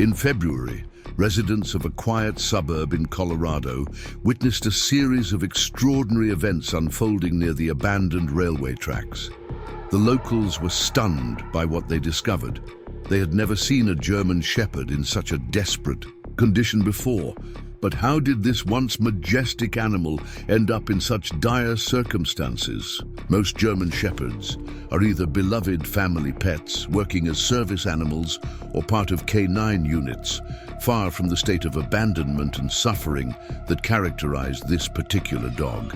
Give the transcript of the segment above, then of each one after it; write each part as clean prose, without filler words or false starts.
In February, residents of a quiet suburb in Colorado witnessed a series of extraordinary events unfolding near the abandoned railway tracks. The locals were stunned by what they discovered. They had never seen a German Shepherd in such a desperate condition before. But how did this once majestic animal end up in such dire circumstances? Most German Shepherds are either beloved family pets, working as service animals, or part of canine units, far from the state of abandonment and suffering that characterized this particular dog.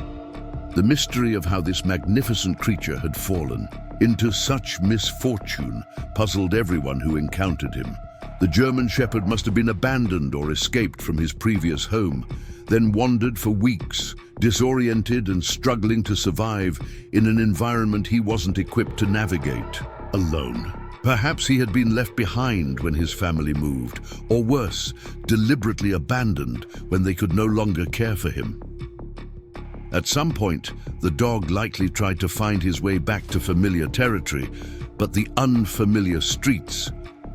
The mystery of how this magnificent creature had fallen into such misfortune puzzled everyone who encountered him. The German Shepherd must have been abandoned or escaped from his previous home, then wandered for weeks, disoriented and struggling to survive in an environment he wasn't equipped to navigate, alone. Perhaps he had been left behind when his family moved, or worse, deliberately abandoned when they could no longer care for him. At some point, the dog likely tried to find his way back to familiar territory, but the unfamiliar streets,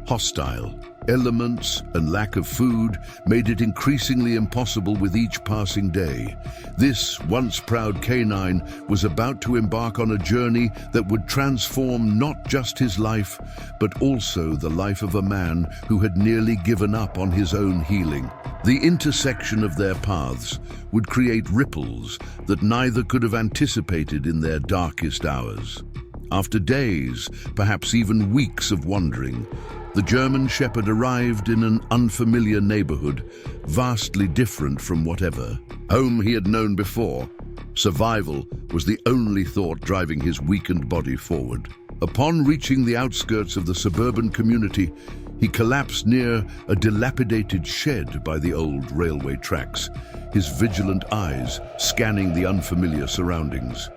hostile elements and lack of food made it increasingly impossible with each passing day. This once proud canine was about to embark on a journey that would transform not just his life, but also the life of a man who had nearly given up on his own healing. The intersection of their paths would create ripples that neither could have anticipated in their darkest hours. After days, perhaps even weeks of wandering, the German Shepherd arrived in an unfamiliar neighborhood, vastly different from whatever home he had known before. Survival was the only thought driving his weakened body forward. Upon reaching the outskirts of the suburban community, he collapsed near a dilapidated shed by the old railway tracks, his vigilant eyes scanning the unfamiliar surroundings.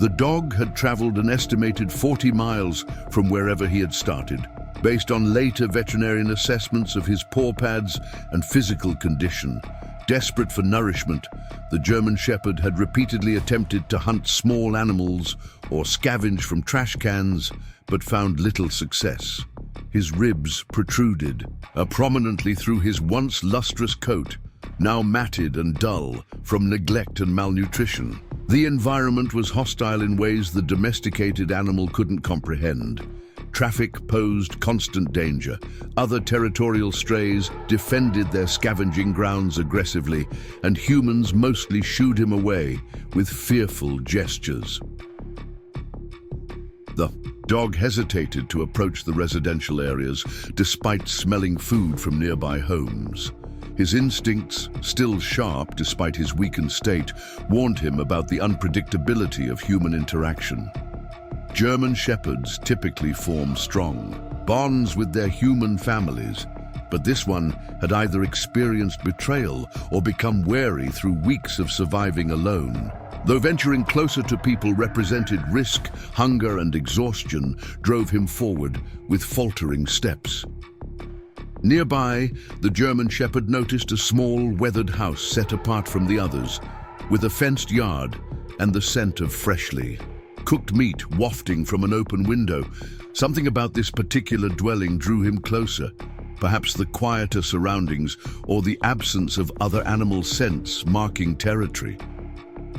The dog had traveled an estimated 40 miles from wherever he had started. Based on later veterinarian assessments of his paw pads and physical condition, desperate for nourishment, the German Shepherd had repeatedly attempted to hunt small animals or scavenge from trash cans, but found little success. His ribs protruded prominently through his once lustrous coat, now matted and dull from neglect and malnutrition. The environment was hostile in ways the domesticated animal couldn't comprehend. Traffic posed constant danger. Other territorial strays defended their scavenging grounds aggressively, and humans mostly shooed him away with fearful gestures. The dog hesitated to approach the residential areas despite smelling food from nearby homes. His instincts, still sharp despite his weakened state, warned him about the unpredictability of human interaction. German Shepherds typically form strong bonds with their human families, but this one had either experienced betrayal or become wary through weeks of surviving alone. Though venturing closer to people represented risk, hunger and exhaustion drove him forward with faltering steps. Nearby, the German Shepherd noticed a small, weathered house set apart from the others, with a fenced yard and the scent of freshly cooked meat wafting from an open window. Something about this particular dwelling drew him closer, perhaps the quieter surroundings or the absence of other animal scents marking territory.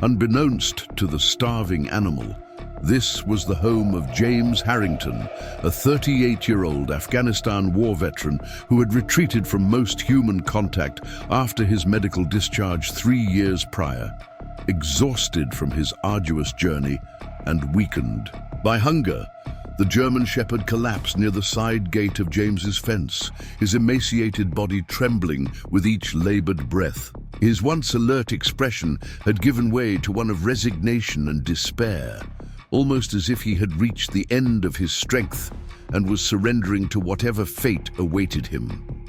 Unbeknownst to the starving animal, this was the home of James Harrington, a 38-year-old Afghanistan war veteran who had retreated from most human contact after his medical discharge 3 years prior. Exhausted from his arduous journey and weakened by hunger, the German Shepherd collapsed near the side gate of James's fence, his emaciated body trembling with each labored breath. His once alert expression had given way to one of resignation and despair, almost as if he had reached the end of his strength and was surrendering to whatever fate awaited him.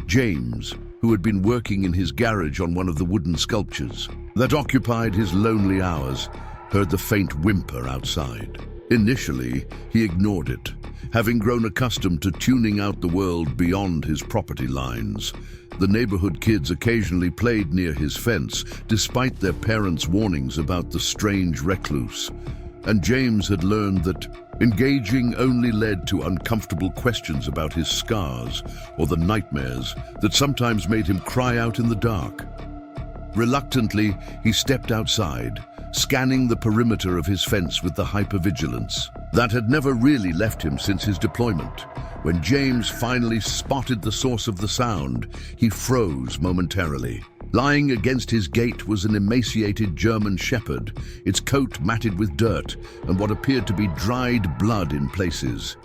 James, who had been working in his garage on one of the wooden sculptures that occupied his lonely hours, heard the faint whimper outside. Initially, he ignored it, having grown accustomed to tuning out the world beyond his property lines. The neighborhood kids occasionally played near his fence, despite their parents' warnings about the strange recluse. And James had learned that Engaging only led to uncomfortable questions about his scars or the nightmares that sometimes made him cry out in the dark. Reluctantly, he stepped outside, scanning the perimeter of his fence with the hypervigilance that had never really left him since his deployment. When James finally spotted the source of the sound, he froze momentarily. Lying against his gate was an emaciated German shepherd, its coat matted with dirt and what appeared to be dried blood in places.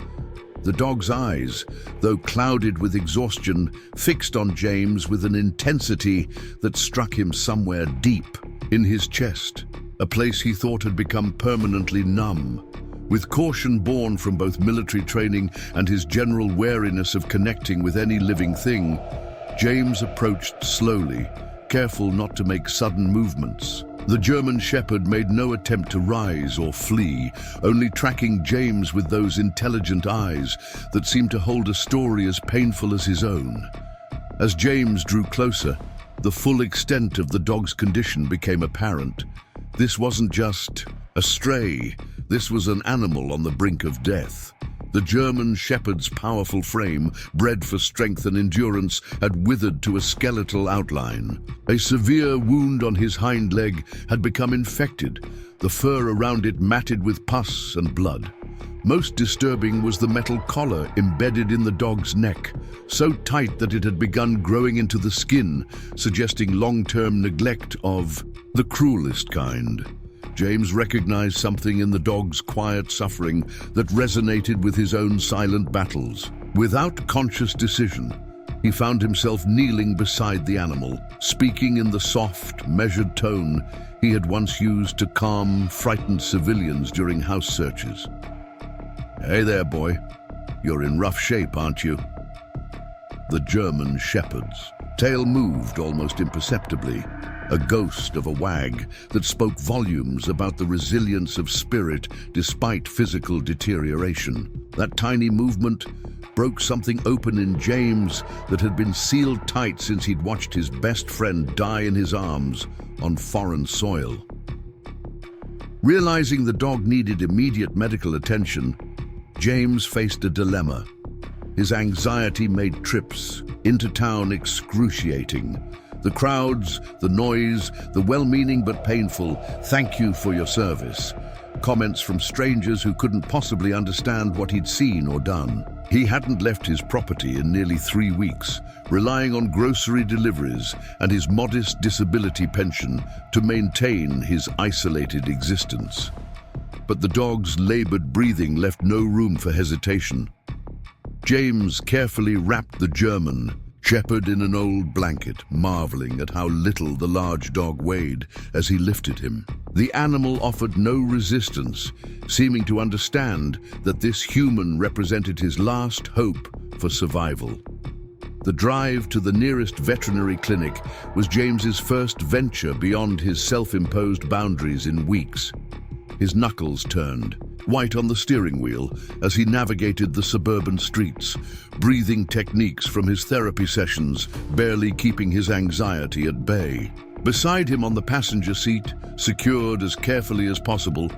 The dog's eyes, though clouded with exhaustion, fixed on James with an intensity that struck him somewhere deep in his chest, a place he thought had become permanently numb. With caution born from both military training and his general wariness of connecting with any living thing, James approached slowly, careful not to make sudden movements. The German shepherd made no attempt to rise or flee, only tracking James with those intelligent eyes that seemed to hold a story as painful as his own. As James drew closer, the full extent of the dog's condition became apparent. This wasn't just a stray, this was an animal on the brink of death. The German shepherd's powerful frame, bred for strength and endurance, had withered to a skeletal outline. A severe wound on his hind leg had become infected, the fur around it matted with pus and blood. Most disturbing was the metal collar embedded in the dog's neck, so tight that it had begun growing into the skin, suggesting long-term neglect of the cruelest kind. James recognized something in the dog's quiet suffering that resonated with his own silent battles. Without conscious decision, he found himself kneeling beside the animal, speaking in the soft, measured tone he had once used to calm, frightened civilians during house searches. "Hey there, boy. You're in rough shape, aren't you?" The German shepherd's tail moved almost imperceptibly, a ghost of a wag that spoke volumes about the resilience of spirit despite physical deterioration. That tiny movement broke something open in James that had been sealed tight since he'd watched his best friend die in his arms on foreign soil. Realizing the dog needed immediate medical attention, James faced a dilemma. His anxiety made trips into town excruciating. The crowds, the noise, the well-meaning but painful "thank you for your service" comments from strangers who couldn't possibly understand what he'd seen or done. He hadn't left his property in nearly 3 weeks, relying on grocery deliveries and his modest disability pension to maintain his isolated existence. But the dog's labored breathing left no room for hesitation. James carefully wrapped the German shepherd in an old blanket, marveling at how little the large dog weighed as he lifted him. The animal offered no resistance, seeming to understand that this human represented his last hope for survival. The drive to the nearest veterinary clinic was James's first venture beyond his self-imposed boundaries in weeks. His knuckles turned, white on the steering wheel as he navigated the suburban streets, breathing techniques from his therapy sessions, barely keeping his anxiety at bay. Beside him on the passenger seat, secured as carefully as possible,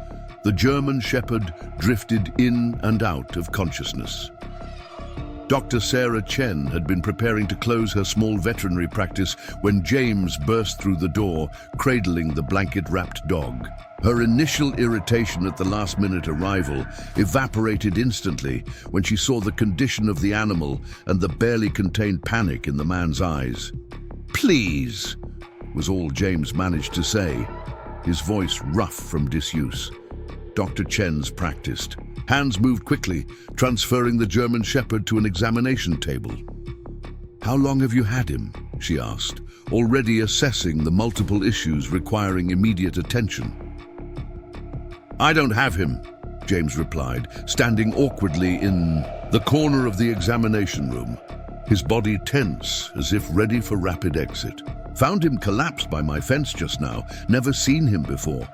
the German shepherd drifted in and out of consciousness. Dr. Sarah Chen had been preparing to close her small veterinary practice when James burst through the door, cradling the blanket-wrapped dog. Her initial irritation at the last-minute arrival evaporated instantly when she saw the condition of the animal and the barely contained panic in the man's eyes. "Please," was all James managed to say, his voice rough from disuse. Dr. Chen's practiced. Hands moved quickly, transferring the German shepherd to an examination table. "How long have you had him?" she asked, already assessing the multiple issues requiring immediate attention. "I don't have him," James replied, standing awkwardly in the corner of the examination room, his body tense as if ready for rapid exit. "Found him collapsed by my fence just now. Never seen him before."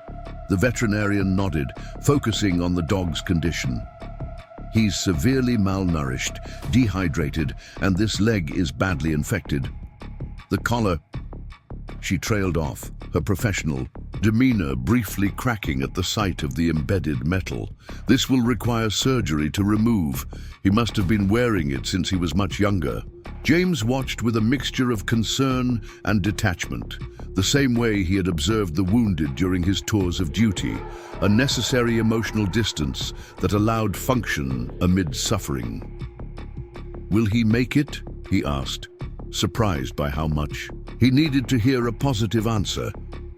The veterinarian nodded, focusing on the dog's condition. "He's severely malnourished, dehydrated, and this leg is badly infected. The collar..." She trailed off, her professional demeanor briefly cracking at the sight of the embedded metal. This will require surgery to remove. He must have been wearing it since he was much younger. James watched with a mixture of concern and detachment, the same way he had observed the wounded during his tours of duty, a necessary emotional distance that allowed function amid suffering. "Will he make it?" he asked, surprised by how much. He needed to hear a positive answer.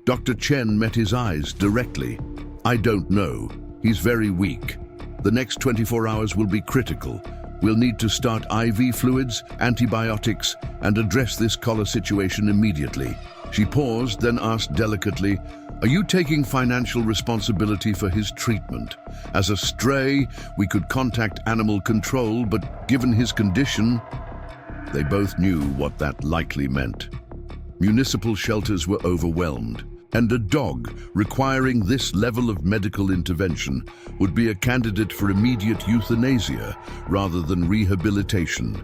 Dr. Chen met his eyes directly. "I don't know. He's very weak. The next 24 hours will be critical. We'll need to start IV fluids, antibiotics, and address this collar situation immediately." She paused, then asked delicately, "Are you taking financial responsibility for his treatment? As a stray, we could contact animal control, but given his condition..." They both knew what that likely meant. Municipal shelters were overwhelmed, and a dog requiring this level of medical intervention would be a candidate for immediate euthanasia rather than rehabilitation.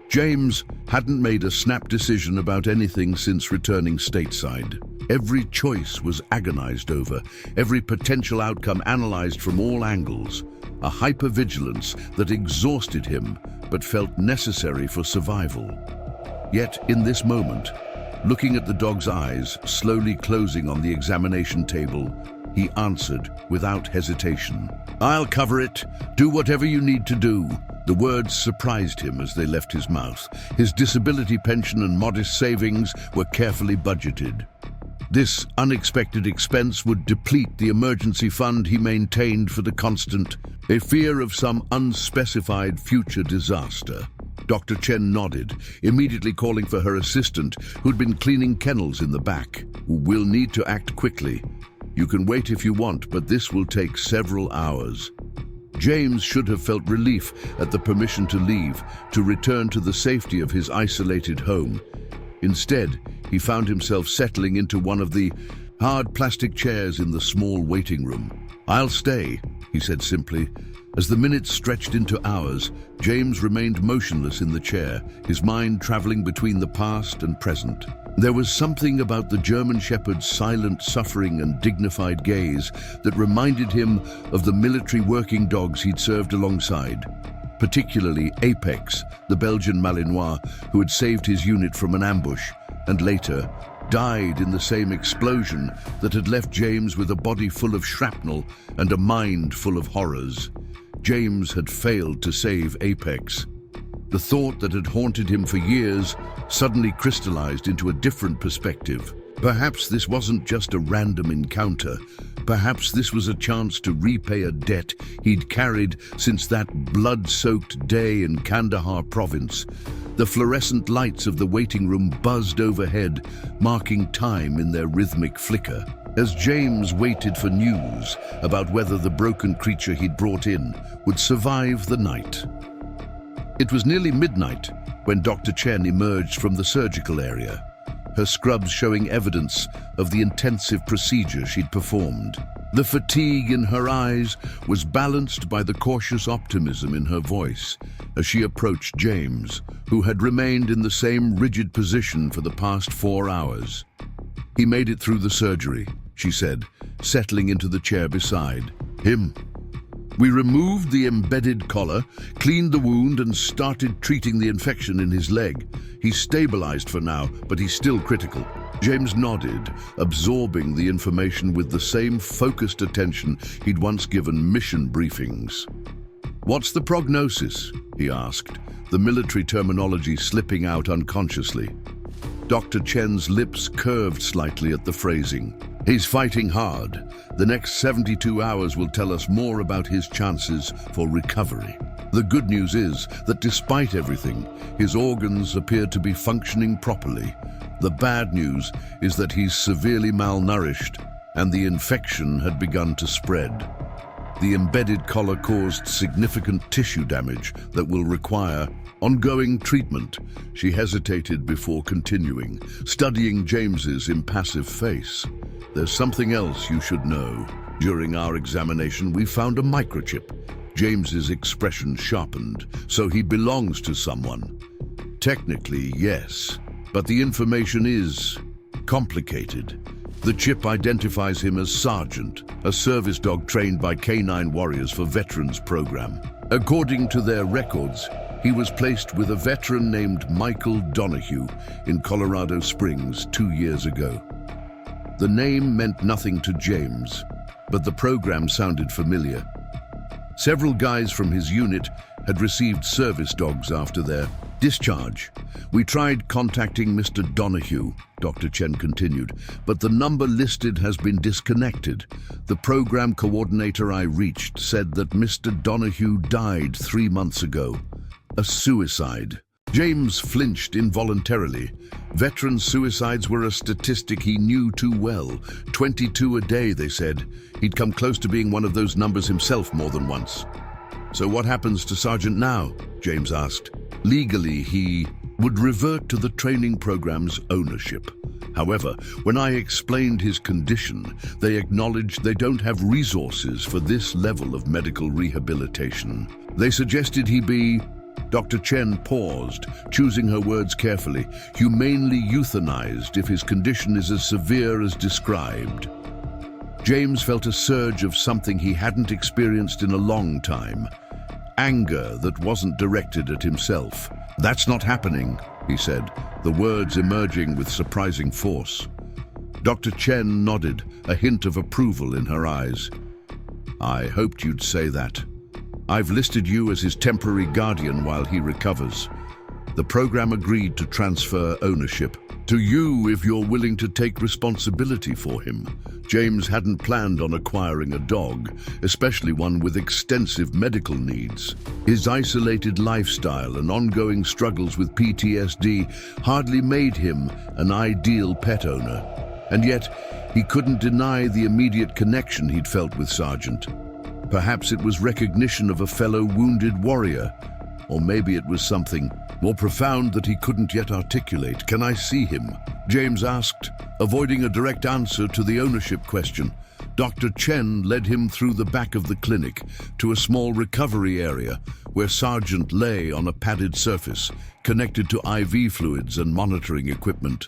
James hadn't made a snap decision about anything since returning stateside. Every choice was agonized over, every potential outcome analyzed from all angles, a hypervigilance that exhausted him but felt necessary for survival. Yet in this moment, looking at the dog's eyes slowly closing on the examination table, he answered without hesitation, "I'll cover it. Do whatever you need to do." The words surprised him as they left his mouth. His disability pension and modest savings were carefully budgeted. This unexpected expense would deplete the emergency fund he maintained for the constant, a fear of some unspecified future disaster. Dr. Chen nodded, immediately calling for her assistant, who'd been cleaning kennels in the back. "We'll need to act quickly. You can wait if you want, but this will take several hours." James should have felt relief at the permission to leave, to return to the safety of his isolated home. Instead, he found himself settling into one of the hard plastic chairs in the small waiting room. "I'll stay," he said simply. As the minutes stretched into hours, James remained motionless in the chair, his mind traveling between the past and present. There was something about the German shepherd's silent suffering and dignified gaze that reminded him of the military working dogs he'd served alongside, particularly Apex, the Belgian Malinois who had saved his unit from an ambush and later died in the same explosion that had left James with a body full of shrapnel and a mind full of horrors. James had failed to save Apex. The thought that had haunted him for years suddenly crystallized into a different perspective. Perhaps this wasn't just a random encounter. Perhaps this was a chance to repay a debt he'd carried since that blood-soaked day in Kandahar province. The fluorescent lights of the waiting room buzzed overhead, marking time in their rhythmic flicker. As James waited for news about whether the broken creature he'd brought in would survive the night. It was nearly midnight when Dr. Chen emerged from the surgical area, her scrubs showing evidence of the intensive procedure she'd performed. The fatigue in her eyes was balanced by the cautious optimism in her voice as she approached James, who had remained in the same rigid position for the past 4 hours. "He made it through the surgery," she said, settling into the chair beside him. "We removed the embedded collar, cleaned the wound, and started treating the infection in his leg. He's stabilized for now, but he's still critical." James nodded, absorbing the information with the same focused attention he'd once given mission briefings. "What's the prognosis?" he asked, the military terminology slipping out unconsciously. Dr. Chen's lips curved slightly at the phrasing. "He's fighting hard. The next 72 hours will tell us more about his chances for recovery. The good news is that despite everything, his organs appear to be functioning properly. The bad news is that he's severely malnourished and the infection had begun to spread. The embedded collar caused significant tissue damage that will require ongoing treatment." She hesitated before continuing, studying James's impassive face. "There's something else you should know. During our examination, we found a microchip." James's expression sharpened. "So he belongs to someone." "Technically, yes, but the information is complicated. The chip identifies him as Sergeant, a service dog trained by Canine Warriors for Veterans Program. According to their records, he was placed with a veteran named Michael Donahue in Colorado Springs 2 years ago. The name meant nothing to James, but the program sounded familiar. Several guys from his unit had received service dogs after their discharge. We tried contacting Mr. Donahue, Dr. Chen continued, but the number listed has been disconnected. The program coordinator I reached said that Mr. Donahue died 3 months ago. A suicide. James flinched involuntarily. Veteran suicides were a statistic he knew too well. 22 a day, they said. He'd come close to being one of those numbers himself more than once. So what happens to Sergeant now? James asked. Legally, he would revert to the training program's ownership. However, when I explained his condition, they acknowledged they don't have resources for this level of medical rehabilitation. They suggested he be... Dr. Chen paused, choosing her words carefully, humanely euthanized if his condition is as severe as described. James felt a surge of something he hadn't experienced in a long time. Anger that wasn't directed at himself. That's not happening, he said, the words emerging with surprising force. Dr. Chen nodded, a hint of approval in her eyes. I hoped you'd say that. I've listed you as his temporary guardian while he recovers. The program agreed to transfer ownership to you if you're willing to take responsibility for him. James hadn't planned on acquiring a dog, especially one with extensive medical needs. His isolated lifestyle and ongoing struggles with PTSD hardly made him an ideal pet owner. And yet, he couldn't deny the immediate connection he'd felt with Sergeant. Perhaps it was recognition of a fellow wounded warrior, or maybe it was something more profound that he couldn't yet articulate. Can I see him? James asked, avoiding a direct answer to the ownership question. Dr. Chen led him through the back of the clinic to a small recovery area where Sergeant lay on a padded surface, connected to IV fluids and monitoring equipment.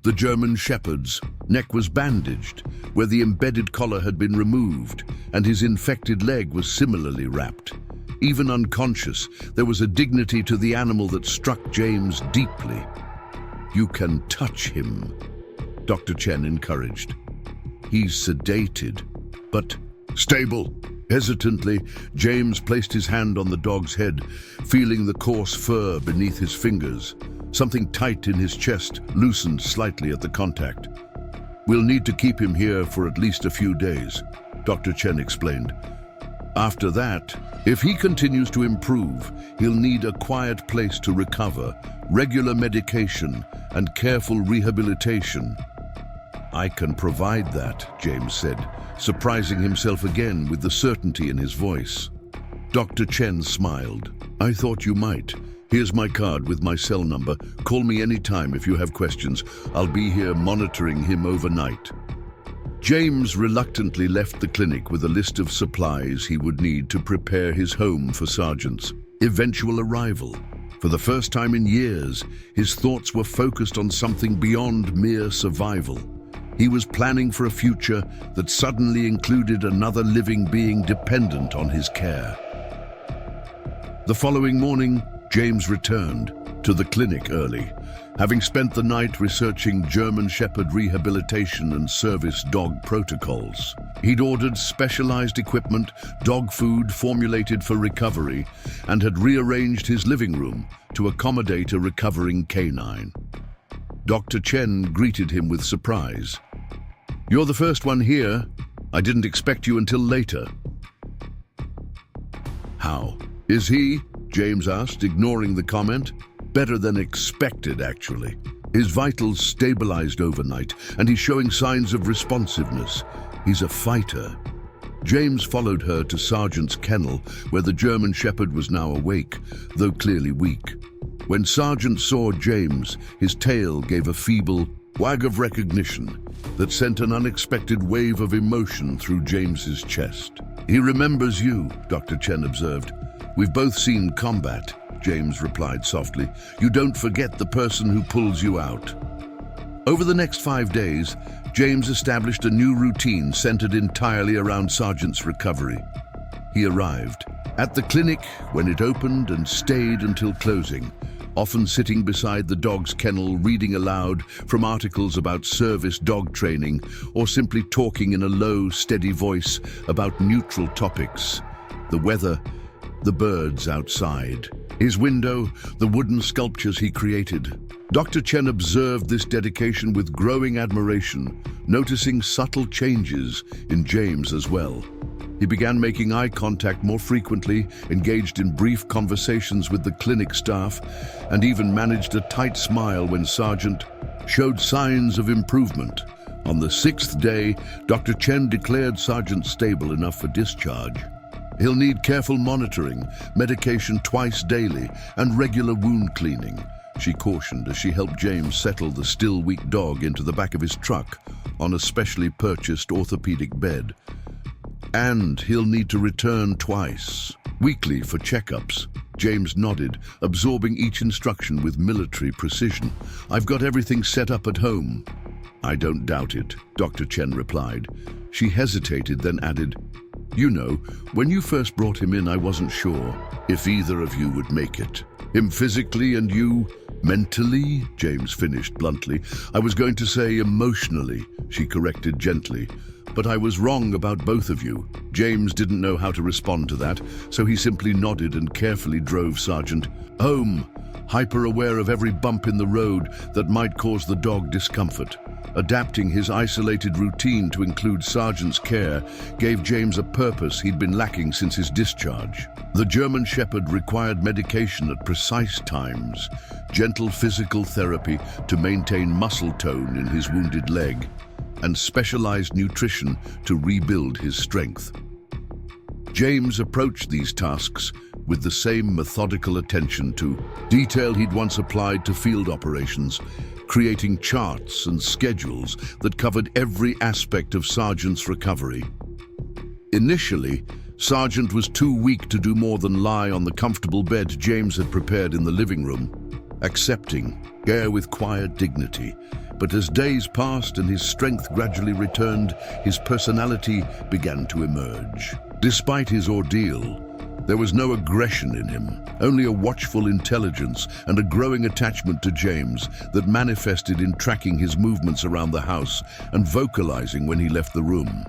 The German Shepherd's neck was bandaged, where the embedded collar had been removed, and his infected leg was similarly wrapped. Even unconscious, there was a dignity to the animal that struck James deeply. You can touch him, Dr. Chen encouraged. He's sedated, but stable. Hesitantly, James placed his hand on the dog's head, feeling the coarse fur beneath his fingers. Something tight in his chest loosened slightly at the contact. We'll need to keep him here for at least a few days, Dr. Chen explained. After that, if he continues to improve, he'll need a quiet place to recover, regular medication, and careful rehabilitation. I can provide that, James said, surprising himself again with the certainty in his voice. Dr. Chen smiled. I thought you might. Here's my card with my cell number. Call me anytime if you have questions. I'll be here monitoring him overnight. James reluctantly left the clinic with a list of supplies he would need to prepare his home for Sergeant's eventual arrival. For the first time in years, his thoughts were focused on something beyond mere survival. He was planning for a future that suddenly included another living being dependent on his care. The following morning, James returned to the clinic early, having spent the night researching German Shepherd rehabilitation and service dog protocols. He'd ordered specialized equipment, dog food formulated for recovery, and had rearranged his living room to accommodate a recovering canine. Dr. Chen greeted him with surprise. You're the first one here. I didn't expect you until later. How? Is he? James asked, ignoring the comment. Better than expected, actually. His vitals stabilized overnight, and he's showing signs of responsiveness. He's a fighter. James followed her to Sergeant's kennel, where the German Shepherd was now awake, though clearly weak. When Sergeant saw James, his tail gave a feeble wag of recognition that sent an unexpected wave of emotion through James's chest. He remembers you, Dr. Chen observed. We've both seen combat, James replied softly. You don't forget the person who pulls you out. Over the next 5 days, James established a new routine centered entirely around Sergeant's recovery. He arrived at the clinic when it opened and stayed until closing, often sitting beside the dog's kennel, reading aloud from articles about service dog training, or simply talking in a low, steady voice about neutral topics: the weather, the birds outside, his window, the wooden sculptures he created. Dr. Chen observed this dedication with growing admiration, noticing subtle changes in James as well. He began making eye contact more frequently, engaged in brief conversations with the clinic staff, and even managed a tight smile when Sergeant showed signs of improvement. On the 6th day, Dr. Chen declared Sergeant stable enough for discharge. He'll need careful monitoring, medication twice daily, and regular wound cleaning, she cautioned as she helped James settle the still weak dog into the back of his truck on a specially purchased orthopedic bed. And he'll need to return twice, weekly, for checkups. James nodded, absorbing each instruction with military precision. "I've got everything set up at home." "I don't doubt it," Dr. Chen replied. She hesitated, then added, "You know, when you first brought him in, I wasn't sure if either of you would make it. Him physically and you mentally," James finished bluntly. "I was going to say emotionally," she corrected gently. "But I was wrong about both of you." James didn't know how to respond to that, so he simply nodded and carefully drove Sergeant home, hyper-aware of every bump in the road that might cause the dog discomfort. Adapting his isolated routine to include Sergeant's care gave James a purpose he'd been lacking since his discharge. The German Shepherd required medication at precise times, gentle physical therapy to maintain muscle tone in his wounded leg, and specialized nutrition to rebuild his strength. James approached these tasks with the same methodical attention to detail he'd once applied to field operations, creating charts and schedules that covered every aspect of Sergeant's recovery. Initially, Sergeant was too weak to do more than lie on the comfortable bed James had prepared in the living room, accepting care with quiet dignity. But as days passed and his strength gradually returned, his personality began to emerge. Despite his ordeal, there was no aggression in him, only a watchful intelligence and a growing attachment to James that manifested in tracking his movements around the house and vocalizing when he left the room.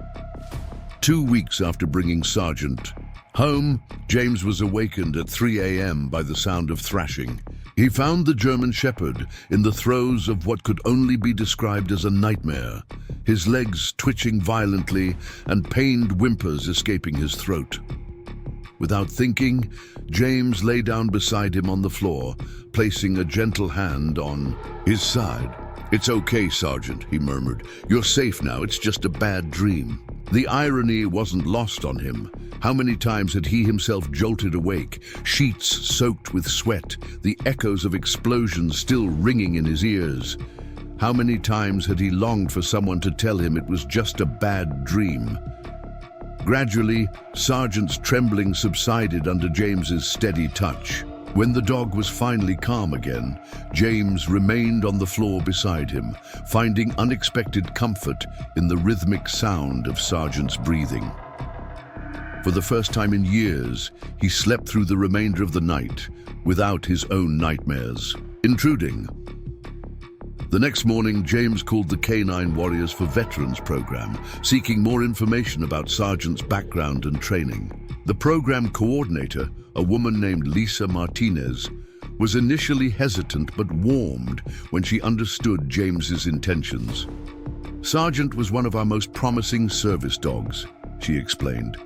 2 weeks after bringing Sergeant home, James was awakened at 3 a.m. by the sound of thrashing. He found the German Shepherd in the throes of what could only be described as a nightmare, his legs twitching violently and pained whimpers escaping his throat. Without thinking, James lay down beside him on the floor, placing a gentle hand on his side. "It's okay, Sergeant," he murmured. "You're safe now, it's just a bad dream." The irony wasn't lost on him. How many times had he himself jolted awake, sheets soaked with sweat, the echoes of explosions still ringing in his ears? How many times had he longed for someone to tell him it was just a bad dream? Gradually, Sergeant's trembling subsided under James's steady touch. When the dog was finally calm again, James remained on the floor beside him, finding unexpected comfort in the rhythmic sound of Sergeant's breathing. For the first time in years, he slept through the remainder of the night without his own nightmares intruding. The next morning, James called the Canine Warriors for Veterans program, seeking more information about Sergeant's background and training. The program coordinator, a woman named Lisa Martinez, was initially hesitant but warmed when she understood James's intentions. "Sergeant was one of our most promising service dogs," she explained,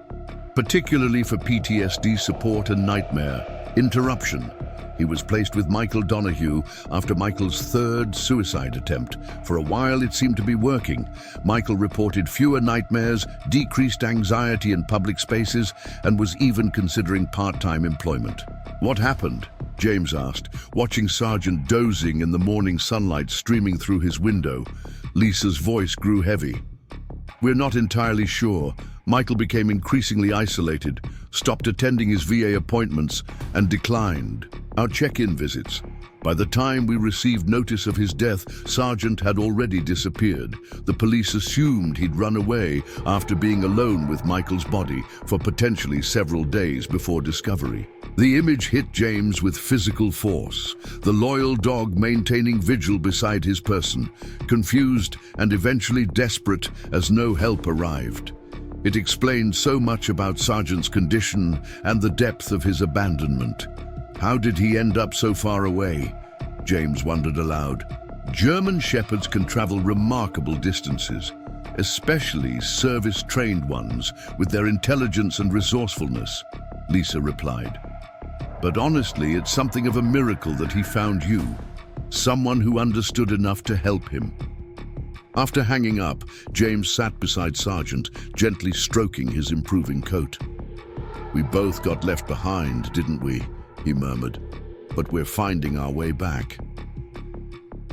"particularly for PTSD support and nightmare interruption. He was placed with Michael Donahue after Michael's 3rd suicide attempt. For a while, it seemed to be working. Michael reported fewer nightmares, decreased anxiety in public spaces, and was even considering part-time employment." "What happened?" James asked, watching Sergeant dozing in the morning sunlight streaming through his window. Lisa's voice grew heavy. "We're not entirely sure. Michael became increasingly isolated, stopped attending his VA appointments, and declined our check-in visits. By the time we received notice of his death, Sergeant had already disappeared. The police assumed he'd run away after being alone with Michael's body for potentially several days before discovery. The image hit James with physical force, the loyal dog maintaining vigil beside his person, confused and eventually desperate as no help arrived. It explained so much about Sergeant's condition and the depth of his abandonment. How did he end up so far away? James wondered aloud. German shepherds can travel remarkable distances, especially service-trained ones with their intelligence and resourcefulness, Lisa replied. But honestly, it's something of a miracle that he found you, someone who understood enough to help him. After hanging up, James sat beside Sergeant, gently stroking his improving coat. We both got left behind, didn't we? He murmured, but we're finding our way back.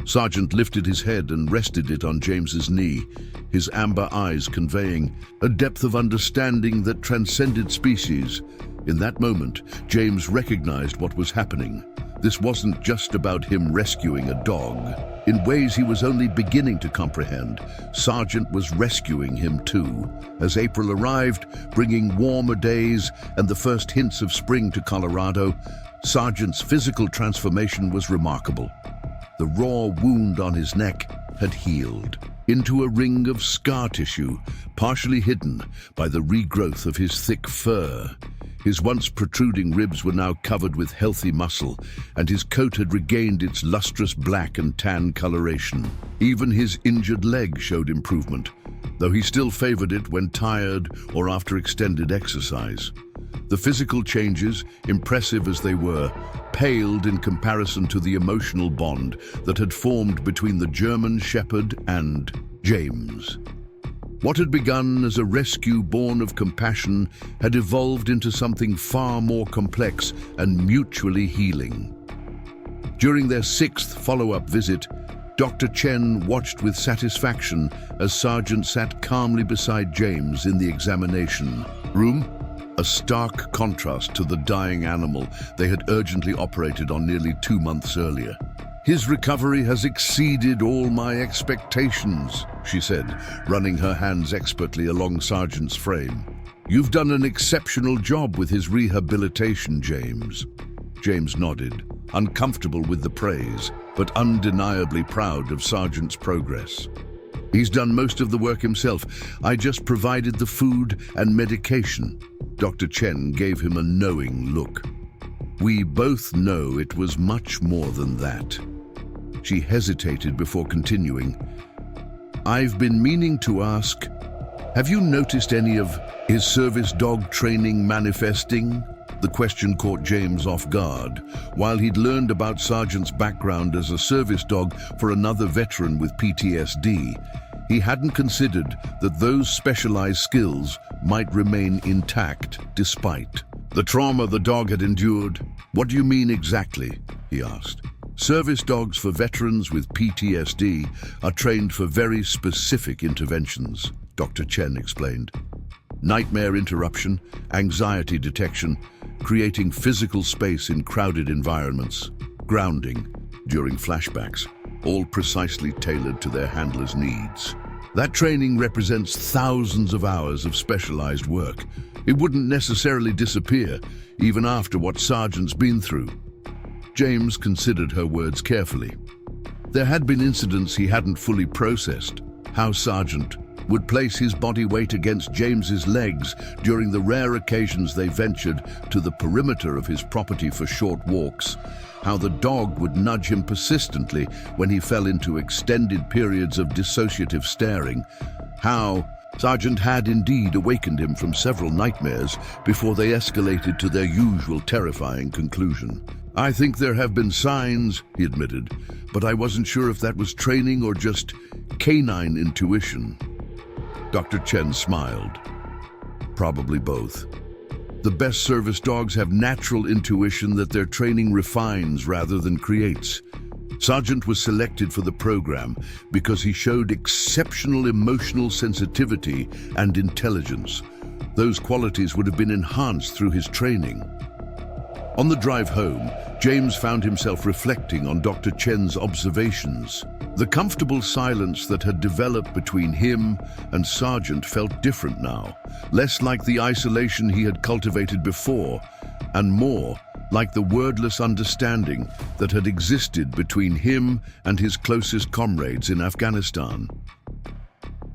Sergeant lifted his head and rested it on James's knee, his amber eyes conveying a depth of understanding that transcended species. In that moment, James recognized what was happening. This wasn't just about him rescuing a dog. In ways he was only beginning to comprehend, Sergeant was rescuing him too. As April arrived, bringing warmer days and the first hints of spring to Colorado, Sergeant's physical transformation was remarkable. The raw wound on his neck had healed into a ring of scar tissue, partially hidden by the regrowth of his thick fur. His once protruding ribs were now covered with healthy muscle, and his coat had regained its lustrous black and tan coloration. Even his injured leg showed improvement, though he still favored it when tired or after extended exercise. The physical changes, impressive as they were, paled in comparison to the emotional bond that had formed between the German shepherd and James. What had begun as a rescue born of compassion had evolved into something far more complex and mutually healing. During their 6th follow-up visit, Dr. Chen watched with satisfaction as Sergeant sat calmly beside James in the examination room, a stark contrast to the dying animal they had urgently operated on nearly 2 months earlier. His recovery has exceeded all my expectations, she said, running her hands expertly along Sergeant's frame. You've done an exceptional job with his rehabilitation, James. James nodded, uncomfortable with the praise, but undeniably proud of Sergeant's progress. He's done most of the work himself. I just provided the food and medication. Dr. Chen gave him a knowing look. We both know it was much more than that. She hesitated before continuing. I've been meaning to ask, have you noticed any of his service dog training manifesting? The question caught James off guard. While he'd learned about Sergeant's background as a service dog for another veteran with PTSD, he hadn't considered that those specialized skills might remain intact despite the trauma the dog had endured. What do you mean exactly? He asked. Service dogs for veterans with PTSD are trained for very specific interventions, Dr. Chen explained. Nightmare interruption, anxiety detection, creating physical space in crowded environments, grounding during flashbacks, all precisely tailored to their handler's needs. That training represents thousands of hours of specialized work. It wouldn't necessarily disappear, even after what Sergeant's been through. James considered her words carefully. There had been incidents he hadn't fully processed. How Sergeant would place his body weight against James's legs during the rare occasions they ventured to the perimeter of his property for short walks. How the dog would nudge him persistently when he fell into extended periods of dissociative staring. How Sergeant had indeed awakened him from several nightmares before they escalated to their usual terrifying conclusion. I think there have been signs, he admitted, but I wasn't sure if that was training or just canine intuition. Dr. Chen smiled. Probably both. The best service dogs have natural intuition that their training refines rather than creates. Sergeant was selected for the program because he showed exceptional emotional sensitivity and intelligence, those qualities would have been enhanced through his training. On the drive home, James found himself reflecting on Dr. Chen's observations. The comfortable silence that had developed between him and Sergeant felt different now, less like the isolation he had cultivated before, and more like the wordless understanding that had existed between him and his closest comrades in Afghanistan.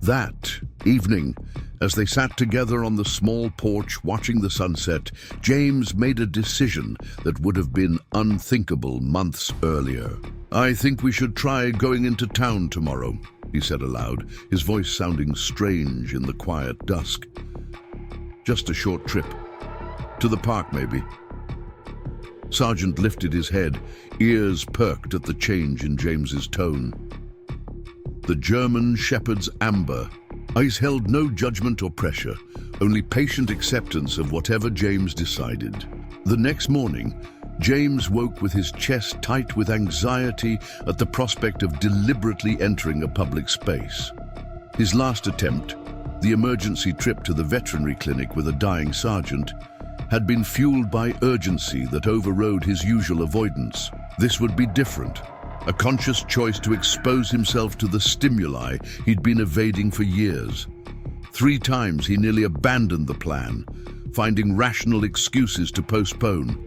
That evening, as they sat together on the small porch watching the sunset, James made a decision that would have been unthinkable months earlier. "I think we should try going into town tomorrow," he said aloud, his voice sounding strange in the quiet dusk. "Just a short trip. To the park, maybe." Sergeant lifted his head, ears perked at the change in James's tone. The German Shepherd's amber. Eyes held no judgment or pressure, only patient acceptance of whatever James decided. The next morning, James woke with his chest tight with anxiety at the prospect of deliberately entering a public space. His last attempt, the emergency trip to the veterinary clinic with a dying sergeant, had been fueled by urgency that overrode his usual avoidance. This would be different. A conscious choice to expose himself to the stimuli he'd been evading for years. 3 times he nearly abandoned the plan, finding rational excuses to postpone.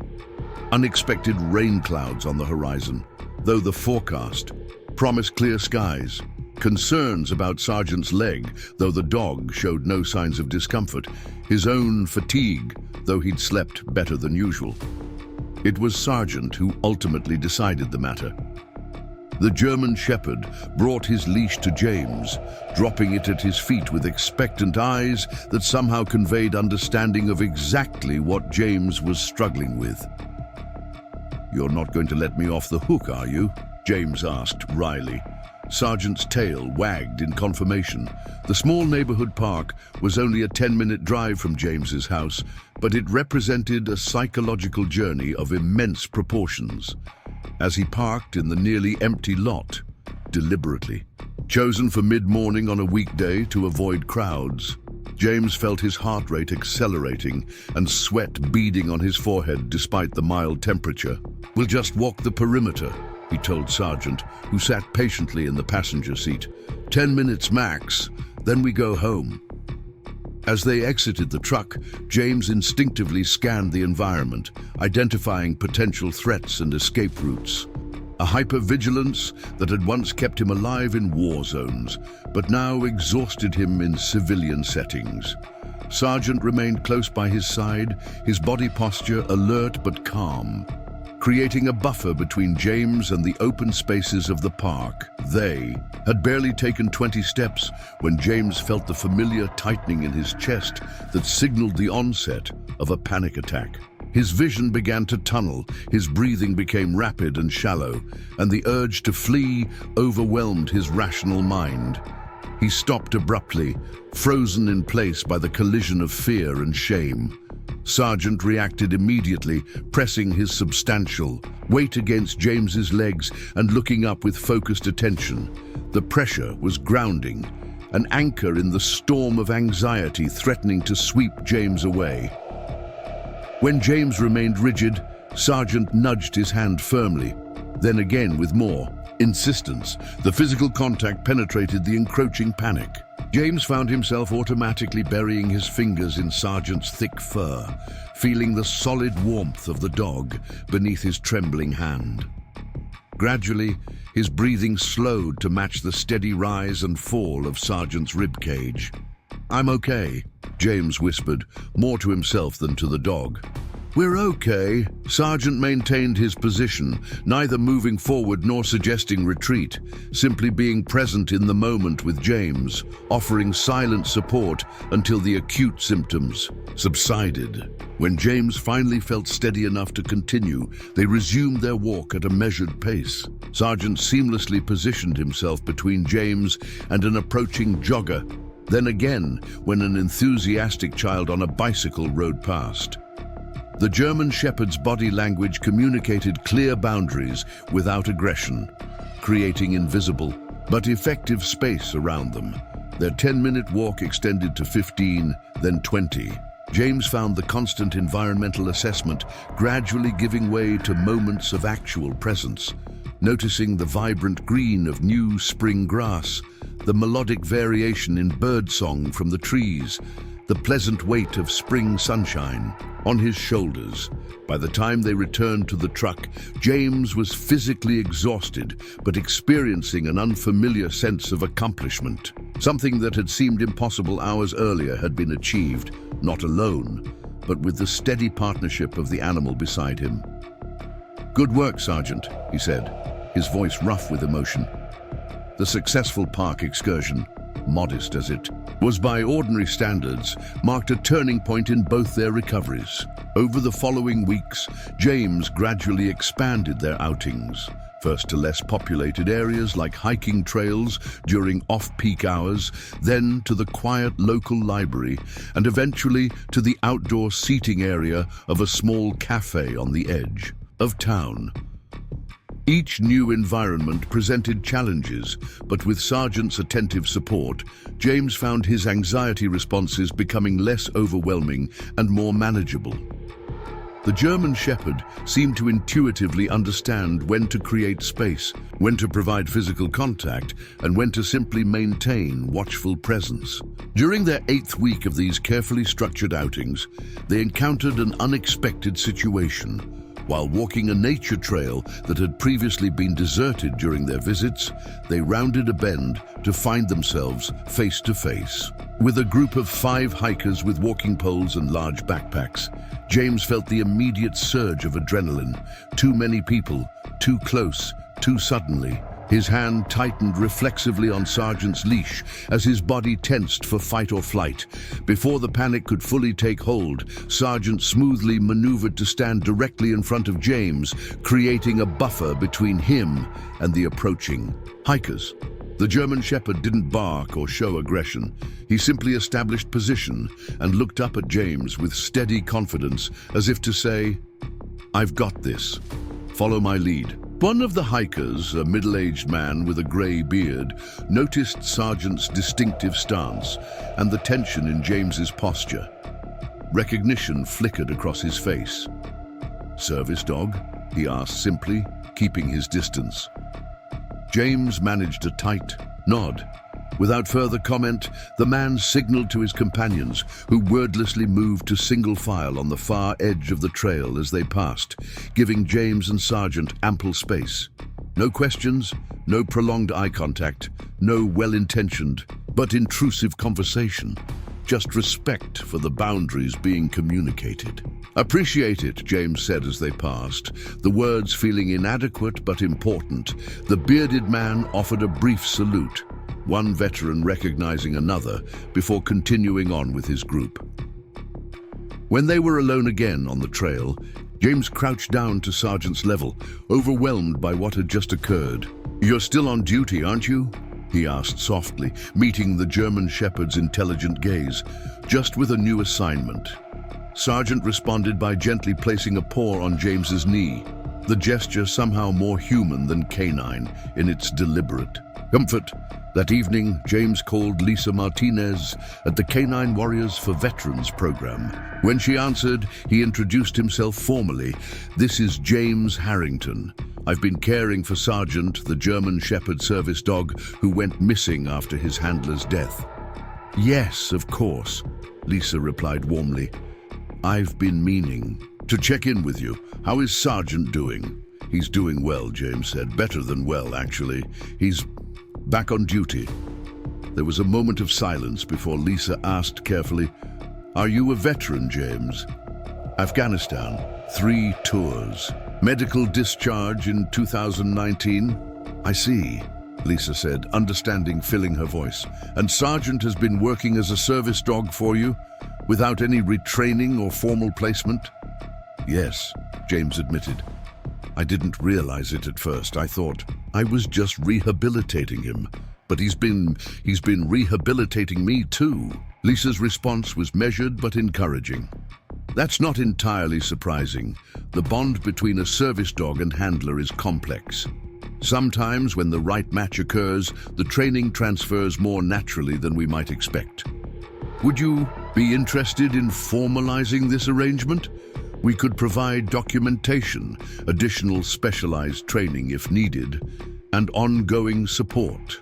Unexpected rain clouds on the horizon, though the forecast promised clear skies. Concerns about Sergeant's leg, though the dog showed no signs of discomfort. His own fatigue, though he'd slept better than usual. It was Sergeant who ultimately decided the matter. The German Shepherd brought his leash to James, dropping it at his feet with expectant eyes that somehow conveyed understanding of exactly what James was struggling with. "You're not going to let me off the hook, are you?" James asked wryly. Sergeant's tail wagged in confirmation. The small neighborhood park was only a 10-minute drive from James's house, but it represented a psychological journey of immense proportions. As he parked in the nearly empty lot, deliberately, chosen for mid-morning on a weekday to avoid crowds, James felt his heart rate accelerating and sweat beading on his forehead despite the mild temperature. "We'll just walk the perimeter," he told Sergeant, who sat patiently in the passenger seat. 10 minutes max, then we go home." As they exited the truck, James instinctively scanned the environment, identifying potential threats and escape routes. A hypervigilance that had once kept him alive in war zones, but now exhausted him in civilian settings. Sergeant remained close by his side, his body posture alert but calm, creating a buffer between James and the open spaces of the park. They had barely taken 20 steps when James felt the familiar tightening in his chest that signaled the onset of a panic attack. His vision began to tunnel, his breathing became rapid and shallow, and the urge to flee overwhelmed his rational mind. He stopped abruptly, frozen in place by the collision of fear and shame. Sergeant reacted immediately, pressing his substantial weight against James's legs and looking up with focused attention. The pressure was grounding, an anchor in the storm of anxiety threatening to sweep James away. When James remained rigid, Sergeant nudged his hand firmly, then again with more insistence. The physical contact penetrated the encroaching panic. James found himself automatically burying his fingers in Sergeant's thick fur, feeling the solid warmth of the dog beneath his trembling hand. Gradually, his breathing slowed to match the steady rise and fall of Sergeant's ribcage. "I'm okay," James whispered, more to himself than to the dog. "We're okay." Sergeant maintained his position, neither moving forward nor suggesting retreat, simply being present in the moment with James, offering silent support until the acute symptoms subsided. When James finally felt steady enough to continue, they resumed their walk at a measured pace. Sergeant seamlessly positioned himself between James and an approaching jogger, then again when an enthusiastic child on a bicycle rode past. The German Shepherd's body language communicated clear boundaries without aggression, creating invisible but effective space around them. Their 10-minute walk extended to 15, then 20. James found the constant environmental assessment gradually giving way to moments of actual presence, noticing the vibrant green of new spring grass, the melodic variation in birdsong from the trees, the pleasant weight of spring sunshine on his shoulders. By the time they returned to the truck, James was physically exhausted, but experiencing an unfamiliar sense of accomplishment. Something that had seemed impossible hours earlier had been achieved, not alone, but with the steady partnership of the animal beside him. "Good work, Sergeant," he said, his voice rough with emotion. The successful park excursion, modest as it was by ordinary standards, marked a turning point in both their recoveries. Over the following weeks, James gradually expanded their outings, first to less populated areas like hiking trails during off-peak hours, then to the quiet local library, and eventually to the outdoor seating area of a small cafe on the edge of town. Each new environment presented challenges, but with Sergeant's attentive support, James found his anxiety responses becoming less overwhelming and more manageable. The German Shepherd seemed to intuitively understand when to create space, when to provide physical contact, and when to simply maintain watchful presence. During their 8th week of these carefully structured outings, they encountered an unexpected situation. While walking a nature trail that had previously been deserted during their visits, they rounded a bend to find themselves face to face with a group of 5 hikers with walking poles and large backpacks. James felt the immediate surge of adrenaline. Too many people, too close, too suddenly. His hand tightened reflexively on Sergeant's leash as his body tensed for fight or flight. Before the panic could fully take hold, Sergeant smoothly maneuvered to stand directly in front of James, creating a buffer between him and the approaching hikers. The German Shepherd didn't bark or show aggression. He simply established position and looked up at James with steady confidence, as if to say, "I've got this. Follow my lead." One of the hikers, a middle-aged man with a grey beard, noticed Sergeant's distinctive stance and the tension in James's posture. Recognition flickered across his face. "Service dog?" he asked simply, keeping his distance. James managed a tight nod. Without further comment, the man signaled to his companions, who wordlessly moved to single file on the far edge of the trail as they passed, giving James and Sergeant ample space. No questions, no prolonged eye contact, no well-intentioned but intrusive conversation. Just respect for the boundaries being communicated. "Appreciate it," James said as they passed, the words feeling inadequate but important. The bearded man offered a brief salute, one veteran recognizing another, before continuing on with his group. When they were alone again on the trail, James crouched down to Sergeant's level, overwhelmed by what had just occurred. "You're still on duty, aren't you?" he asked softly, meeting the German Shepherd's intelligent gaze. "Just with a new assignment." Sergeant responded by gently placing a paw on James's knee, the gesture somehow more human than canine in its deliberate comfort. That evening, James called Lisa Martinez at the Canine Warriors for Veterans program. When she answered, he introduced himself formally. "This is James Harrington. I've been caring for Sergeant, the German Shepherd service dog who went missing after his handler's death." "Yes, of course," Lisa replied warmly. "I've been meaning to check in with you. How is Sergeant doing?" "He's doing well," James said. "Better than well, actually. He's back on duty." There was a moment of silence before Lisa asked carefully, "Are you a veteran, James?" "Afghanistan, 3 tours. Medical discharge in 2019. "I see," Lisa said, understanding filling her voice. "And Sergeant has been working as a service dog for you, without any retraining or formal placement?" "Yes," James admitted. "I didn't realize it at first. I thought I was just rehabilitating him. But he's been rehabilitating me too." Lisa's response was measured but encouraging. "That's not entirely surprising. The bond between a service dog and handler is complex. Sometimes, when the right match occurs, the training transfers more naturally than we might expect. Would you be interested in formalizing this arrangement? We could provide documentation, additional specialized training if needed, and ongoing support.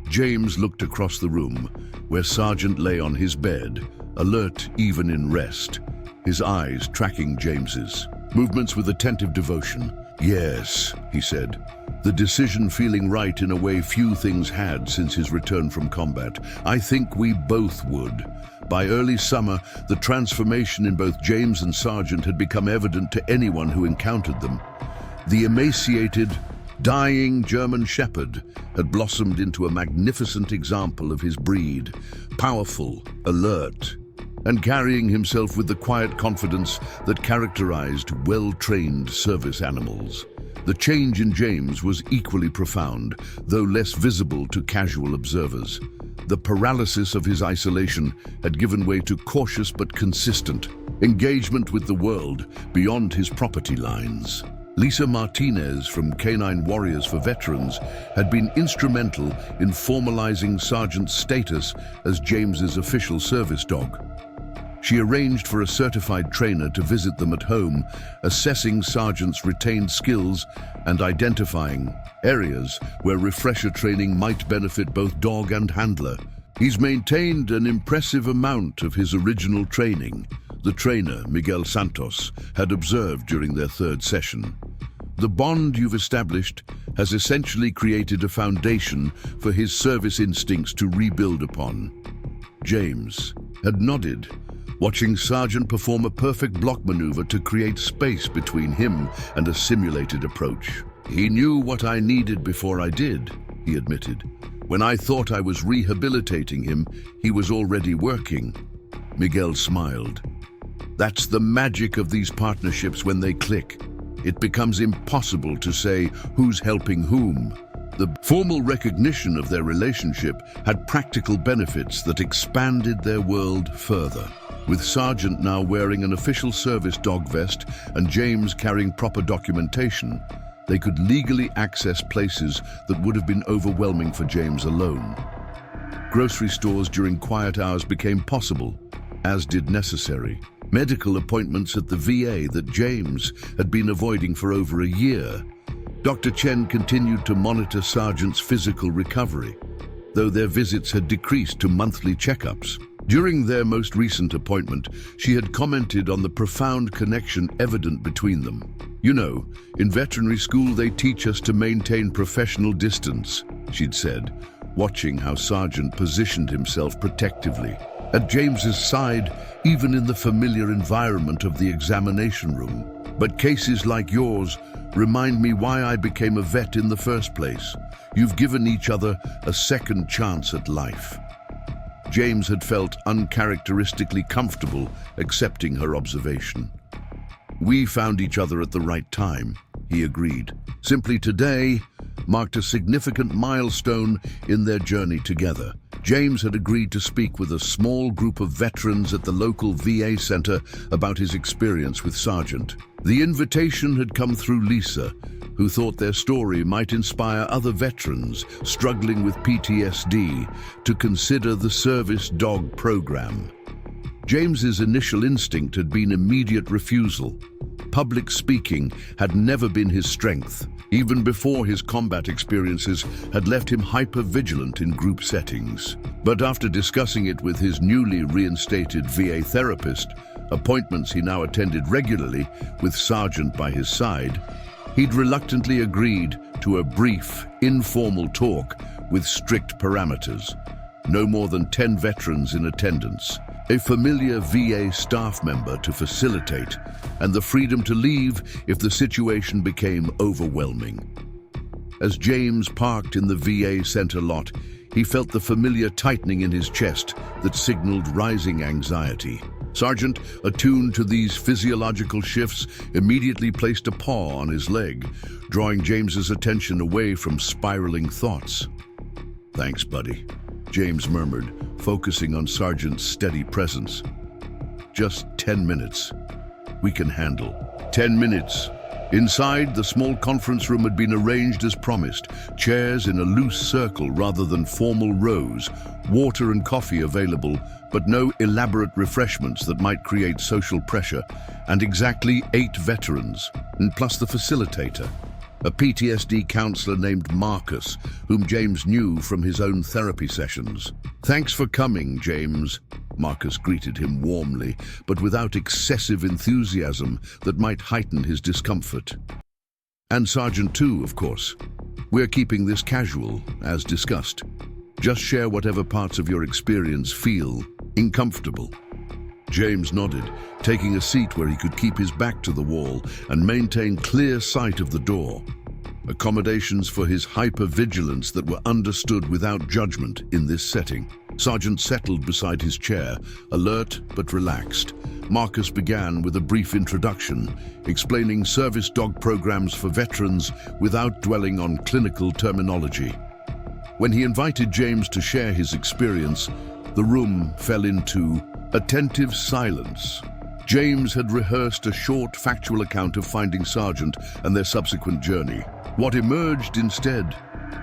James looked across the room, where Sergeant lay on his bed, alert even in rest, his eyes tracking James's movements with attentive devotion. "Yes," he said, the decision feeling right in a way few things had since his return from combat. "I think we both would." By early summer, the transformation in both James and Sergeant had become evident to anyone who encountered them. The emaciated, dying German Shepherd had blossomed into a magnificent example of his breed, powerful, alert, and carrying himself with the quiet confidence that characterized well-trained service animals. The change in James was equally profound, though less visible to casual observers. The paralysis of his isolation had given way to cautious but consistent engagement with the world beyond his property lines. Lisa Martinez from Canine Warriors for Veterans had been instrumental in formalizing Sergeant's status as James's official service dog. She arranged for a certified trainer to visit them at home, assessing Sergeant's retained skills and identifying areas where refresher training might benefit both dog and handler. He's maintained an impressive amount of his original training, the trainer, Miguel Santos, had observed during their third session. "The bond you've established has essentially created a foundation for his service instincts to rebuild upon." James had nodded, watching Sergeant perform a perfect block maneuver to create space between him and a simulated approach. "He knew what I needed before I did," he admitted. "When I thought I was rehabilitating him, he was already working." Miguel smiled. "That's the magic of these partnerships when they click. It becomes impossible to say who's helping whom." The formal recognition of their relationship had practical benefits that expanded their world further. With Sergeant now wearing an official service dog vest and James carrying proper documentation, they could legally access places that would have been overwhelming for James alone. Grocery stores during quiet hours became possible, as did necessary. Medical appointments at the VA that James had been avoiding for over a year. Dr. Chen continued to monitor Sergeant's physical recovery, though their visits had decreased to monthly checkups. During their most recent appointment, she had commented on the profound connection evident between them. "You know, in veterinary school they teach us to maintain professional distance," she'd said, watching how Sergeant positioned himself protectively at James's side, even in the familiar environment of the examination room. "But cases like yours remind me why I became a vet in the first place. You've given each other a second chance at life." James had felt uncharacteristically comfortable accepting her observation. "We found each other at the right time," he agreed. "Simply today marked a significant milestone in their journey together." James had agreed to speak with a small group of veterans at the local VA center about his experience with Sergeant. The invitation had come through Lisa, who thought their story might inspire other veterans struggling with PTSD to consider the service dog program. James's initial instinct had been immediate refusal. Public speaking had never been his strength. Even before his combat experiences had left him hyper-vigilant in group settings. But after discussing it with his newly reinstated VA therapist, appointments he now attended regularly with Sergeant by his side, he'd reluctantly agreed to a brief, informal talk with strict parameters. No more than 10 veterans in attendance, a familiar VA staff member to facilitate, and the freedom to leave if the situation became overwhelming. As James parked in the VA center lot, he felt the familiar tightening in his chest that signaled rising anxiety. Sergeant, attuned to these physiological shifts, immediately placed a paw on his leg, drawing James's attention away from spiraling thoughts. "Thanks, buddy," James murmured, focusing on Sergeant's steady presence. "Just 10 minutes. We can handle." 10 minutes, Inside, the small conference room had been arranged as promised, chairs in a loose circle rather than formal rows, water and coffee available, but no elaborate refreshments that might create social pressure, and exactly 8 veterans, and plus the facilitator, a PTSD counselor named Marcus, whom James knew from his own therapy sessions. "Thanks for coming, James." Marcus greeted him warmly, but without excessive enthusiasm that might heighten his discomfort. "And Sergeant too, of course. We're keeping this casual, as discussed. Just share whatever parts of your experience feel uncomfortable." James nodded, taking a seat where he could keep his back to the wall and maintain clear sight of the door. Accommodations for his hyper-vigilance that were understood without judgment in this setting. Sergeant settled beside his chair, alert but relaxed. Marcus began with a brief introduction, explaining service dog programs for veterans without dwelling on clinical terminology. When he invited James to share his experience, the room fell into attentive silence. James had rehearsed a short, factual account of finding Sergeant and their subsequent journey. What emerged instead,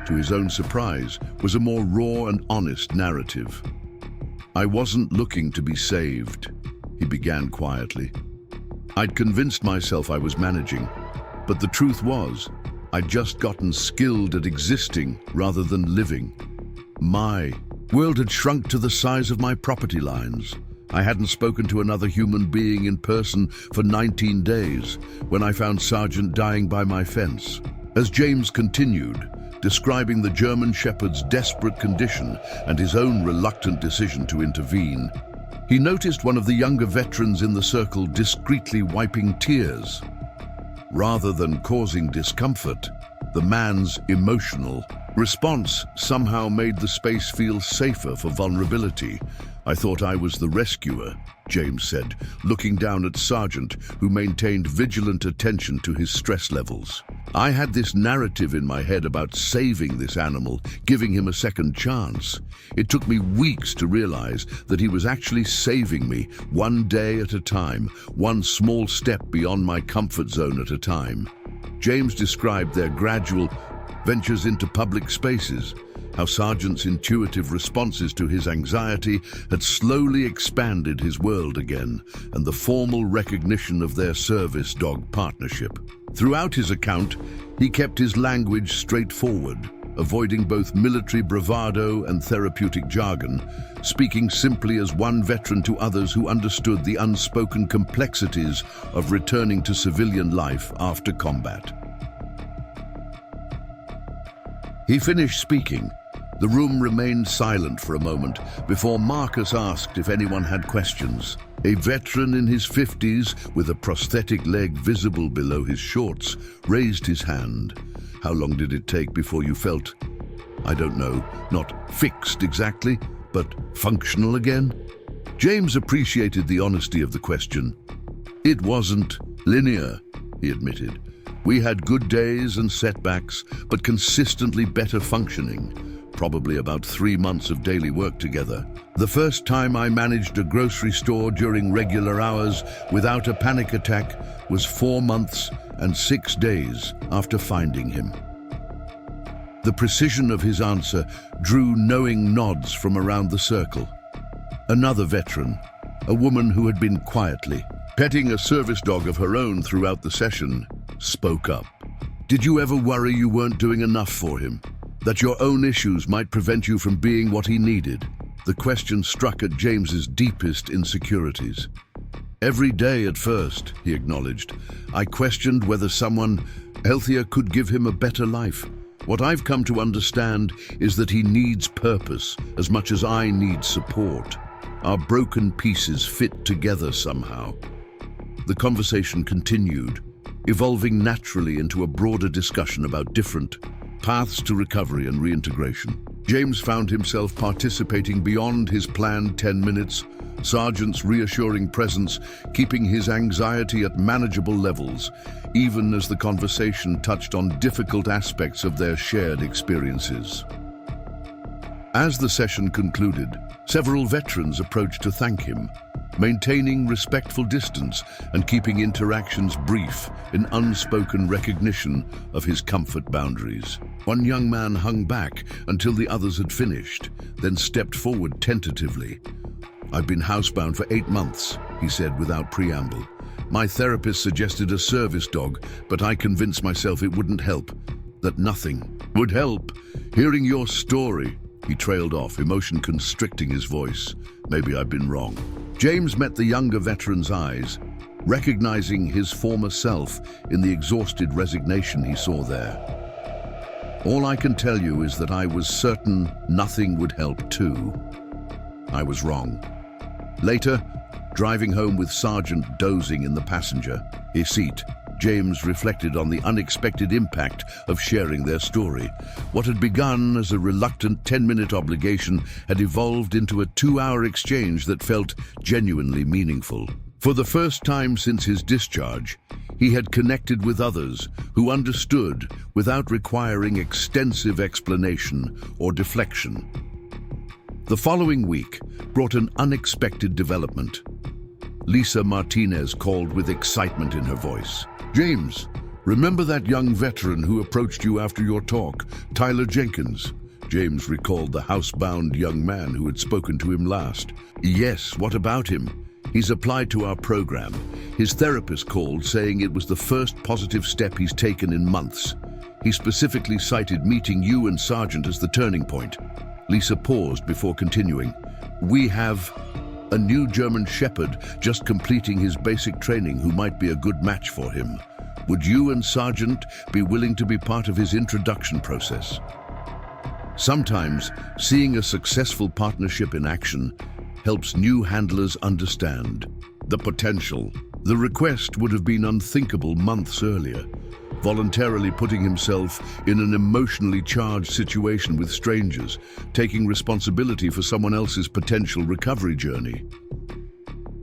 to his own surprise, was a more raw and honest narrative. "I wasn't looking to be saved," he began quietly. "I'd convinced myself I was managing, but the truth was, I'd just gotten skilled at existing rather than living. My world had shrunk to the size of my property lines. I hadn't spoken to another human being in person for 19 days when I found Sergeant dying by my fence." As James continued, describing the German Shepherd's desperate condition and his own reluctant decision to intervene, he noticed one of the younger veterans in the circle discreetly wiping tears. Rather than causing discomfort, the man's emotional response somehow made the space feel safer for vulnerability. "I thought I was the rescuer," James said, looking down at Sergeant, who maintained vigilant attention to his stress levels. "I had this narrative in my head about saving this animal, giving him a second chance. It took me weeks to realize that he was actually saving me, one day at a time, one small step beyond my comfort zone at a time." James described their gradual ventures into public spaces, how Sergeant's intuitive responses to his anxiety had slowly expanded his world again, and the formal recognition of their service dog partnership. Throughout his account, he kept his language straightforward, avoiding both military bravado and therapeutic jargon, speaking simply as one veteran to others who understood the unspoken complexities of returning to civilian life after combat. He finished speaking. The room remained silent for a moment before Marcus asked if anyone had questions. A veteran in his 50s, with a prosthetic leg visible below his shorts, raised his hand. "How long did it take before you felt, I don't know, not fixed exactly, but functional again?" James appreciated the honesty of the question. "It wasn't linear," he admitted. "We had good days and setbacks, but consistently better functioning. Probably about 3 months of daily work together. The first time I managed a grocery store during regular hours without a panic attack was 4 months and 6 days after finding him." The precision of his answer drew knowing nods from around the circle. Another veteran, a woman who had been quietly petting a service dog of her own throughout the session, spoke up. "Did you ever worry you weren't doing enough for him? That your own issues might prevent you from being what he needed?" The question struck at James's deepest insecurities. "Every day at first," he acknowledged, "I questioned whether someone healthier could give him a better life. What I've come to understand is that he needs purpose as much as I need support. Our broken pieces fit together somehow." The conversation continued, evolving naturally into a broader discussion about different paths to recovery and reintegration. James found himself participating beyond his planned 10 minutes, Sergeant's reassuring presence keeping his anxiety at manageable levels, even as the conversation touched on difficult aspects of their shared experiences. As the session concluded, several veterans approached to thank him. maintaining respectful distance and keeping interactions brief in unspoken recognition of his comfort boundaries. One young man hung back until the others had finished, then stepped forward tentatively. "I've been housebound for 8 months," he said without preamble. "My therapist suggested a service dog, but I convinced myself it wouldn't help, that nothing would help. Hearing your story," he trailed off, emotion constricting his voice. "Maybe I've been wrong." James met the younger veteran's eyes, recognizing his former self in the exhausted resignation he saw there. "All I can tell you is that I was certain nothing would help too. I was wrong." Later, driving home with Sergeant dozing in the passenger seat, James reflected on the unexpected impact of sharing their story. What had begun as a reluctant 10-minute obligation had evolved into a 2-hour exchange that felt genuinely meaningful. For the first time since his discharge, he had connected with others who understood without requiring extensive explanation or deflection. The following week brought an unexpected development. Lisa Martinez called with excitement in her voice. "James, remember that young veteran who approached you after your talk, Tyler Jenkins?" James recalled the housebound young man who had spoken to him last. "Yes, what about him? He's applied to our program. His therapist called, saying it was the first positive step he's taken in months. He specifically cited meeting you and Sergeant as the turning point." Lisa paused before continuing. "We have a new German Shepherd just completing his basic training who might be a good match for him. Would you and Sergeant be willing to be part of his introduction process?" Sometimes, seeing a successful partnership in action helps new handlers understand the potential. The request would have been unthinkable months earlier, voluntarily putting himself in an emotionally charged situation with strangers, taking responsibility for someone else's potential recovery journey.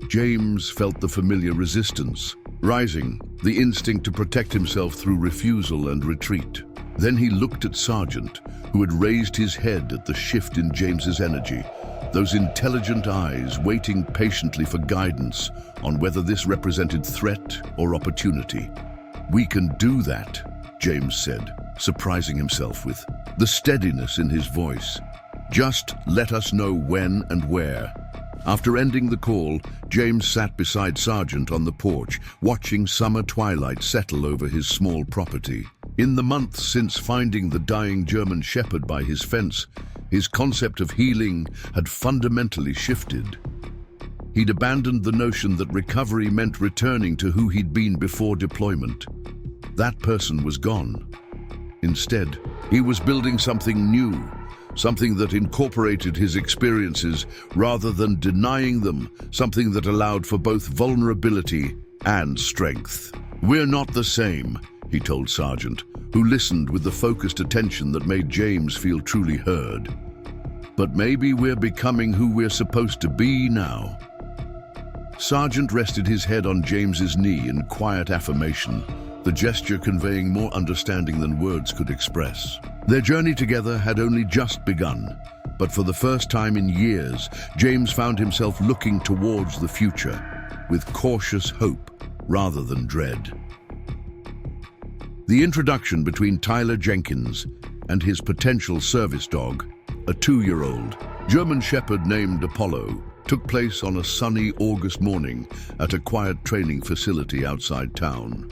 James felt the familiar resistance rising, the instinct to protect himself through refusal and retreat. Then he looked at Sergeant, who had raised his head at the shift in James's energy, those intelligent eyes waiting patiently for guidance on whether this represented threat or opportunity. "We can do that," James said, surprising himself with the steadiness in his voice. "Just let us know when and where." After ending the call, James sat beside Sergeant on the porch, watching summer twilight settle over his small property. In the months since finding the dying German Shepherd by his fence, his concept of healing had fundamentally shifted. He'd abandoned the notion that recovery meant returning to who he'd been before deployment. That person was gone. Instead, he was building something new, something that incorporated his experiences rather than denying them, something that allowed for both vulnerability and strength. "We're not the same," he told Sergeant, who listened with the focused attention that made James feel truly heard. "But maybe we're becoming who we're supposed to be now." Sergeant rested his head on James's knee in quiet affirmation, the gesture conveying more understanding than words could express. Their journey together had only just begun, but for the first time in years, James found himself looking towards the future with cautious hope rather than dread. The introduction between Tyler Jenkins and his potential service dog, a 2-year-old German Shepherd named Apollo, took place on a sunny August morning at a quiet training facility outside town.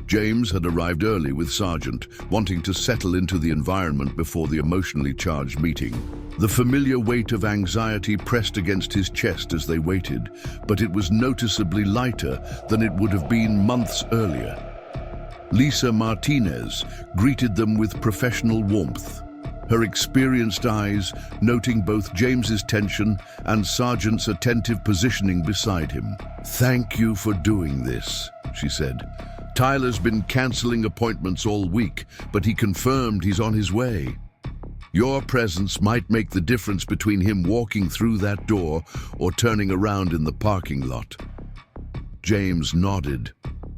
James had arrived early with Sergeant, wanting to settle into the environment before the emotionally charged meeting. The familiar weight of anxiety pressed against his chest as they waited, but it was noticeably lighter than it would have been months earlier. Lisa Martinez greeted them with professional warmth, her experienced eyes noting both James's tension and Sergeant's attentive positioning beside him. "Thank you for doing this," she said. "Tyler's been canceling appointments all week, but he confirmed he's on his way. Your presence might make the difference between him walking through that door or turning around in the parking lot." James nodded,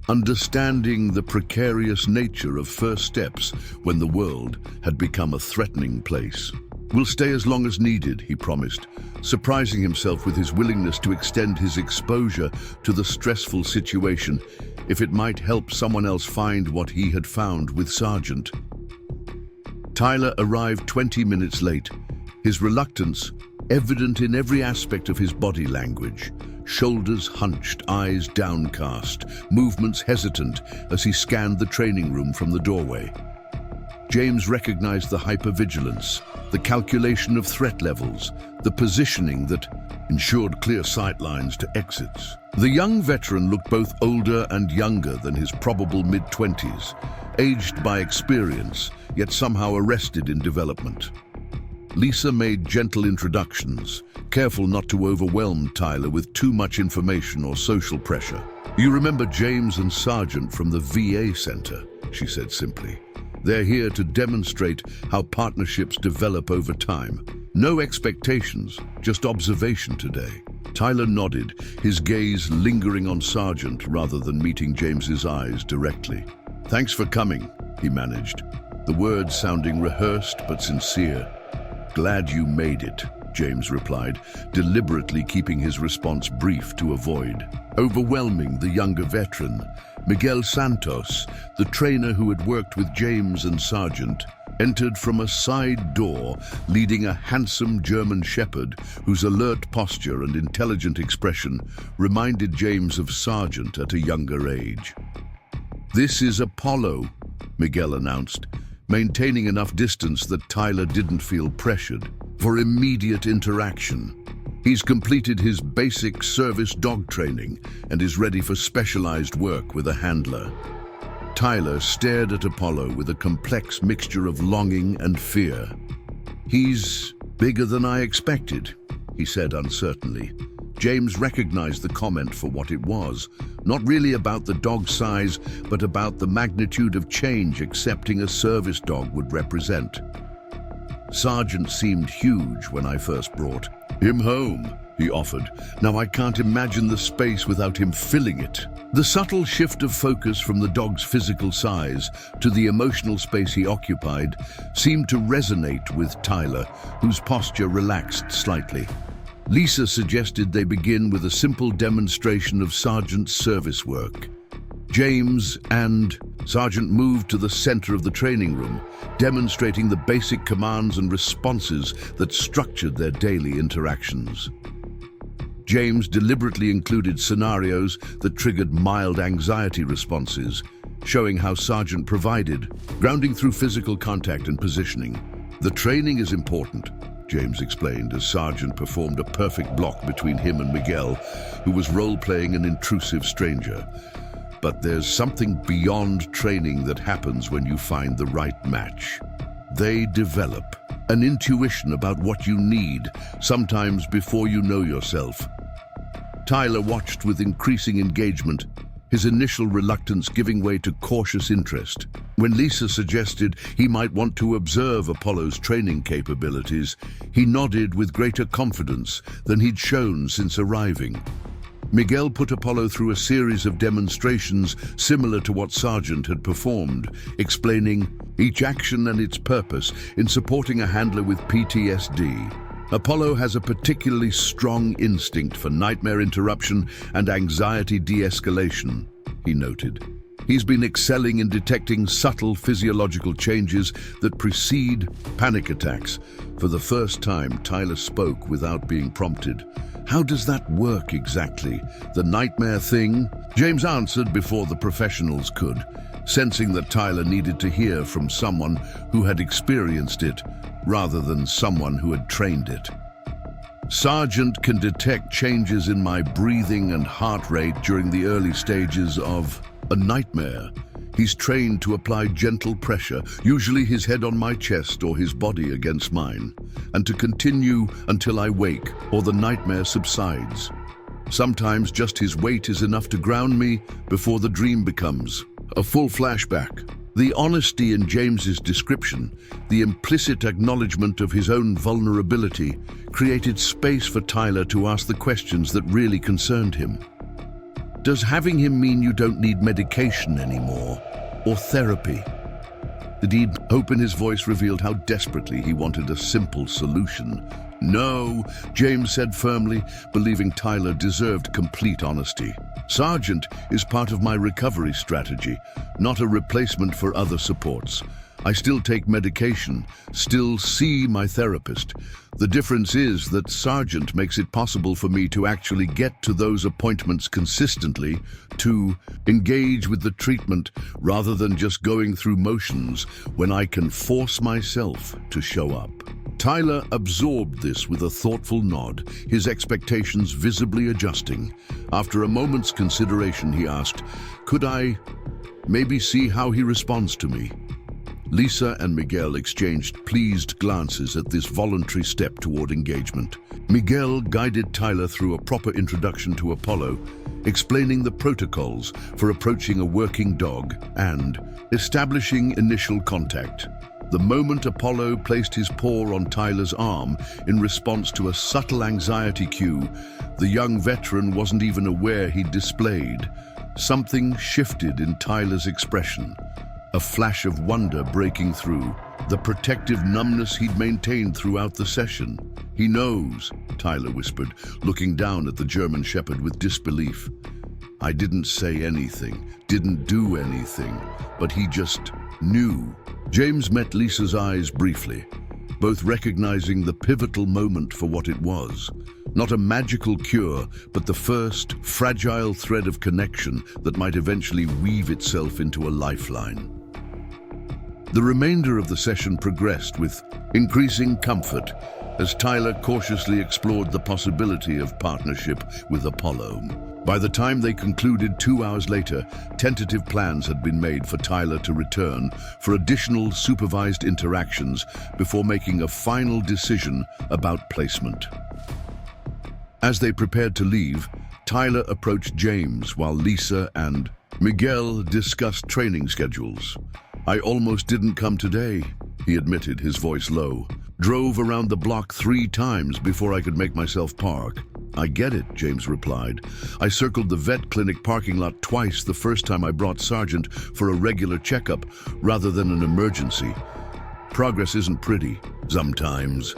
understanding the precarious nature of first steps when the world had become a threatening place. "We'll stay as long as needed," he promised, surprising himself with his willingness to extend his exposure to the stressful situation if it might help someone else find what he had found with Sargent. Tyler arrived 20 minutes late, his reluctance evident in every aspect of his body language. Shoulders hunched, eyes downcast, movements hesitant as he scanned the training room from the doorway. James recognized the hypervigilance, the calculation of threat levels, the positioning that ensured clear sight lines to exits. The young veteran looked both older and younger than his probable mid-20s, aged by experience, yet somehow arrested in development. Lisa made gentle introductions, careful not to overwhelm Tyler with too much information or social pressure. "You remember James and Sargent from the VA Center," she said simply. "They're here to demonstrate how partnerships develop over time. No expectations, just observation today." Tyler nodded, his gaze lingering on Sargent rather than meeting James's eyes directly. "Thanks for coming," he managed, the words sounding rehearsed but sincere. "Glad you made it," James replied, deliberately keeping his response brief to avoid overwhelming the younger veteran. Miguel Santos, the trainer who had worked with James and Sargent, entered from a side door leading a handsome German shepherd whose alert posture and intelligent expression reminded James of Sargent at a younger age. "This is Apollo," Miguel announced, maintaining enough distance that Tyler didn't feel pressured for immediate interaction. "He's completed his basic service dog training and is ready for specialized work with a handler." Tyler stared at Apollo with a complex mixture of longing and fear. "He's bigger than I expected," he said uncertainly. James recognized the comment for what it was, not really about the dog's size, but about the magnitude of change accepting a service dog would represent. "Sargent seemed huge when I first brought him home," he offered. "Now I can't imagine the space without him filling it." The subtle shift of focus from the dog's physical size to the emotional space he occupied seemed to resonate with Tyler, whose posture relaxed slightly. Lisa suggested they begin with a simple demonstration of Sargent's service work. James and Sargent moved to the center of the training room, demonstrating the basic commands and responses that structured their daily interactions. James deliberately included scenarios that triggered mild anxiety responses, showing how Sargent provided, grounding through physical contact and positioning. "The training is important," James explained as Sargent performed a perfect block between him and Miguel, who was role-playing an intrusive stranger. "But there's something beyond training that happens when you find the right match. They develop an intuition about what you need, sometimes before you know yourself." Tyler watched with increasing engagement, his initial reluctance giving way to cautious interest. When Lisa suggested he might want to observe Apollo's training capabilities, he nodded with greater confidence than he'd shown since arriving. Miguel put Apollo through a series of demonstrations similar to what Sargent had performed, explaining each action and its purpose in supporting a handler with PTSD. "Apollo has a particularly strong instinct for nightmare interruption and anxiety de-escalation," he noted. "He's been excelling in detecting subtle physiological changes that precede panic attacks." For the first time, Tyler spoke without being prompted. "How does that work exactly? The nightmare thing?" James answered before the professionals could, sensing that Tyler needed to hear from someone who had experienced it rather than someone who had trained it. "Sargent can detect changes in my breathing and heart rate during the early stages of a nightmare. He's trained to apply gentle pressure, usually his head on my chest or his body against mine, and to continue until I wake or the nightmare subsides. Sometimes just his weight is enough to ground me before the dream becomes a full flashback." The honesty in James's description, the implicit acknowledgement of his own vulnerability, created space for Tyler to ask the questions that really concerned him. "Does having him mean you don't need medication anymore? Or therapy? Did he Hope in his voice revealed how desperately he wanted a simple solution. "No," James said firmly, believing Tyler deserved complete honesty. "Sergeant is part of my recovery strategy, not a replacement for other supports. I still take medication, still see my therapist. The difference is that Sergeant makes it possible for me to actually get to those appointments consistently, to engage with the treatment rather than just going through motions when I can force myself to show up." Tyler absorbed this with a thoughtful nod, his expectations visibly adjusting. After a moment's consideration, he asked, "Could I maybe see how he responds to me?" Lisa and Miguel exchanged pleased glances at this voluntary step toward engagement. Miguel guided Tyler through a proper introduction to Apollo, explaining the protocols for approaching a working dog and establishing initial contact. The moment Apollo placed his paw on Tyler's arm in response to a subtle anxiety cue, the young veteran wasn't even aware he'd displayed. Something shifted in Tyler's expression. A flash of wonder breaking through, the protective numbness he'd maintained throughout the session. "He knows," Tyler whispered, looking down at the German Shepherd with disbelief. "I didn't say anything, didn't do anything, but he just knew." James met Lisa's eyes briefly, both recognizing the pivotal moment for what it was. Not a magical cure, but the first fragile thread of connection that might eventually weave itself into a lifeline. The remainder of the session progressed with increasing comfort as Tyler cautiously explored the possibility of partnership with Apollo. By the time they concluded 2 hours later, tentative plans had been made for Tyler to return for additional supervised interactions before making a final decision about placement. As they prepared to leave, Tyler approached James while Lisa and Miguel discussed training schedules. "I almost didn't come today," he admitted, his voice low. "Drove around the block 3 times before I could make myself park." "I get it," James replied. "I circled the vet clinic parking lot twice the first time I brought Sergeant for a regular checkup rather than an emergency. Progress isn't pretty, sometimes."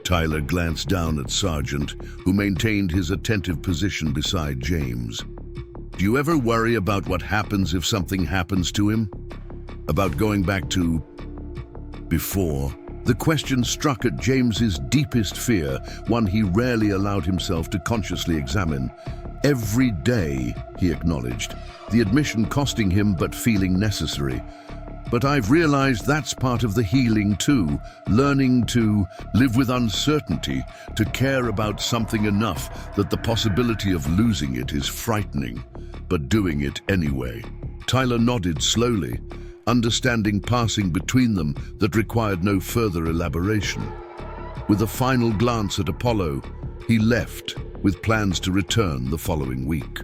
Tyler glanced down at Sergeant, who maintained his attentive position beside James. "Do you ever worry about what happens if something happens to him? About going back to before?" The question struck at James's deepest fear, one he rarely allowed himself to consciously examine. "Every day," he acknowledged, the admission costing him but feeling necessary. "But I've realized that's part of the healing too, learning to live with uncertainty, to care about something enough that the possibility of losing it is frightening, but doing it anyway." Tyler nodded slowly, understanding passing between them that required no further elaboration. With a final glance at Apollo, he left with plans to return the following week.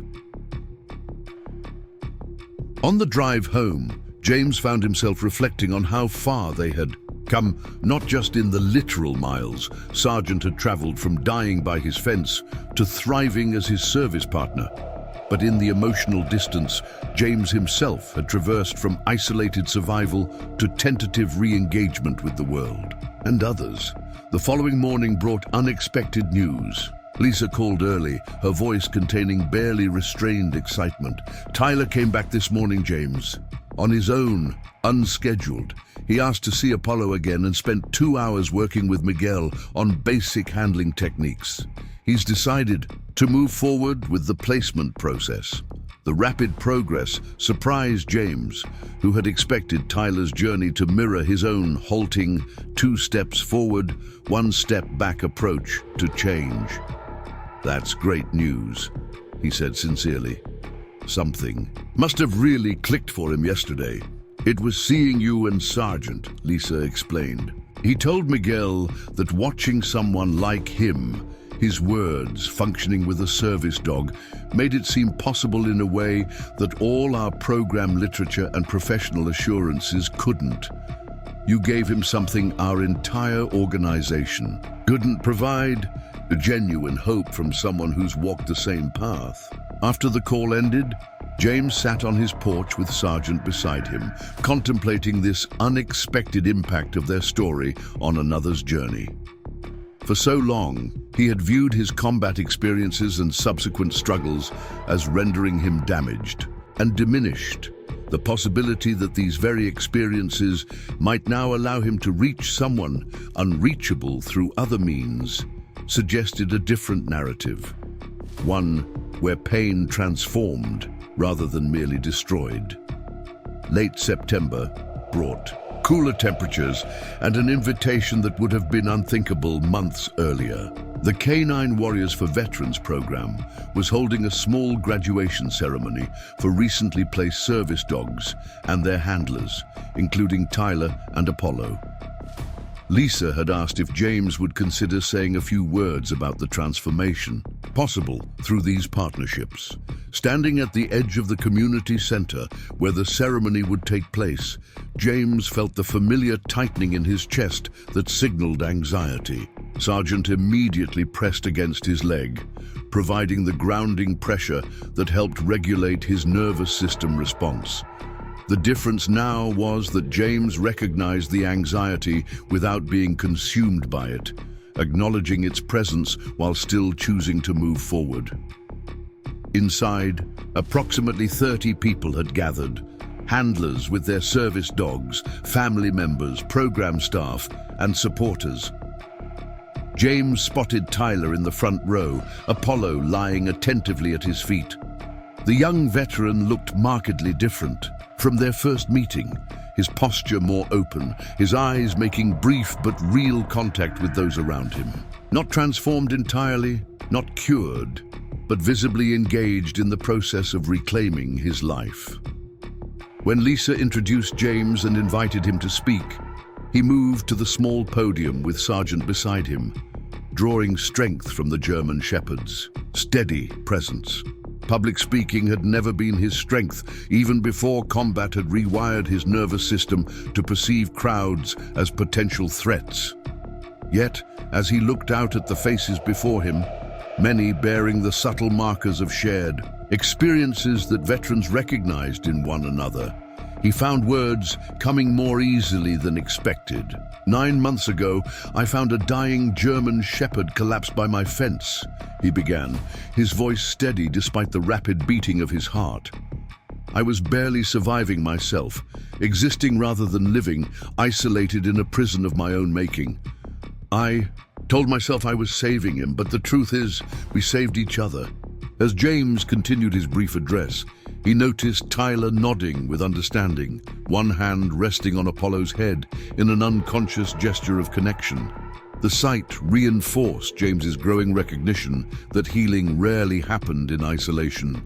On the drive home, James found himself reflecting on how far they had come, not just in the literal miles Sergeant had traveled from dying by his fence to thriving as his service partner, but in the emotional distance James himself had traversed from isolated survival to tentative re-engagement with the world and others. The following morning brought unexpected news. Lisa called early, her voice containing barely restrained excitement. "Tyler came back this morning, James. On his own, unscheduled. He asked to see Apollo again and spent 2 hours working with Miguel on basic handling techniques. He's decided to move forward with the placement process." The rapid progress surprised James, who had expected Tyler's journey to mirror his own halting, 2 steps forward, 1 step back approach to change. "That's great news," he said sincerely. "Something must have really clicked for him yesterday. It was seeing you and Sergeant," Lisa explained. "He told Miguel that watching someone like him, his words functioning with a service dog, made it seem possible in a way that all our program literature and professional assurances couldn't. You gave him something our entire organization couldn't provide, a genuine hope from someone who's walked the same path." After the call ended, James sat on his porch with Sergeant beside him, contemplating this unexpected impact of their story on another's journey. For so long, he had viewed his combat experiences and subsequent struggles as rendering him damaged and diminished. The possibility that these very experiences might now allow him to reach someone unreachable through other means suggested a different narrative, one where pain transformed rather than merely destroyed. Late September brought cooler temperatures and an invitation that would have been unthinkable months earlier. The Canine Warriors for Veterans program was holding a small graduation ceremony for recently placed service dogs and their handlers, including Tyler and Apollo. Lisa had asked if James would consider saying a few words about the transformation possible through these partnerships. Standing at the edge of the community center where the ceremony would take place, James felt the familiar tightening in his chest that signaled anxiety. Sergeant immediately pressed against his leg, providing the grounding pressure that helped regulate his nervous system response. The difference now was that James recognized the anxiety without being consumed by it, acknowledging its presence while still choosing to move forward. Inside, approximately 30 people had gathered, handlers with their service dogs, family members, program staff, and supporters. James spotted Tyler in the front row, Apollo lying attentively at his feet. The young veteran looked markedly different from their first meeting, his posture more open, his eyes making brief but real contact with those around him. Not transformed entirely, not cured, but visibly engaged in the process of reclaiming his life. When Lisa introduced James and invited him to speak, he moved to the small podium with Sergeant beside him, drawing strength from the German Shepherd's steady presence. Public speaking had never been his strength, even before combat had rewired his nervous system to perceive crowds as potential threats. Yet, as he looked out at the faces before him, many bearing the subtle markers of shared experiences that veterans recognized in one another, he found words coming more easily than expected. 9 months ago, I found a dying German shepherd collapsed by my fence, he began, his voice steady despite the rapid beating of his heart. I was barely surviving myself, existing rather than living, isolated in a prison of my own making. I told myself I was saving him, but the truth is, we saved each other. As James continued his brief address, he noticed Tyler nodding with understanding, one hand resting on Apollo's head in an unconscious gesture of connection. The sight reinforced James's growing recognition that healing rarely happened in isolation.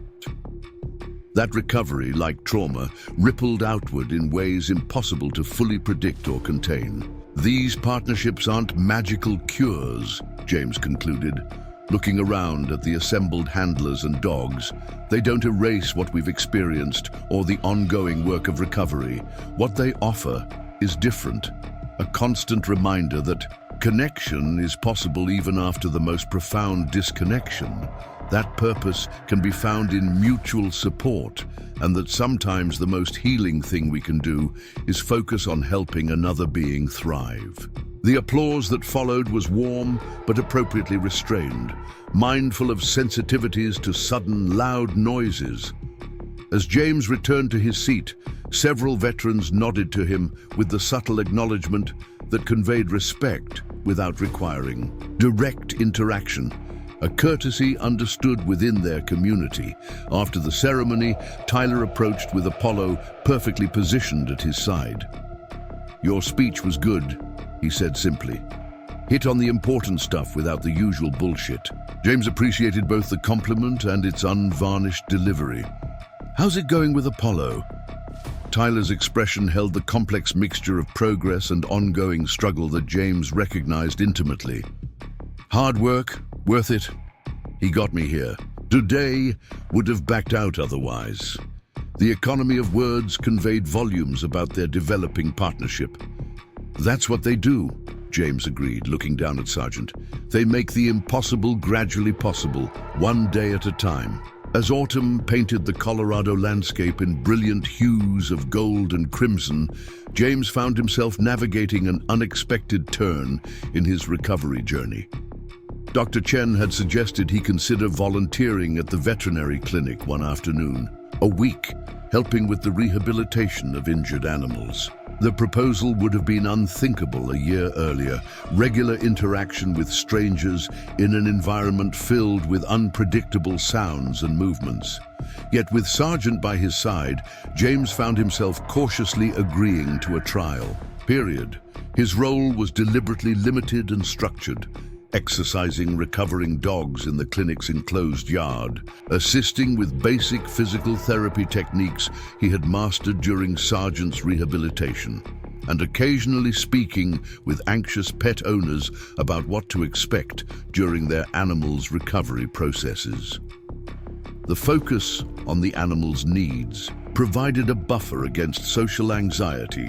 That recovery, like trauma, rippled outward in ways impossible to fully predict or contain. These partnerships aren't magical cures, James concluded. Looking around at the assembled handlers and dogs, they don't erase what we've experienced or the ongoing work of recovery. What they offer is different, a constant reminder that connection is possible even after the most profound disconnection. That purpose can be found in mutual support, and that sometimes the most healing thing we can do is focus on helping another being thrive. The applause that followed was warm but appropriately restrained, mindful of sensitivities to sudden, loud noises. As James returned to his seat, several veterans nodded to him with the subtle acknowledgement that conveyed respect without requiring direct interaction, a courtesy understood within their community. After the ceremony, Tyler approached with Apollo perfectly positioned at his side. "Your speech was good," he said simply. "Hit on the important stuff without the usual bullshit." James appreciated both the compliment and its unvarnished delivery. "How's it going with Apollo?" Tyler's expression held the complex mixture of progress and ongoing struggle that James recognized intimately. "Hard work, worth it. He got me here. Today would have backed out otherwise." The economy of words conveyed volumes about their developing partnership. "That's what they do," James agreed, looking down at Sergeant. "They make the impossible gradually possible, one day at a time." As autumn painted the Colorado landscape in brilliant hues of gold and crimson, James found himself navigating an unexpected turn in his recovery journey. Dr. Chen had suggested he consider volunteering at the veterinary clinic one afternoon, a week, helping with the rehabilitation of injured animals. The proposal would have been unthinkable a year earlier, regular interaction with strangers in an environment filled with unpredictable sounds and movements. Yet with Sargent by his side, James found himself cautiously agreeing to a trial. His role was deliberately limited and structured, exercising recovering dogs in the clinic's enclosed yard, assisting with basic physical therapy techniques he had mastered during Sargent's rehabilitation, and occasionally speaking with anxious pet owners about what to expect during their animals' recovery processes. The focus on the animal's needs provided a buffer against social anxiety,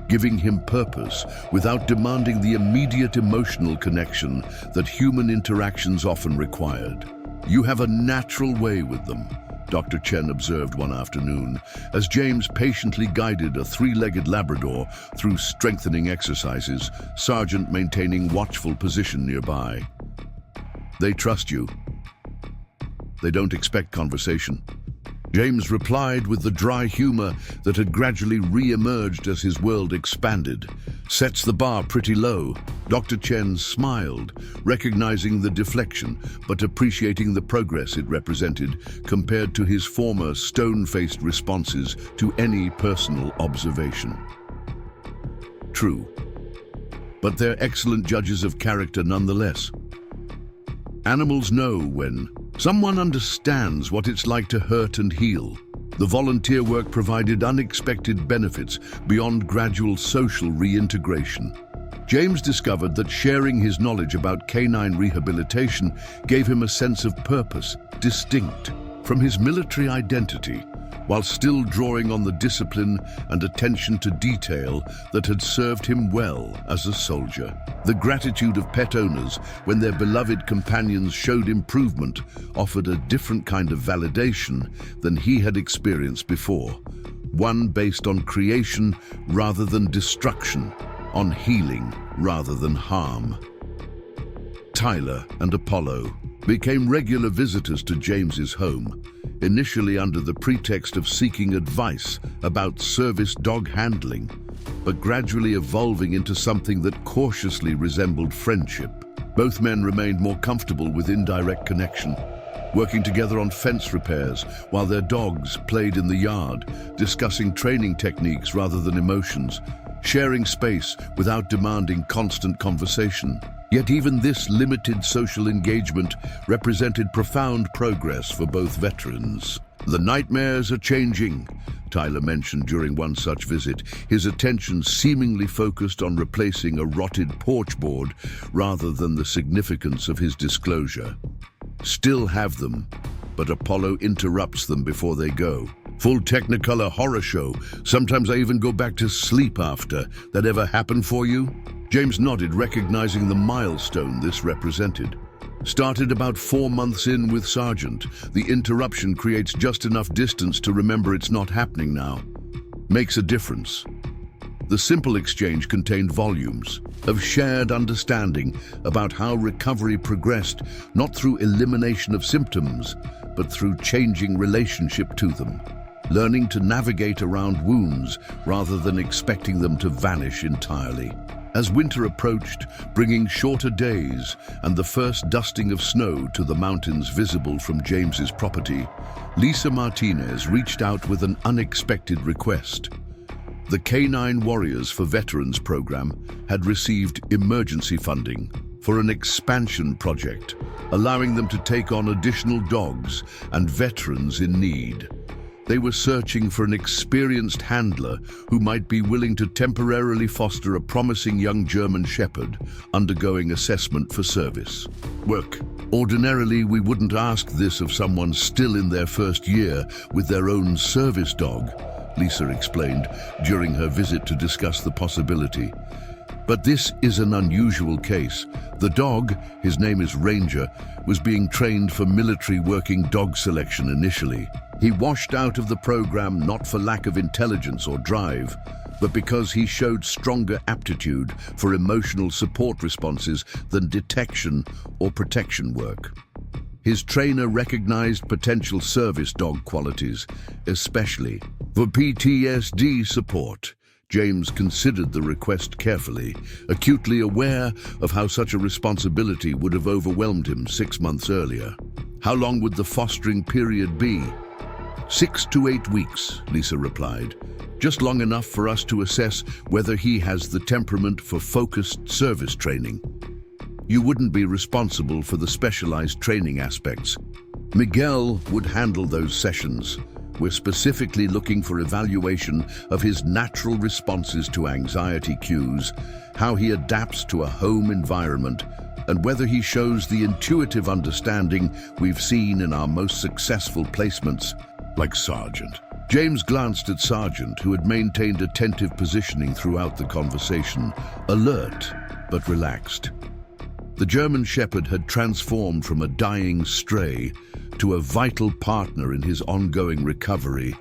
giving him purpose without demanding the immediate emotional connection that human interactions often required. "You have a natural way with them," Dr. Chen observed one afternoon, as James patiently guided a three-legged Labrador through strengthening exercises, Sargent maintaining watchful position nearby. "They trust you. They don't expect conversation," James replied with the dry humor that had gradually re-emerged as his world expanded. "Sets the bar pretty low." Dr. Chen smiled, recognizing the deflection, but appreciating the progress it represented compared to his former stone-faced responses to any personal observation. True, but they're excellent judges of character nonetheless. Animals know when someone understands what it's like to hurt and heal. The volunteer work provided unexpected benefits beyond gradual social reintegration. James discovered that sharing his knowledge about canine rehabilitation gave him a sense of purpose, distinct from his military identity, while still drawing on the discipline and attention to detail that had served him well as a soldier. The gratitude of pet owners when their beloved companions showed improvement offered a different kind of validation than he had experienced before, one based on creation rather than destruction, on healing rather than harm. Tyler and Apollo became regular visitors to James's home, initially under the pretext of seeking advice about service dog handling, but gradually evolving into something that cautiously resembled friendship. Both men remained more comfortable with indirect connection, working together on fence repairs while their dogs played in the yard, discussing training techniques rather than emotions, sharing space without demanding constant conversation. Yet even this limited social engagement represented profound progress for both veterans. "The nightmares are changing," Tyler mentioned during one such visit, his attention seemingly focused on replacing a rotted porch board rather than the significance of his disclosure. "Still have them, but Apollo interrupts them before they go. Full Technicolor horror show. Sometimes I even go back to sleep after. That ever happened for you?" James nodded, recognizing the milestone this represented. Started about 4 months in with Sargent, the interruption creates just enough distance to remember it's not happening now. Makes a difference. The simple exchange contained volumes of shared understanding about how recovery progressed, not through elimination of symptoms, but through changing relationship to them, learning to navigate around wounds rather than expecting them to vanish entirely. As winter approached, bringing shorter days and the first dusting of snow to the mountains visible from James's property, Lisa Martinez reached out with an unexpected request. The Canine Warriors for Veterans program had received emergency funding for an expansion project, allowing them to take on additional dogs and veterans in need. They were searching for an experienced handler who might be willing to temporarily foster a promising young German Shepherd undergoing assessment for service. Work. Ordinarily, we wouldn't ask this of someone still in their first year with their own service dog, Lisa explained during her visit to discuss the possibility. But this is an unusual case. The dog, his name is Ranger, was being trained for military working dog selection initially. He washed out of the program not for lack of intelligence or drive, but because he showed stronger aptitude for emotional support responses than detection or protection work. His trainer recognized potential service dog qualities, especially for PTSD support. James considered the request carefully, acutely aware of how such a responsibility would have overwhelmed him 6 months earlier. How long would the fostering period be? 6 to 8 weeks, Lisa replied. Just long enough for us to assess whether he has the temperament for focused service training. You wouldn't be responsible for the specialized training aspects. Miguel would handle those sessions. We're specifically looking for evaluation of his natural responses to anxiety cues, how he adapts to a home environment, and whether he shows the intuitive understanding we've seen in our most successful placements, like Sergeant. James glanced at Sergeant, who had maintained attentive positioning throughout the conversation, alert but relaxed. The German Shepherd had transformed from a dying stray to a vital partner in his ongoing recovery,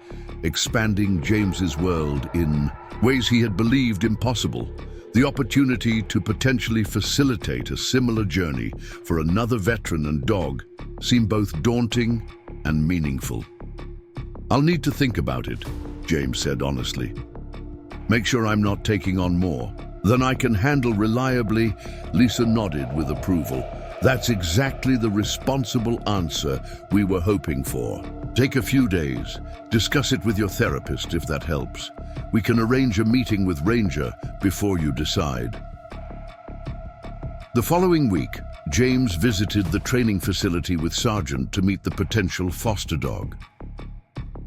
expanding James's world in ways he had believed impossible. The opportunity to potentially facilitate a similar journey for another veteran and dog seemed both daunting and meaningful. "I'll need to think about it," James said honestly. "Make sure I'm not taking on more than I can handle reliably." Lisa nodded with approval. "That's exactly the responsible answer we were hoping for. Take a few days. Discuss it with your therapist if that helps. We can arrange a meeting with Ranger before you decide." The following week, James visited the training facility with Sergeant to meet the potential foster dog.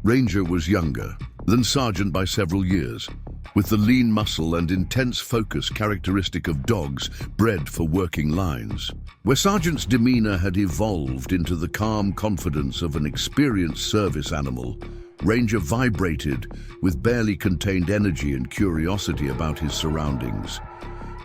Ranger was younger than Sergeant by several years, with the lean muscle and intense focus characteristic of dogs bred for working lines. Where Sergeant's demeanor had evolved into the calm confidence of an experienced service animal, Ranger vibrated with barely contained energy and curiosity about his surroundings.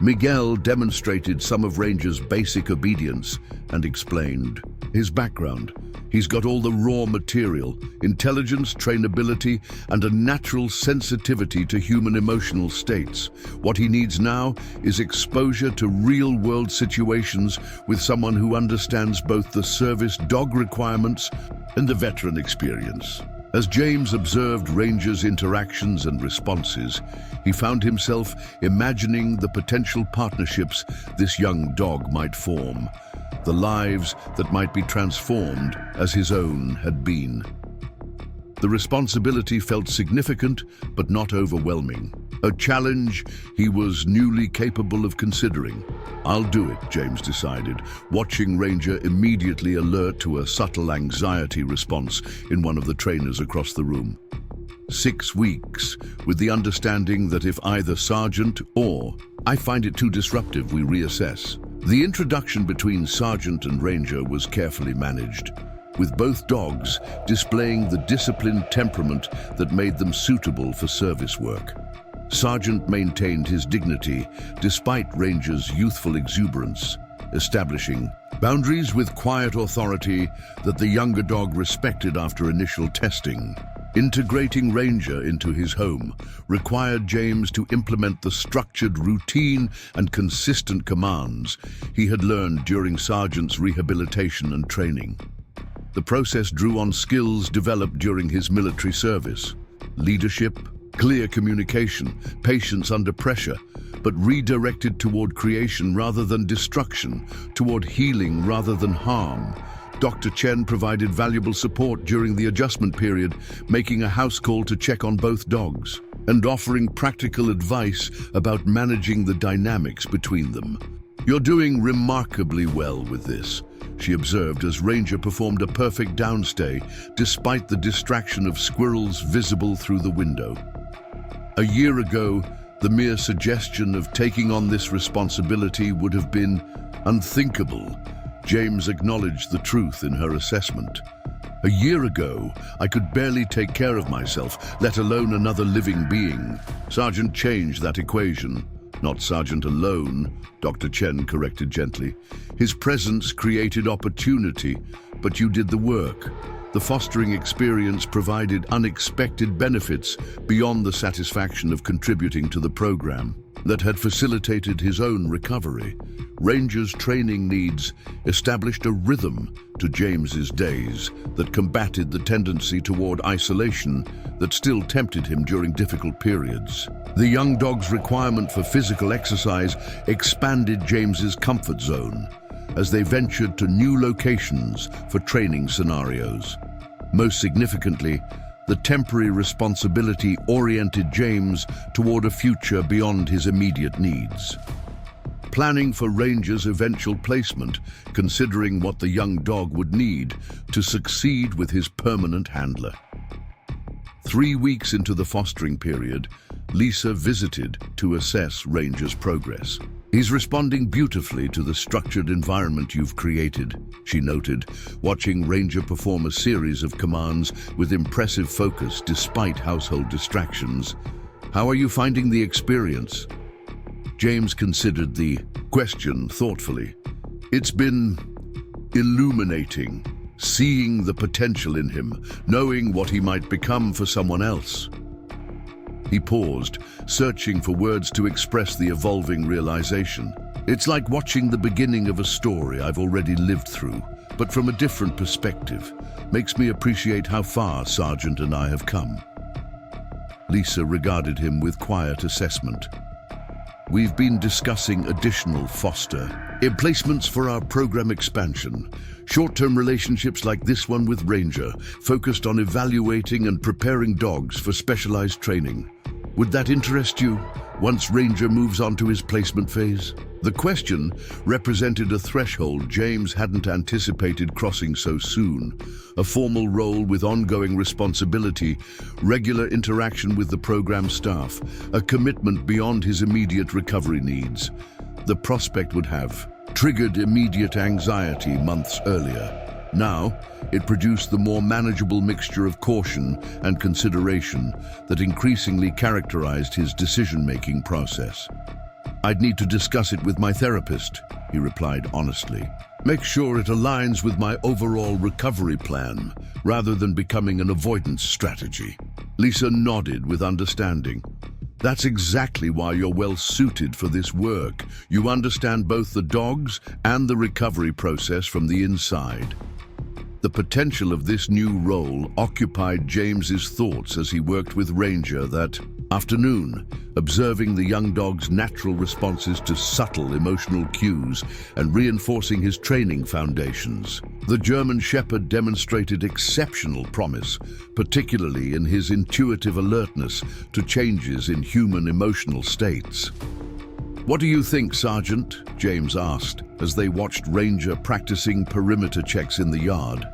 Miguel demonstrated some of Ranger's basic obedience and explained his background. He's got all the raw material, intelligence, trainability, and a natural sensitivity to human emotional states. What he needs now is exposure to real-world situations with someone who understands both the service dog requirements and the veteran experience. As James observed Ranger's interactions and responses, he found himself imagining the potential partnerships this young dog might form, the lives that might be transformed as his own had been. The responsibility felt significant but not overwhelming, a challenge he was newly capable of considering. "I'll do it," James decided, watching Ranger immediately alert to a subtle anxiety response in one of the trainers across the room. 6 weeks, with the understanding that if either Sergeant or I find it too disruptive, we reassess. The introduction between Sergeant and Ranger was carefully managed, with both dogs displaying the disciplined temperament that made them suitable for service work. Sergeant maintained his dignity despite Ranger's youthful exuberance, establishing boundaries with quiet authority that the younger dog respected after initial testing. Integrating Ranger into his home required James to implement the structured routine and consistent commands he had learned during Sergeant's rehabilitation and training. The process drew on skills developed during his military service: leadership, clear communication, patience under pressure, but redirected toward creation rather than destruction, toward healing rather than harm. Dr. Chen provided valuable support during the adjustment period, making a house call to check on both dogs and offering practical advice about managing the dynamics between them. "You're doing remarkably well with this," she observed as Ranger performed a perfect downstay despite the distraction of squirrels visible through the window. A year ago, the mere suggestion of taking on this responsibility would have been unthinkable. James acknowledged the truth in her assessment. "A year ago, I could barely take care of myself, let alone another living being. Sergeant changed that equation. Not Sergeant alone, Dr. Chen corrected gently. His presence created opportunity, but you did the work. The fostering experience provided unexpected benefits beyond the satisfaction of contributing to the program that had facilitated his own recovery. Ranger's training needs established a rhythm to James's days that combated the tendency toward isolation that still tempted him during difficult periods. The young dog's requirement for physical exercise expanded James's comfort zone as they ventured to new locations for training scenarios. Most significantly, the temporary responsibility oriented James toward a future beyond his immediate needs. Planning for Ranger's eventual placement, considering what the young dog would need to succeed with his permanent handler. 3 weeks into the fostering period, Lisa visited to assess Ranger's progress. He's responding beautifully to the structured environment you've created, she noted, watching Ranger perform a series of commands with impressive focus despite household distractions. How are you finding the experience? James considered the question thoughtfully. It's been illuminating, seeing the potential in him, knowing what he might become for someone else. He paused, searching for words to express the evolving realization. It's like watching the beginning of a story I've already lived through, but from a different perspective. Makes me appreciate how far Sergeant and I have come. Lisa regarded him with quiet assessment. We've been discussing additional foster placements for our program expansion. Short-term relationships like this one with Ranger, focused on evaluating and preparing dogs for specialized training. Would that interest you once Ranger moves on to his placement phase? The question represented a threshold James hadn't anticipated crossing so soon. A formal role with ongoing responsibility, regular interaction with the program staff, a commitment beyond his immediate recovery needs. The prospect would have triggered immediate anxiety months earlier. Now, it produced the more manageable mixture of caution and consideration that increasingly characterized his decision-making process. I'd need to discuss it with my therapist, he replied honestly. Make sure it aligns with my overall recovery plan, rather than becoming an avoidance strategy. Lisa nodded with understanding. That's exactly why you're well suited for this work. You understand both the dogs and the recovery process from the inside. The potential of this new role occupied James's thoughts as he worked with Ranger that afternoon, observing the young dog's natural responses to subtle emotional cues and reinforcing his training foundations. The German Shepherd demonstrated exceptional promise, particularly in his intuitive alertness to changes in human emotional states. What do you think, Sergeant? James asked as they watched Ranger practicing perimeter checks in the yard.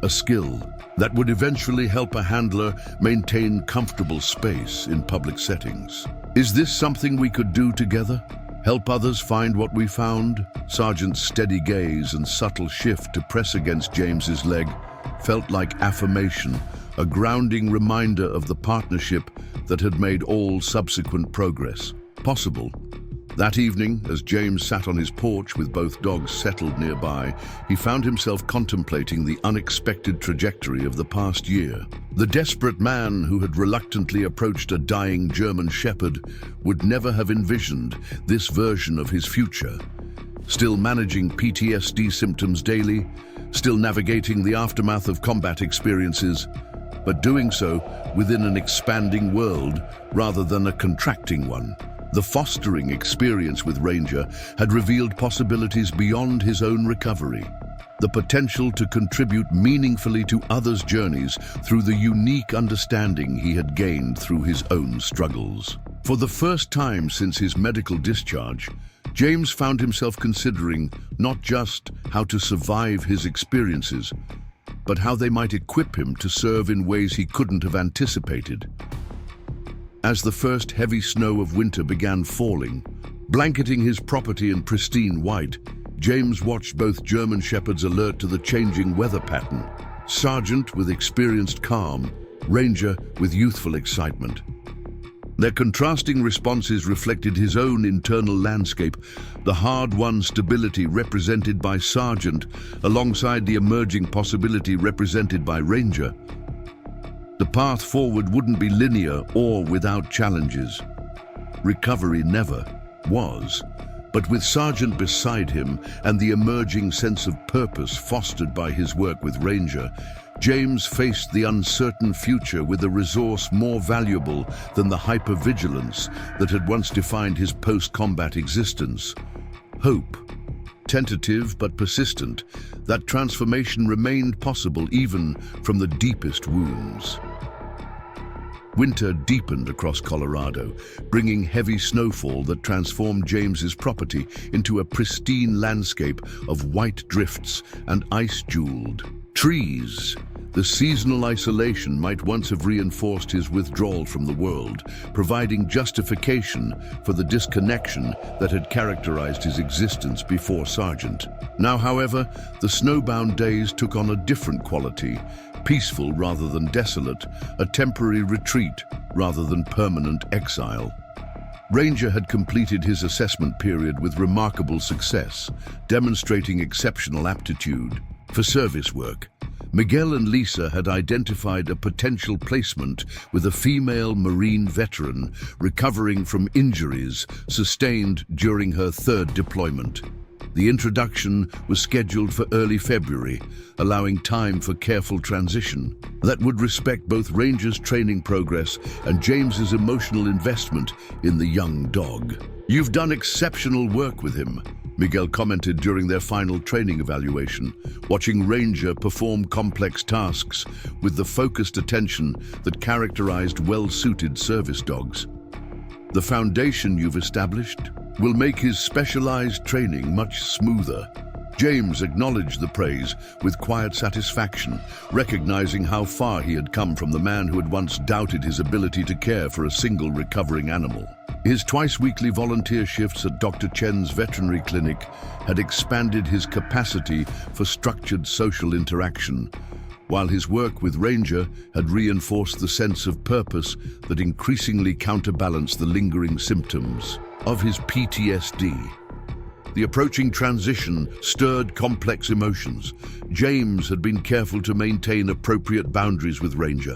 A skill that would eventually help a handler maintain comfortable space in public settings. Is this something we could do together? Help others find what we found? Sergeant's steady gaze and subtle shift to press against James's leg felt like affirmation, a grounding reminder of the partnership that had made all subsequent progress possible. That evening, as James sat on his porch with both dogs settled nearby, he found himself contemplating the unexpected trajectory of the past year. The desperate man who had reluctantly approached a dying German Shepherd would never have envisioned this version of his future. Still managing PTSD symptoms daily, still navigating the aftermath of combat experiences, but doing so within an expanding world rather than a contracting one. The fostering experience with Ranger had revealed possibilities beyond his own recovery. The potential to contribute meaningfully to others' journeys through the unique understanding he had gained through his own struggles. For the first time since his medical discharge, James found himself considering not just how to survive his experiences, but how they might equip him to serve in ways he couldn't have anticipated. As the first heavy snow of winter began falling, blanketing his property in pristine white, James watched both German Shepherds alert to the changing weather pattern, Sergeant with experienced calm, Ranger with youthful excitement. Their contrasting responses reflected his own internal landscape, the hard-won stability represented by Sergeant, alongside the emerging possibility represented by Ranger. The path forward wouldn't be linear or without challenges. Recovery never was. But with Sergeant beside him and the emerging sense of purpose fostered by his work with Ranger, James faced the uncertain future with a resource more valuable than the hypervigilance that had once defined his post-combat existence. Hope. Tentative but persistent, that transformation remained possible even from the deepest wounds. Winter deepened across Colorado, bringing heavy snowfall that transformed James's property into a pristine landscape of white drifts and ice-jeweled trees. The seasonal isolation might once have reinforced his withdrawal from the world, providing justification for the disconnection that had characterized his existence before Sergeant. Now, however, the snowbound days took on a different quality, peaceful rather than desolate, a temporary retreat rather than permanent exile. Ranger had completed his assessment period with remarkable success, demonstrating exceptional aptitude for service work. Miguel and Lisa had identified a potential placement with a female Marine veteran recovering from injuries sustained during her third deployment. The introduction was scheduled for early February, allowing time for careful transition that would respect both Ranger's training progress and James's emotional investment in the young dog. "You've done exceptional work with him," Miguel commented during their final training evaluation, watching Ranger perform complex tasks with the focused attention that characterized well-suited service dogs. "The foundation you've established will make his specialized training much smoother." James acknowledged the praise with quiet satisfaction, recognizing how far he had come from the man who had once doubted his ability to care for a single recovering animal. His twice-weekly volunteer shifts at Dr. Chen's veterinary clinic had expanded his capacity for structured social interaction, while his work with Ranger had reinforced the sense of purpose that increasingly counterbalanced the lingering symptoms of his PTSD. The approaching transition stirred complex emotions. James had been careful to maintain appropriate boundaries with Ranger,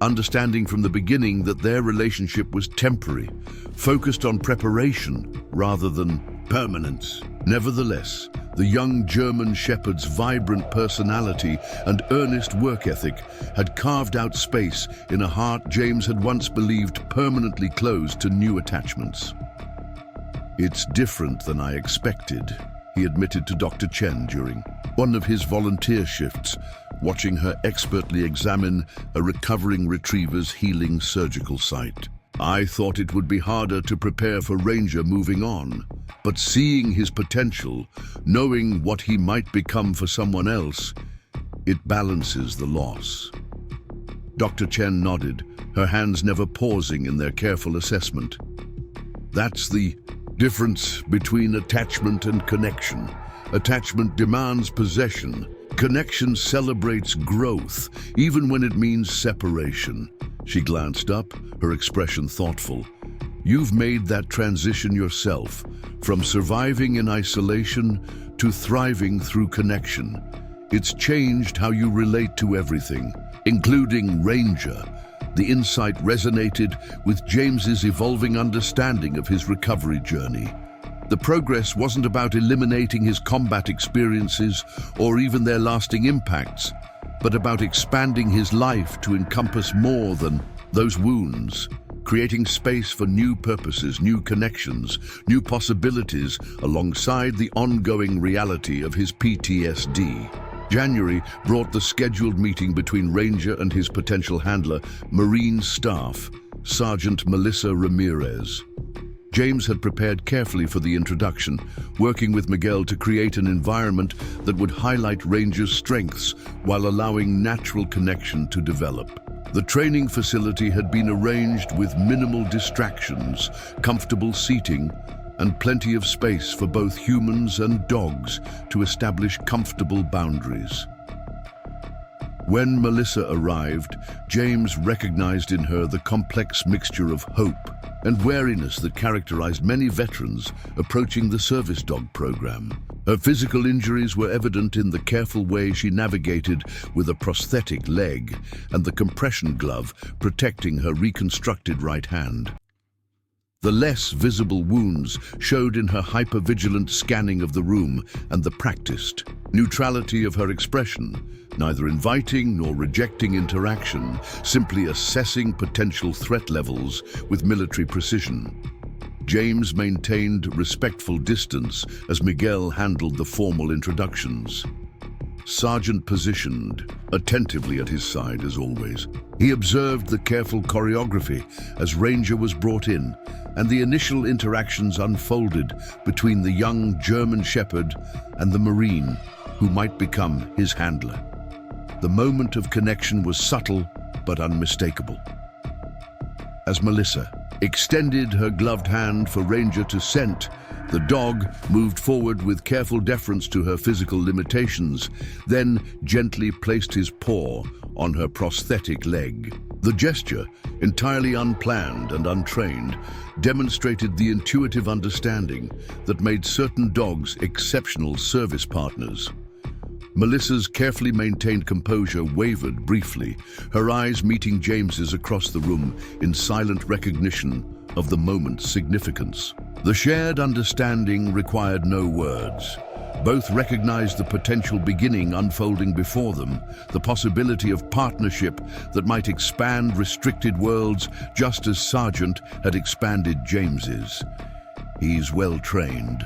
understanding from the beginning that their relationship was temporary, focused on preparation rather than permanence. Nevertheless, the young German shepherd's vibrant personality and earnest work ethic had carved out space in a heart James had once believed permanently closed to new attachments. "It's different than I expected," he admitted to Dr. Chen during one of his volunteer shifts, watching her expertly examine a recovering retriever's healing surgical site. "I thought it would be harder to prepare for Ranger moving on, but seeing his potential, knowing what he might become for someone else, it balances the loss." Dr. Chen nodded, her hands never pausing in their careful assessment. "That's the difference between attachment and connection. Attachment demands possession. Connection celebrates growth, even when it means separation." She glanced up, her expression thoughtful. "You've made that transition yourself, from surviving in isolation to thriving through connection. It's changed how you relate to everything, including Ranger." The insight resonated with James's evolving understanding of his recovery journey. The progress wasn't about eliminating his combat experiences or even their lasting impacts, but about expanding his life to encompass more than those wounds, creating space for new purposes, new connections, new possibilities alongside the ongoing reality of his PTSD. January brought the scheduled meeting between Ranger and his potential handler, Marine Staff, Sergeant Melissa Ramirez. James had prepared carefully for the introduction, working with Miguel to create an environment that would highlight Ranger's strengths while allowing natural connection to develop. The training facility had been arranged with minimal distractions, comfortable seating, and plenty of space for both humans and dogs to establish comfortable boundaries. When Melissa arrived, James recognized in her the complex mixture of hope, and wariness that characterized many veterans approaching the service dog program. Her physical injuries were evident in the careful way she navigated with a prosthetic leg and the compression glove protecting her reconstructed right hand. The less visible wounds showed in her hypervigilant scanning of the room and the practiced neutrality of her expression, neither inviting nor rejecting interaction, simply assessing potential threat levels with military precision. James maintained respectful distance as Miguel handled the formal introductions. Sergeant positioned attentively at his side as always. He observed the careful choreography as Ranger was brought in, and the initial interactions unfolded between the young German Shepherd and the Marine, who might become his handler. The moment of connection was subtle but unmistakable. As Melissa extended her gloved hand for Ranger to scent, the dog moved forward with careful deference to her physical limitations, then gently placed his paw on her prosthetic leg. The gesture, entirely unplanned and untrained, demonstrated the intuitive understanding that made certain dogs exceptional service partners. Melissa's carefully maintained composure wavered briefly, her eyes meeting James's across the room in silent recognition of the moment's significance. The shared understanding required no words. Both recognized the potential beginning unfolding before them, the possibility of partnership that might expand restricted worlds just as Sergeant had expanded James's. "He's well trained,"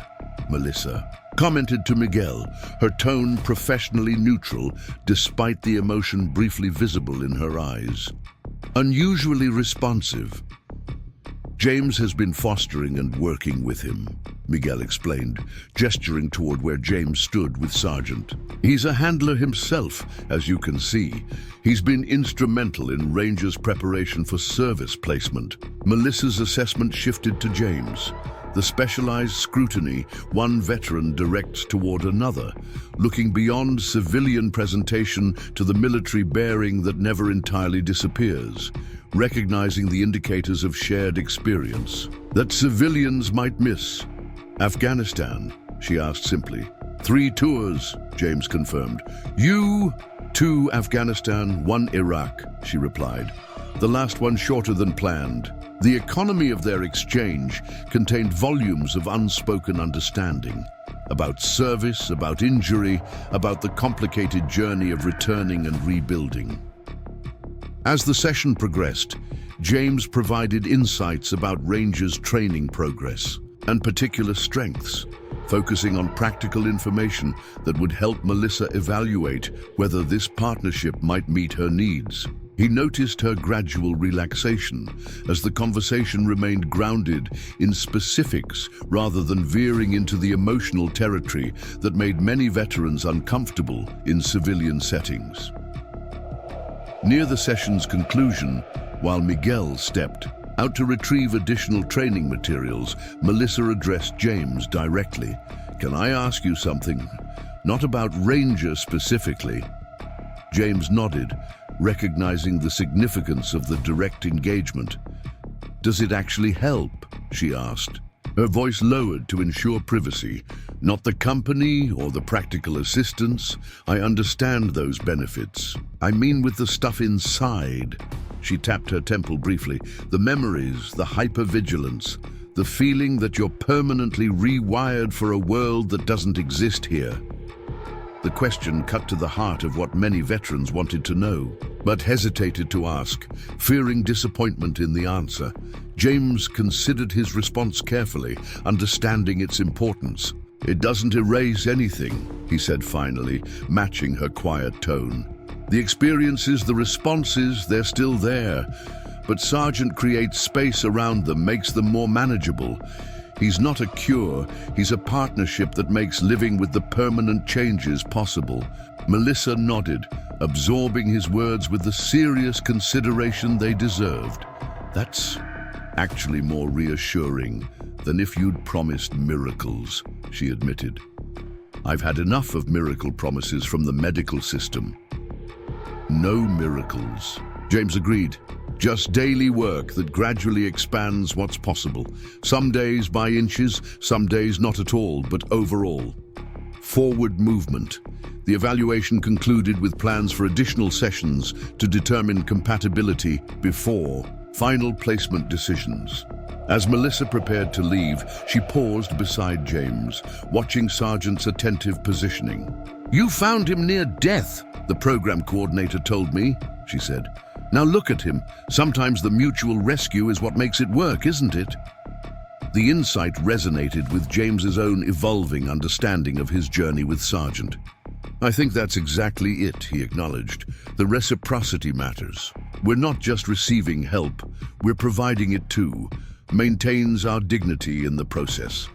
Melissa commented to Miguel, her tone professionally neutral despite the emotion briefly visible in her eyes. "Unusually responsive. James has been fostering and working with him," Miguel explained, gesturing toward where James stood with Sergeant. "He's a handler himself, as you can see. He's been instrumental in Ranger's preparation for service placement." Melissa's assessment shifted to James. The specialized scrutiny one veteran directs toward another, looking beyond civilian presentation to the military bearing that never entirely disappears, recognizing the indicators of shared experience that civilians might miss. "Afghanistan?" she asked simply. "3 tours, James confirmed. "You, 2 Afghanistan, 1 Iraq, she replied. The last one shorter than planned. The economy of their exchange contained volumes of unspoken understanding about service, about injury, about the complicated journey of returning and rebuilding. As the session progressed, James provided insights about Ranger's training progress and particular strengths, focusing on practical information that would help Melissa evaluate whether this partnership might meet her needs. He noticed her gradual relaxation as the conversation remained grounded in specifics rather than veering into the emotional territory that made many veterans uncomfortable in civilian settings. Near the session's conclusion, while Miguel stepped out to retrieve additional training materials, Melissa addressed James directly. "Can I ask you something? Not about Ranger specifically." James nodded, recognizing the significance of the direct engagement. "Does it actually help?" she asked, her voice lowered to ensure privacy. "Not the company or the practical assistance. I understand those benefits. I mean with the stuff inside." She tapped her temple briefly. "The memories, the hypervigilance, the feeling that you're permanently rewired for a world that doesn't exist here." The question cut to the heart of what many veterans wanted to know, but hesitated to ask, fearing disappointment in the answer. James considered his response carefully, understanding its importance. "It doesn't erase anything," he said finally, matching her quiet tone. "The experiences, the responses, they're still there, but Sergeant creates space around them, makes them more manageable. He's not a cure, he's a partnership that makes living with the permanent changes possible." Melissa nodded, absorbing his words with the serious consideration they deserved. "That's actually more reassuring than if you'd promised miracles," she admitted. "I've had enough of miracle promises from the medical system." "No miracles," James agreed. Just daily work that gradually expands what's possible. Some days by inches, some days not at all, but overall. Forward movement. The evaluation concluded with plans for additional sessions to determine compatibility before final placement decisions. As Melissa prepared to leave, she paused beside James, watching Sergeant's attentive positioning. "You found him near death," the program coordinator told me, she said. "Now look at him. Sometimes the mutual rescue is what makes it work, isn't it?" The insight resonated with James's own evolving understanding of his journey with Sergeant. "I think that's exactly it," he acknowledged. "The reciprocity matters. We're not just receiving help, we're providing it too. Maintains our dignity in the process."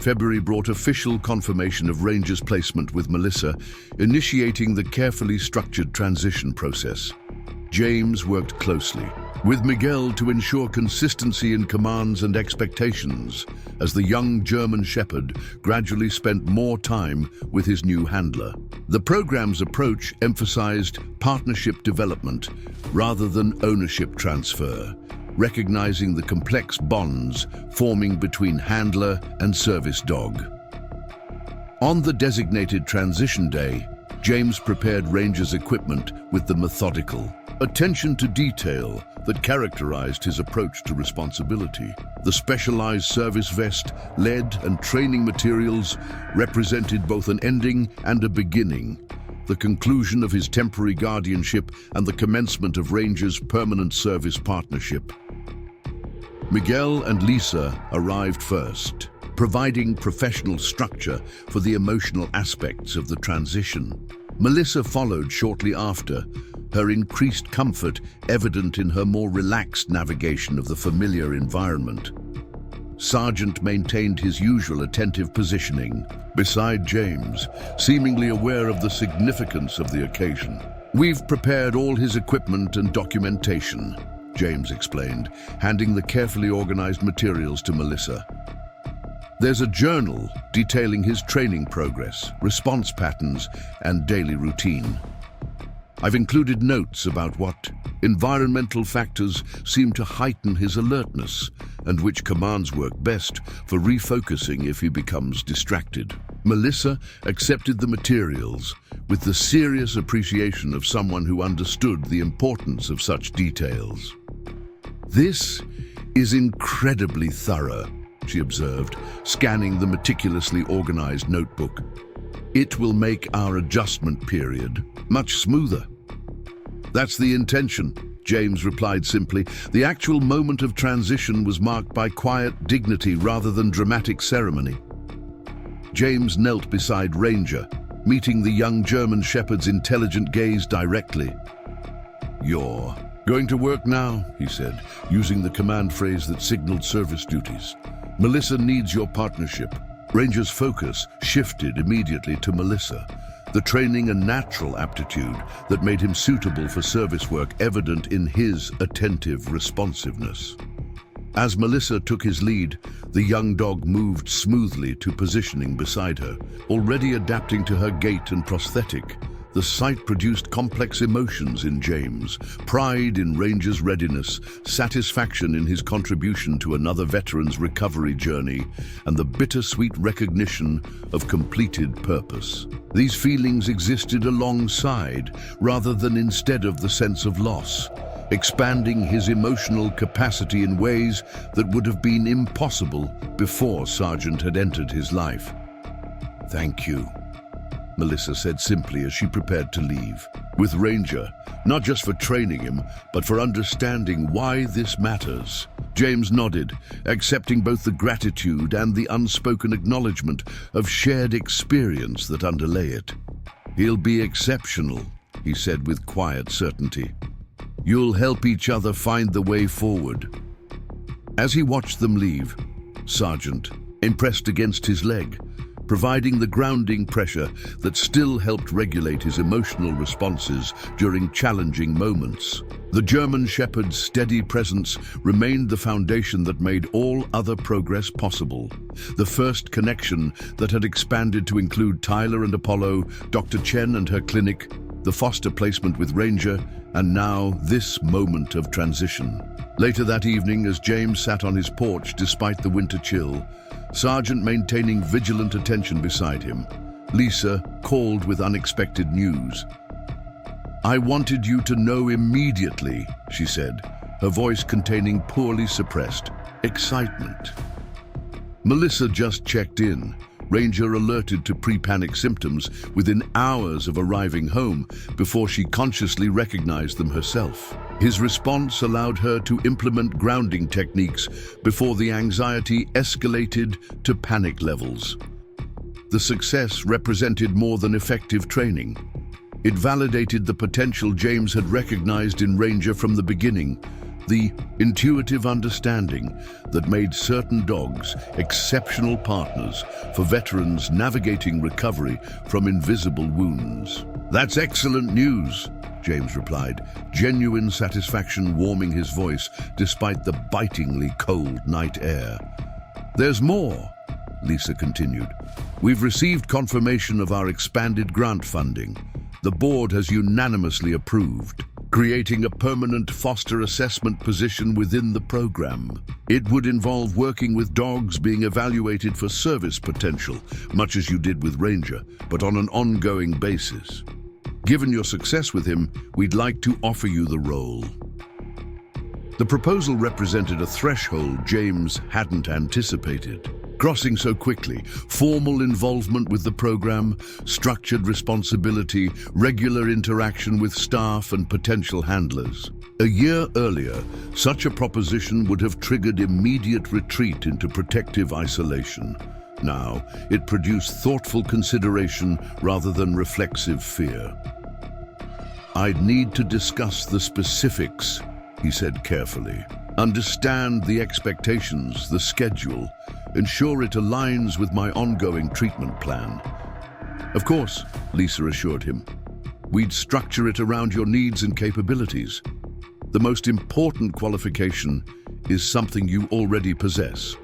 February brought official confirmation of Ranger's placement with Melissa, initiating the carefully structured transition process. James worked closely with Miguel to ensure consistency in commands and expectations, as the young German Shepherd gradually spent more time with his new handler. The program's approach emphasized partnership development rather than ownership transfer, recognizing the complex bonds forming between handler and service dog. On the designated transition day, James prepared Ranger's equipment with the methodical attention to detail that characterized his approach to responsibility. The specialized service vest, lead, and training materials represented both an ending and a beginning, the conclusion of his temporary guardianship and the commencement of Ranger's permanent service partnership. Miguel and Lisa arrived first, providing professional structure for the emotional aspects of the transition. Melissa followed shortly after, her increased comfort evident in her more relaxed navigation of the familiar environment. Sergeant maintained his usual attentive positioning beside James, seemingly aware of the significance of the occasion. "We've prepared all his equipment and documentation," James explained, handing the carefully organized materials to Melissa. "There's a journal detailing his training progress, response patterns, and daily routine. I've included notes about what environmental factors seem to heighten his alertness and which commands work best for refocusing if he becomes distracted." Melissa accepted the materials with the serious appreciation of someone who understood the importance of such details. "This is incredibly thorough," she observed, scanning the meticulously organized notebook. "It will make our adjustment period much smoother." "That's the intention," James replied simply. "The actual moment of transition was marked by quiet dignity rather than dramatic ceremony." James knelt beside Ranger, meeting the young German Shepherd's intelligent gaze directly. "You're going to work now," he said, using the command phrase that signaled service duties. "Melissa needs your partnership." Ranger's focus shifted immediately to Melissa, the training and natural aptitude that made him suitable for service work evident in his attentive responsiveness. As Melissa took his lead, the young dog moved smoothly to positioning beside her, already adapting to her gait and prosthetic. The sight produced complex emotions in James: pride in Ranger's readiness, satisfaction in his contribution to another veteran's recovery journey, and the bittersweet recognition of completed purpose. These feelings existed alongside, rather than instead of the sense of loss, expanding his emotional capacity in ways that would have been impossible before Sergeant had entered his life. "Thank you," Melissa said simply as she prepared to leave. With Ranger, not just for training him, but for understanding why this matters. James nodded, accepting both the gratitude and the unspoken acknowledgement of shared experience that underlay it. "He'll be exceptional," he said with quiet certainty. "You'll help each other find the way forward." As he watched them leave, Sergeant impressed against his leg, providing the grounding pressure that still helped regulate his emotional responses during challenging moments. The German Shepherd's steady presence remained the foundation that made all other progress possible. The first connection that had expanded to include Tyler and Apollo, Dr. Chen and her clinic, the foster placement with Ranger, and now this moment of transition. Later that evening, as James sat on his porch despite the winter chill, Sergeant maintaining vigilant attention beside him, Lisa called with unexpected news. "I wanted you to know immediately," she said, her voice containing poorly suppressed excitement. Melissa just checked in. Ranger alerted to pre-panic symptoms within hours of arriving home before she consciously recognized them herself. His response allowed her to implement grounding techniques before the anxiety escalated to panic levels. The success represented more than effective training. It validated the potential James had recognized in Ranger from the beginning, the intuitive understanding that made certain dogs exceptional partners for veterans navigating recovery from invisible wounds. "That's excellent news," James replied, genuine satisfaction warming his voice despite the bitingly cold night air. "There's more," Lisa continued. "We've received confirmation of our expanded grant funding. The board has unanimously approved, creating a permanent foster assessment position within the program. It would involve working with dogs being evaluated for service potential, much as you did with Ranger, but on an ongoing basis. Given your success with him, we'd like to offer you the role." The proposal represented a threshold James hadn't anticipated. Crossing so quickly, formal involvement with the program, structured responsibility, regular interaction with staff and potential handlers. A year earlier, such a proposition would have triggered immediate retreat into protective isolation. Now, it produced thoughtful consideration rather than reflexive fear. "I'd need to discuss the specifics," he said carefully. "Understand the expectations, the schedule, ensure it aligns with my ongoing treatment plan." "Of course," Lisa assured him. "We'd structure it around your needs and capabilities. The most important qualification is something you already possess: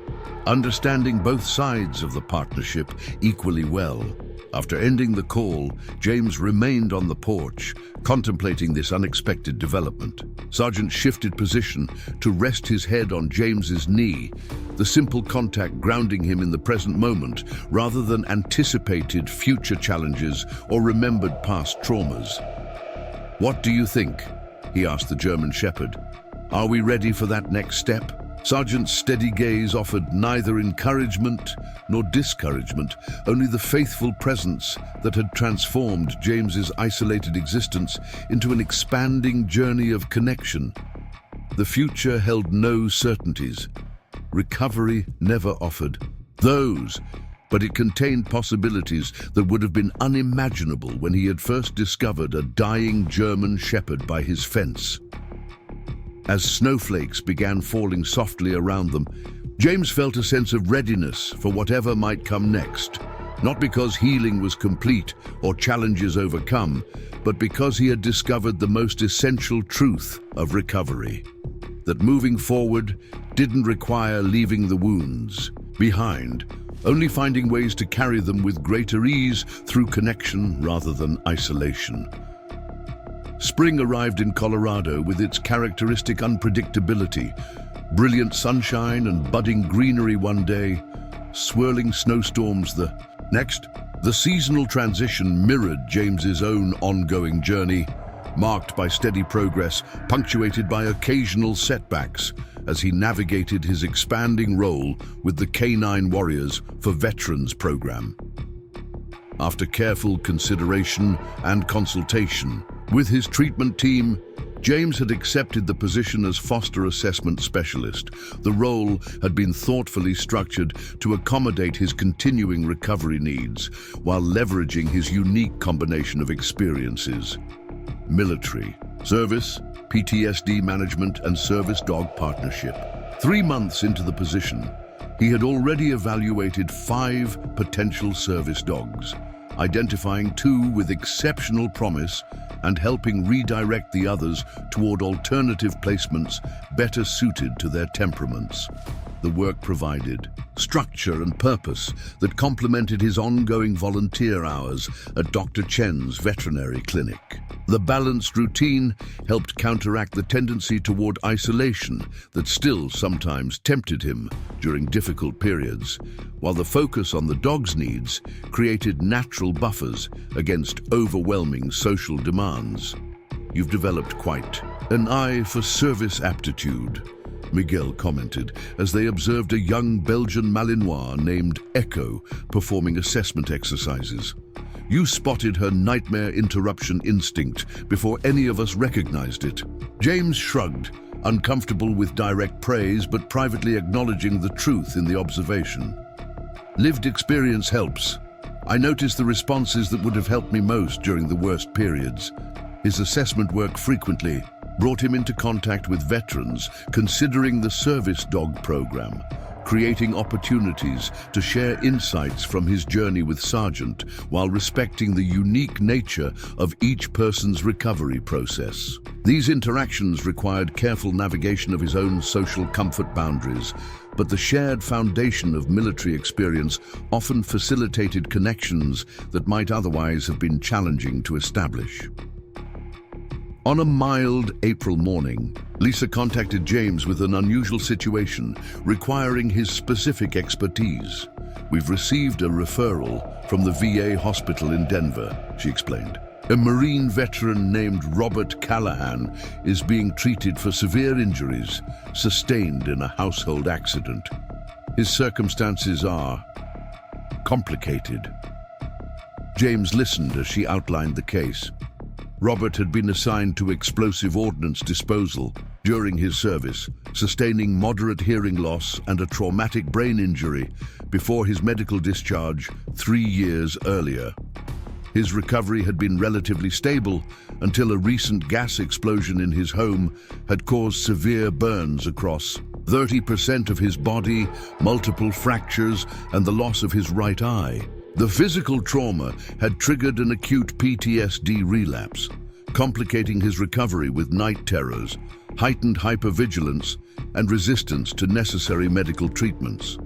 understanding both sides of the partnership equally well." After ending the call, James remained on the porch, contemplating this unexpected development. Sergeant shifted position to rest his head on James's knee, the simple contact grounding him in the present moment rather than anticipated future challenges or remembered past traumas. "What do you think?" he asked the German Shepherd. "Are we ready for that next step?" Sergeant's steady gaze offered neither encouragement nor discouragement, only the faithful presence that had transformed James's isolated existence into an expanding journey of connection. The future held no certainties. Recovery never offered those, but it contained possibilities that would have been unimaginable when he had first discovered a dying German Shepherd by his fence. As snowflakes began falling softly around them, James felt a sense of readiness for whatever might come next, not because healing was complete or challenges overcome, but because he had discovered the most essential truth of recovery: that moving forward didn't require leaving the wounds behind, only finding ways to carry them with greater ease through connection rather than isolation. Spring arrived in Colorado with its characteristic unpredictability: brilliant sunshine and budding greenery one day, swirling snowstorms the next. The seasonal transition mirrored James's own ongoing journey, marked by steady progress, punctuated by occasional setbacks as he navigated his expanding role with the Canine Warriors for Veterans program. After careful consideration and consultation with his treatment team, James had accepted the position as foster assessment specialist. The role had been thoughtfully structured to accommodate his continuing recovery needs while leveraging his unique combination of experiences: military, service, PTSD management, and service dog partnership. 3 months into the position, he had already evaluated 5 potential service dogs, identifying 2 with exceptional promise and helping redirect the others toward alternative placements better suited to their temperaments. The work provided structure and purpose that complemented his ongoing volunteer hours at Dr. Chen's veterinary clinic. The balanced routine helped counteract the tendency toward isolation that still sometimes tempted him during difficult periods, while the focus on the dog's needs created natural buffers against overwhelming social demands. "You've developed quite an eye for service aptitude," Miguel commented as they observed a young Belgian Malinois named Echo performing assessment exercises. "You spotted her nightmare interruption instinct before any of us recognized it." James shrugged, uncomfortable with direct praise but privately acknowledging the truth in the observation. "Lived experience helps. I noticed the responses that would have helped me most during the worst periods." His assessment work frequently brought him into contact with veterans considering the service dog program, creating opportunities to share insights from his journey with Sergeant while respecting the unique nature of each person's recovery process. These interactions required careful navigation of his own social comfort boundaries, but the shared foundation of military experience often facilitated connections that might otherwise have been challenging to establish. On a mild April morning, Lisa contacted James with an unusual situation requiring his specific expertise. "We've received a referral from the VA hospital in Denver," she explained. "A Marine veteran named Robert Callahan is being treated for severe injuries sustained in a household accident. His circumstances are complicated." James listened as she outlined the case. Robert had been assigned to explosive ordnance disposal during his service, sustaining moderate hearing loss and a traumatic brain injury before his medical discharge 3 years earlier. His recovery had been relatively stable until a recent gas explosion in his home had caused severe burns across 30% of his body, multiple fractures, and the loss of his right eye. The physical trauma had triggered an acute PTSD relapse, complicating his recovery with night terrors, heightened hypervigilance, and resistance to necessary medical treatments.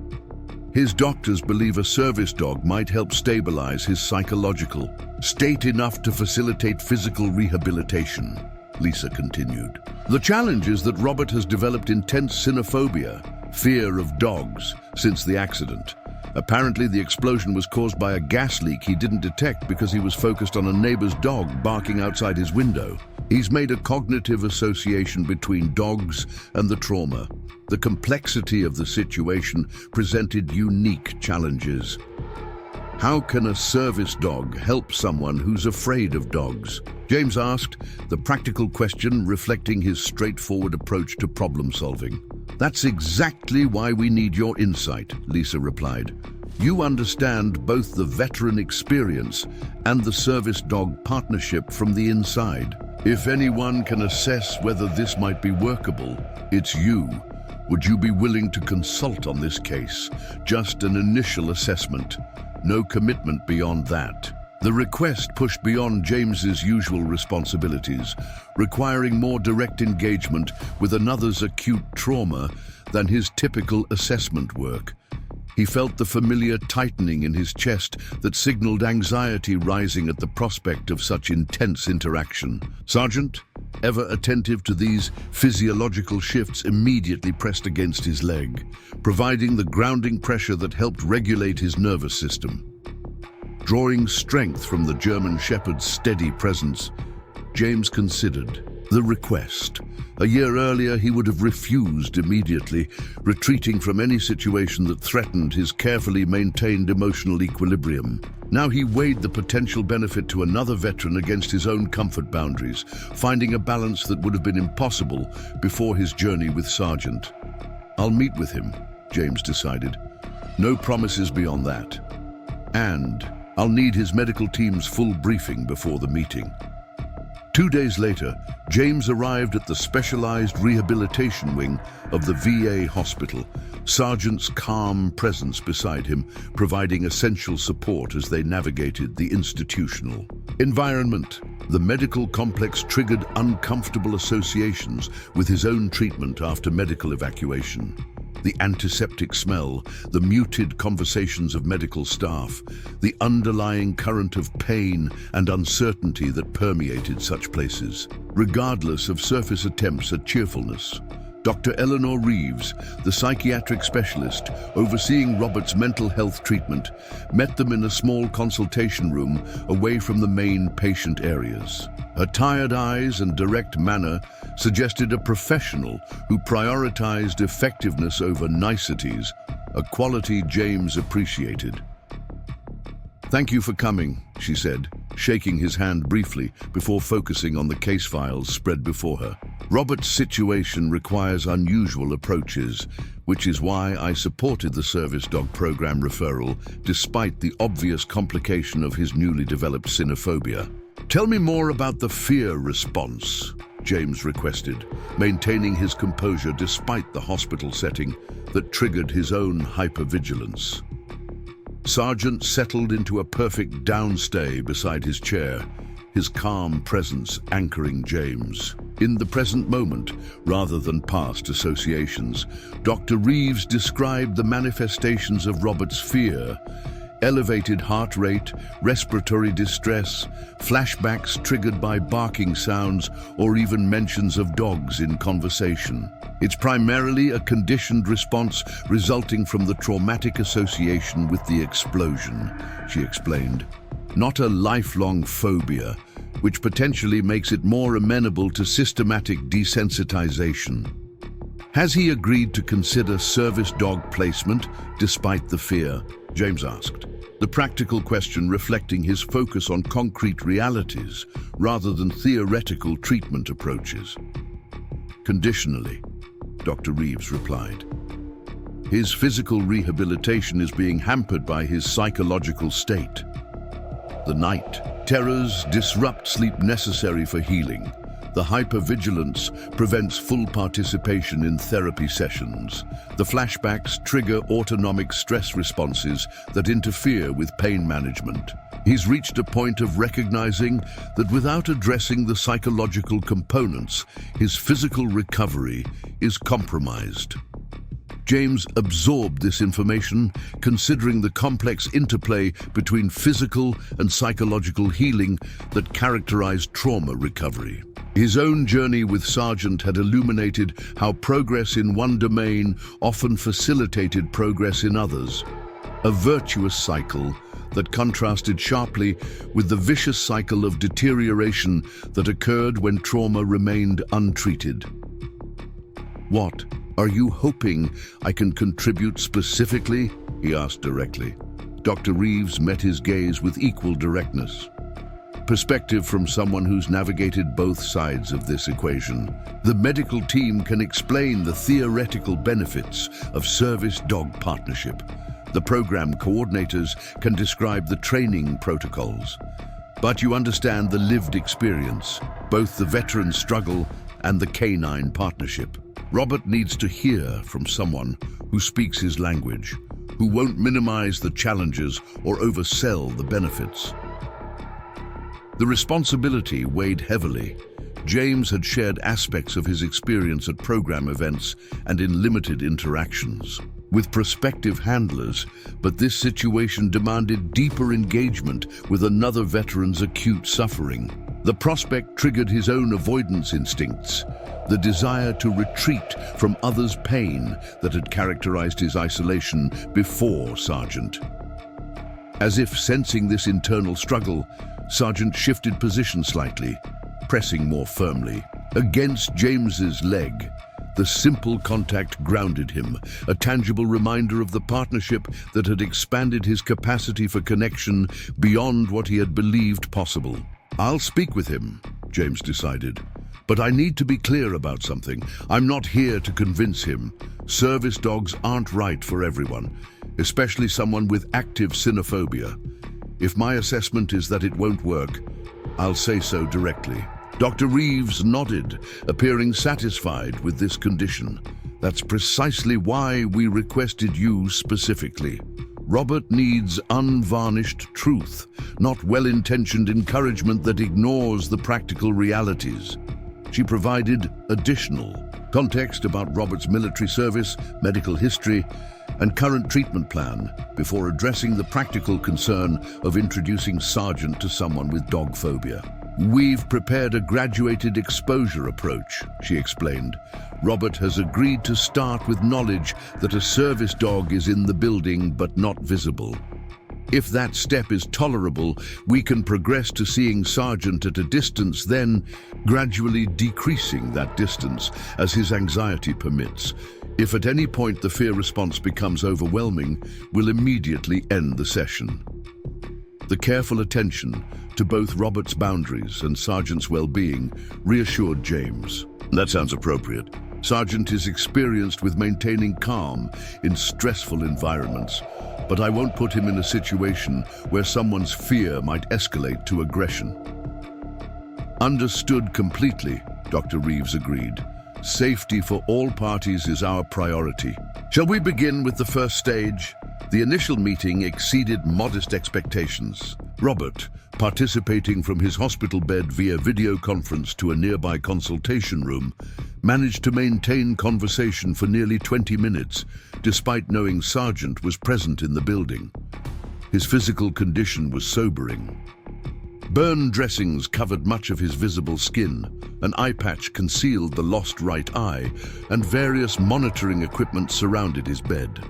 His doctors believe a service dog might help stabilize his psychological state enough to facilitate physical rehabilitation, Lisa continued. "The challenge is that Robert has developed intense cynophobia, fear of dogs, since the accident. Apparently, the explosion was caused by a gas leak he didn't detect because he was focused on a neighbor's dog barking outside his window. He's made a cognitive association between dogs and the trauma. The complexity of the situation presented unique challenges. How can a service dog help someone who's afraid of dogs?" James asked, the practical question reflecting his straightforward approach to problem solving. "That's exactly why we need your insight," Lisa replied. "You understand both the veteran experience and the service dog partnership from the inside. If anyone can assess whether this might be workable, it's you. Would you be willing to consult on this case? Just an initial assessment. No commitment beyond that." The request pushed beyond James's usual responsibilities, requiring more direct engagement with another's acute trauma than his typical assessment work. He felt the familiar tightening in his chest that signaled anxiety rising at the prospect of such intense interaction. Sergeant, ever attentive to these physiological shifts, immediately pressed against his leg, providing the grounding pressure that helped regulate his nervous system. Drawing strength from the German Shepherd's steady presence, James considered the request. A year earlier, he would have refused immediately, retreating from any situation that threatened his carefully maintained emotional equilibrium. Now he weighed the potential benefit to another veteran against his own comfort boundaries, finding a balance that would have been impossible before his journey with Sergeant. "I'll meet with him," James decided. "No promises beyond that. And I'll need his medical team's full briefing before the meeting." 2 days later, James arrived at the specialized rehabilitation wing of the VA hospital, Sergeant's calm presence beside him, providing essential support as they navigated the institutional environment. The medical complex triggered uncomfortable associations with his own treatment after medical evacuation. The antiseptic smell, the muted conversations of medical staff, the underlying current of pain and uncertainty that permeated such places. Regardless of surface attempts at cheerfulness, Dr. Eleanor Reeves, the psychiatric specialist overseeing Robert's mental health treatment, met them in a small consultation room away from the main patient areas. Her tired eyes and direct manner suggested a professional who prioritized effectiveness over niceties, a quality James appreciated. "Thank you for coming," she said, shaking his hand briefly before focusing on the case files spread before her. "Robert's situation requires unusual approaches, which is why I supported the service dog program referral despite the obvious complication of his newly developed cynophobia." "Tell me more about the fear response," James requested, maintaining his composure despite the hospital setting that triggered his own hypervigilance. Sergeant settled into a perfect downstay beside his chair, his calm presence anchoring James. In the present moment, rather than past associations, Dr. Reeves described the manifestations of Robert's fear: elevated heart rate, respiratory distress, flashbacks triggered by barking sounds, or even mentions of dogs in conversation. "It's primarily a conditioned response resulting from the traumatic association with the explosion," she explained. "Not a lifelong phobia, which potentially makes it more amenable to systematic desensitization." "Has he agreed to consider service dog placement despite the fear?" James asked, the practical question reflecting his focus on concrete realities rather than theoretical treatment approaches. "Conditionally," Dr. Reeves replied. "His physical rehabilitation is being hampered by his psychological state. The night terrors disrupt sleep necessary for healing. The hypervigilance prevents full participation in therapy sessions. The flashbacks trigger autonomic stress responses that interfere with pain management. He's reached a point of recognizing that without addressing the psychological components, his physical recovery is compromised." James absorbed this information, considering the complex interplay between physical and psychological healing that characterized trauma recovery. His own journey with Sargent had illuminated how progress in one domain often facilitated progress in others, a virtuous cycle that contrasted sharply with the vicious cycle of deterioration that occurred when trauma remained untreated. "What are you hoping I can contribute specifically?" he asked directly. Dr. Reeves met his gaze with equal directness. Perspective from someone who's navigated both sides of this equation. The medical team can explain the theoretical benefits of service dog partnership. The program coordinators can describe the training protocols. But you understand the lived experience, both the veteran struggle and the canine partnership. Robert needs to hear from someone who speaks his language, who won't minimize the challenges or oversell the benefits. The responsibility weighed heavily. James had shared aspects of his experience at program events and in limited interactions with prospective handlers, but this situation demanded deeper engagement with another veteran's acute suffering. The prospect triggered his own avoidance instincts, the desire to retreat from others' pain that had characterized his isolation before Sargent. As if sensing this internal struggle, Sargent shifted position slightly, pressing more firmly. Against James's leg, the simple contact grounded him, a tangible reminder of the partnership that had expanded his capacity for connection beyond what he had believed possible. "I'll speak with him," James decided. "But I need to be clear about something. I'm not here to convince him. Service dogs aren't right for everyone, especially someone with active cynophobia. If my assessment is that it won't work, I'll say so directly." Dr. Reeves nodded, appearing satisfied with this condition. "That's precisely why we requested you specifically. Robert needs unvarnished truth, not well-intentioned encouragement that ignores the practical realities." She provided additional context about Robert's military service, medical history, and current treatment plan before addressing the practical concern of introducing Sergeant to someone with dog phobia. "We've prepared a graduated exposure approach," she explained. "Robert has agreed to start with knowledge that a service dog is in the building but not visible. If that step is tolerable, we can progress to seeing Sergeant at a distance, then gradually decreasing that distance as his anxiety permits. If at any point the fear response becomes overwhelming, we'll immediately end the session." The careful attention to both Robert's boundaries and Sergeant's well-being reassured James. "That sounds appropriate. Sergeant is experienced with maintaining calm in stressful environments, but I won't put him in a situation where someone's fear might escalate to aggression." "Understood completely," Dr. Reeves agreed. "Safety for all parties is our priority. Shall we begin with the first stage?" The initial meeting exceeded modest expectations. Robert, participating from his hospital bed via video conference to a nearby consultation room, managed to maintain conversation for nearly 20 minutes, despite knowing Sergeant was present in the building. His physical condition was sobering. Burn dressings covered much of his visible skin, an eye patch concealed the lost right eye, and various monitoring equipment surrounded his bed.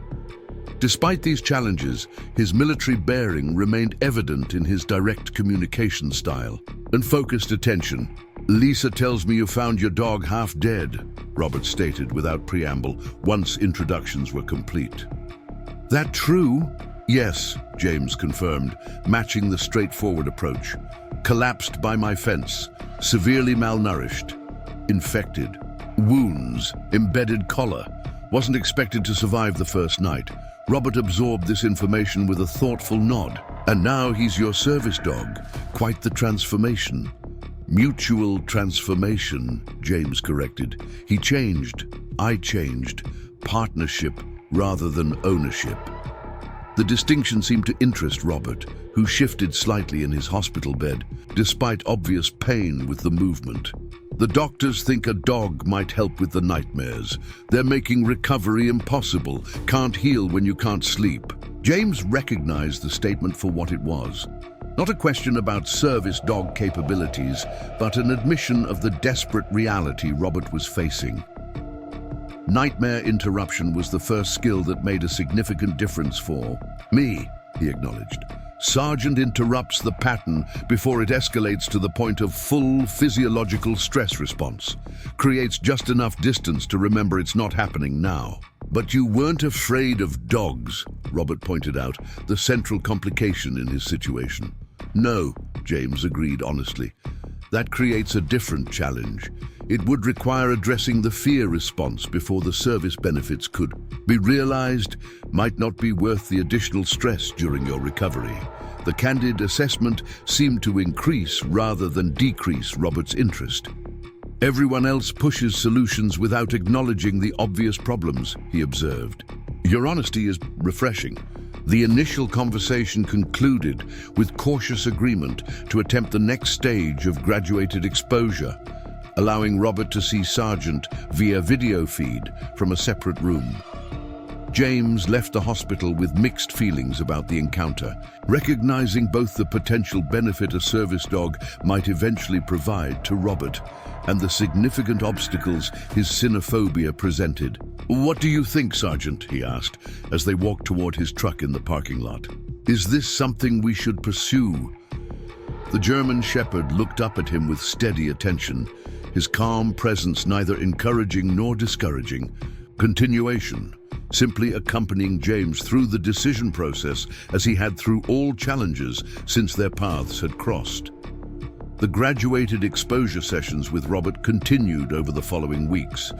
Despite these challenges, his military bearing remained evident in his direct communication style and focused attention. "Lisa tells me you found your dog half dead," Robert stated without preamble once introductions were complete. "That true?" "Yes," James confirmed, matching the straightforward approach. "Collapsed by my fence, severely malnourished, infected, wounds, embedded collar, wasn't expected to survive the first night." Robert absorbed this information with a thoughtful nod. "And now he's your service dog. Quite the transformation." "Mutual transformation," James corrected. "He changed, I changed. Partnership rather than ownership." The distinction seemed to interest Robert, who shifted slightly in his hospital bed, despite obvious pain with the movement. "The doctors think a dog might help with the nightmares. They're making recovery impossible. Can't heal when you can't sleep." James recognized the statement for what it was. Not a question about service dog capabilities, but an admission of the desperate reality Robert was facing. "Nightmare interruption was the first skill that made a significant difference for me," he acknowledged. "Sergeant interrupts the pattern before it escalates to the point of full physiological stress response. Creates just enough distance to remember it's not happening now." "But you weren't afraid of dogs," Robert pointed out, the central complication in his situation. "No," James agreed honestly. "That creates a different challenge. It would require addressing the fear response before the service benefits could be realized, might not be worth the additional stress during your recovery." The candid assessment seemed to increase rather than decrease Robert's interest. "Everyone else pushes solutions without acknowledging the obvious problems," he observed. "Your honesty is refreshing." The initial conversation concluded with cautious agreement to attempt the next stage of graduated exposure, allowing Robert to see Sergeant via video feed from a separate room. James left the hospital with mixed feelings about the encounter, recognizing both the potential benefit a service dog might eventually provide to Robert and the significant obstacles his cynophobia presented. "What do you think, Sergeant?" he asked as they walked toward his truck in the parking lot. "Is this something we should pursue?" The German shepherd looked up at him with steady attention, his calm presence neither encouraging nor discouraging. Continuation, simply accompanying James through the decision process as he had through all challenges since their paths had crossed. The graduated exposure sessions with Robert continued over the following weeks,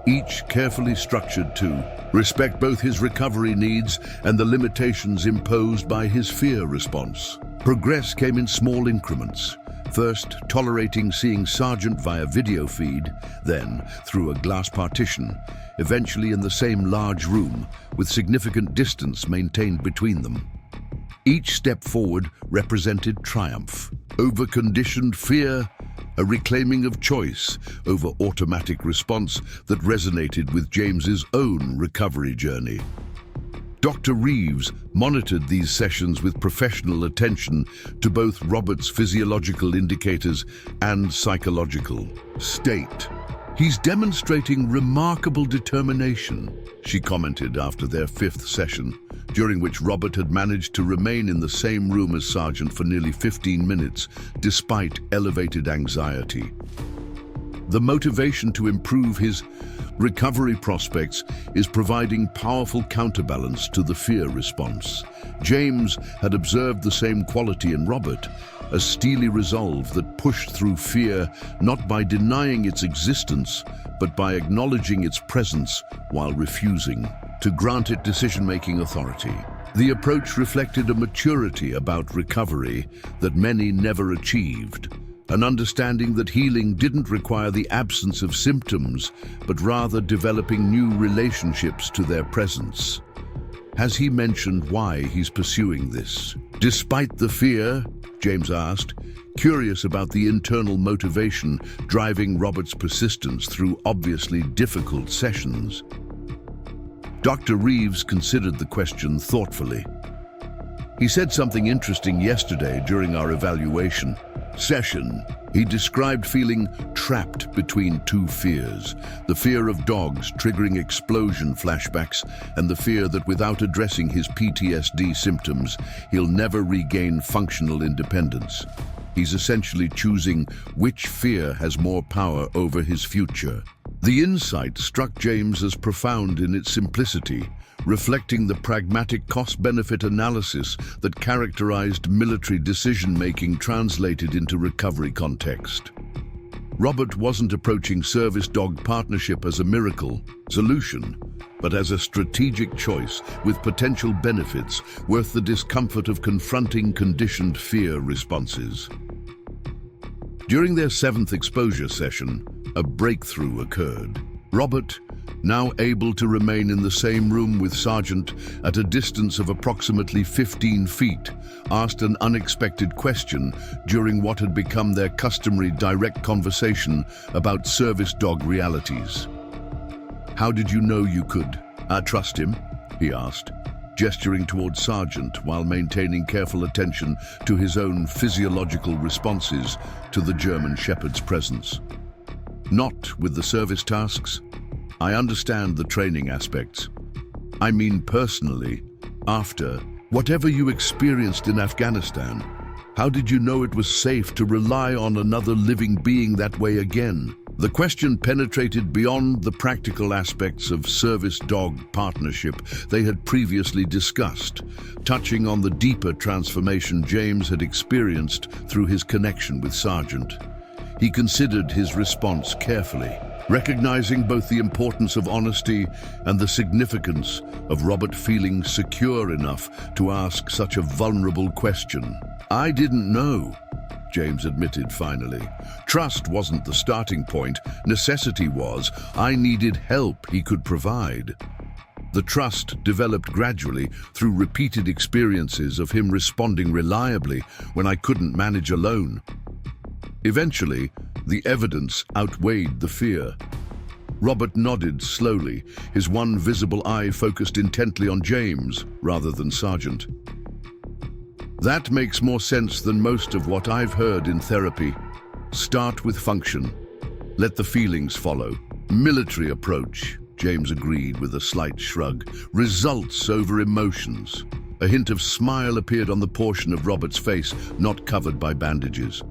each carefully structured to respect both his recovery needs and the limitations imposed by his fear response. Progress came in small increments. First, tolerating seeing Sergeant via video feed, then through a glass partition, eventually in the same large room, with significant distance maintained between them. Each step forward represented triumph over conditioned fear a reclaiming of choice over automatic response that resonated with James's own recovery journey. Dr. Reeves monitored these sessions with professional attention to both Robert's physiological indicators and psychological state. "He's demonstrating remarkable determination," she commented after their fifth session, during which Robert had managed to remain in the same room as Sergeant for nearly 15 minutes, despite elevated anxiety. The motivation to improve his recovery prospects is providing powerful counterbalance to the fear response. James had observed the same quality in Robert, a steely resolve that pushed through fear not by denying its existence, but by acknowledging its presence while refusing to grant it decision-making authority. The approach reflected a maturity about recovery that many never achieved, an understanding that healing didn't require the absence of symptoms, but rather developing new relationships to their presence. Has he mentioned why he's pursuing this? Despite the fear, James asked, curious about the internal motivation driving Robert's persistence through obviously difficult sessions. Dr. Reeves considered the question thoughtfully. "He said something interesting yesterday during our evaluation session. He described feeling trapped between two fears, the fear of dogs triggering explosion flashbacks and the fear that without addressing his PTSD symptoms, he'll never regain functional independence. He's essentially choosing which fear has more power over his future." The insight struck James as profound in its simplicity, reflecting the pragmatic cost-benefit analysis that characterized military decision-making translated into recovery context. Robert wasn't approaching service dog partnership as a miracle solution, but as a strategic choice with potential benefits worth the discomfort of confronting conditioned fear responses. During their seventh exposure session, a breakthrough occurred. Robert, now able to remain in the same room with Sergeant at a distance of approximately 15 feet, asked an unexpected question during what had become their customary direct conversation about service dog realities. "How did you know you could trust him?" he asked, gesturing towards Sergeant while maintaining careful attention to his own physiological responses to the German Shepherd's presence. "Not with the service tasks. I understand the training aspects. I mean personally, after whatever you experienced in Afghanistan, how did you know it was safe to rely on another living being that way again?" The question penetrated beyond the practical aspects of service-dog partnership they had previously discussed, touching on the deeper transformation James had experienced through his connection with Sergeant. He considered his response carefully, recognizing both the importance of honesty and the significance of Robert feeling secure enough to ask such a vulnerable question. "I didn't know," James admitted finally. "Trust wasn't the starting point. Necessity was. I needed help he could provide." The trust developed gradually through repeated experiences of him responding reliably when I couldn't manage alone. Eventually, the evidence outweighed the fear. Robert nodded slowly, his one visible eye focused intently on James rather than Sergeant. "That makes more sense than most of what I've heard in therapy. Start with function. Let the feelings follow. Military approach," James agreed with a slight shrug. "Results over emotions." A hint of smile appeared on the portion of Robert's face not covered by bandages.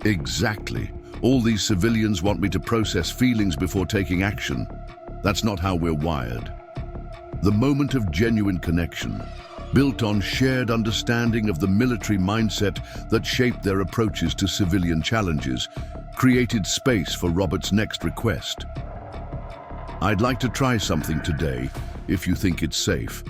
"Exactly. All these civilians want me to process feelings before taking action. That's not how we're wired." The moment of genuine connection, built on shared understanding of the military mindset that shaped their approaches to civilian challenges, created space for Robert's next request. "I'd like to try something today, if you think it's safe.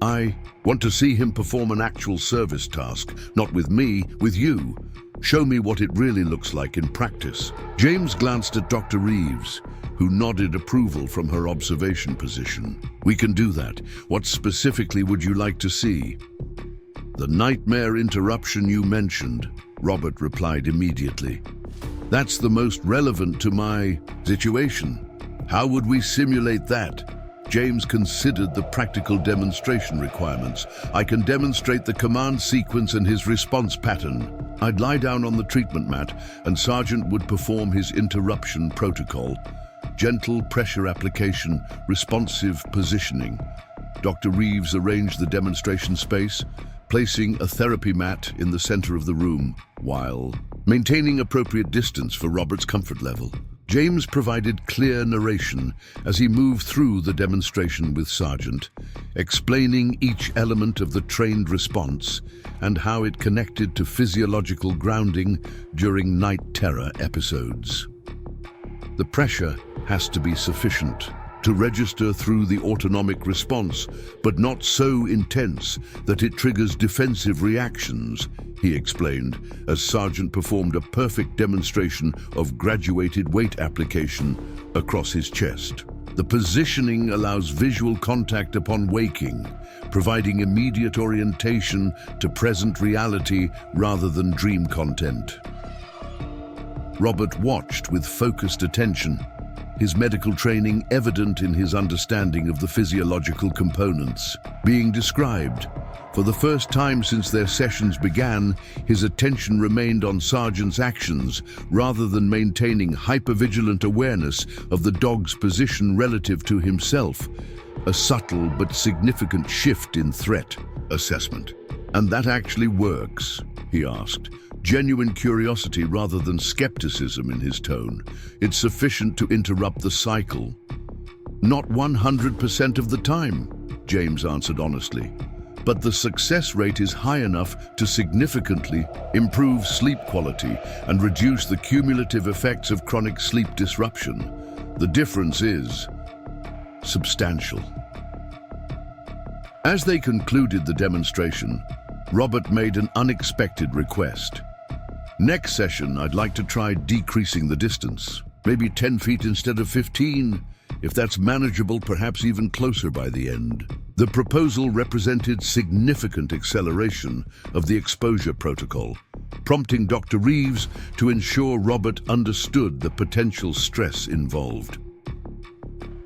I want to see him perform an actual service task, not with me, with you. Show me what it really looks like in practice." James glanced at Dr. Reeves, who nodded approval from her observation position. "We can do that. What specifically would you like to see?" "The nightmare interruption you mentioned," Robert replied immediately. That's the most relevant to my situation. How would we simulate that? James considered the practical demonstration requirements. I can demonstrate the command sequence and his response pattern. I'd lie down on the treatment mat and Sergeant would perform his interruption protocol. Gentle pressure application, responsive positioning. Dr. Reeves arranged the demonstration space, placing a therapy mat in the center of the room, while maintaining appropriate distance for Robert's comfort level. James provided clear narration as he moved through the demonstration with Sergeant, explaining each element of the trained response and how it connected to physiological grounding during night terror episodes. The pressure has to be sufficient to register through the autonomic response, but not so intense that it triggers defensive reactions, he explained, as Sergeant performed a perfect demonstration of graduated weight application across his chest. The positioning allows visual contact upon waking, providing immediate orientation to present reality rather than dream content. Robert watched with focused attention, his medical training evident in his understanding of the physiological components being described. For the first time since their sessions began, his attention remained on Sergeant's actions rather than maintaining hypervigilant awareness of the dog's position relative to himself, a subtle but significant shift in threat assessment. "And that actually works?" he asked, genuine curiosity rather than skepticism in his tone. "It's sufficient to interrupt the cycle." "Not 100% of the time," James answered honestly. "But the success rate is high enough to significantly improve sleep quality and reduce the cumulative effects of chronic sleep disruption. The difference is substantial." As they concluded the demonstration, Robert made an unexpected request. "Next session, I'd like to try decreasing the distance. Maybe 10 feet instead of 15. If that's manageable, perhaps even closer by the end." The proposal represented significant acceleration of the exposure protocol, prompting Dr. Reeves to ensure Robert understood the potential stress involved.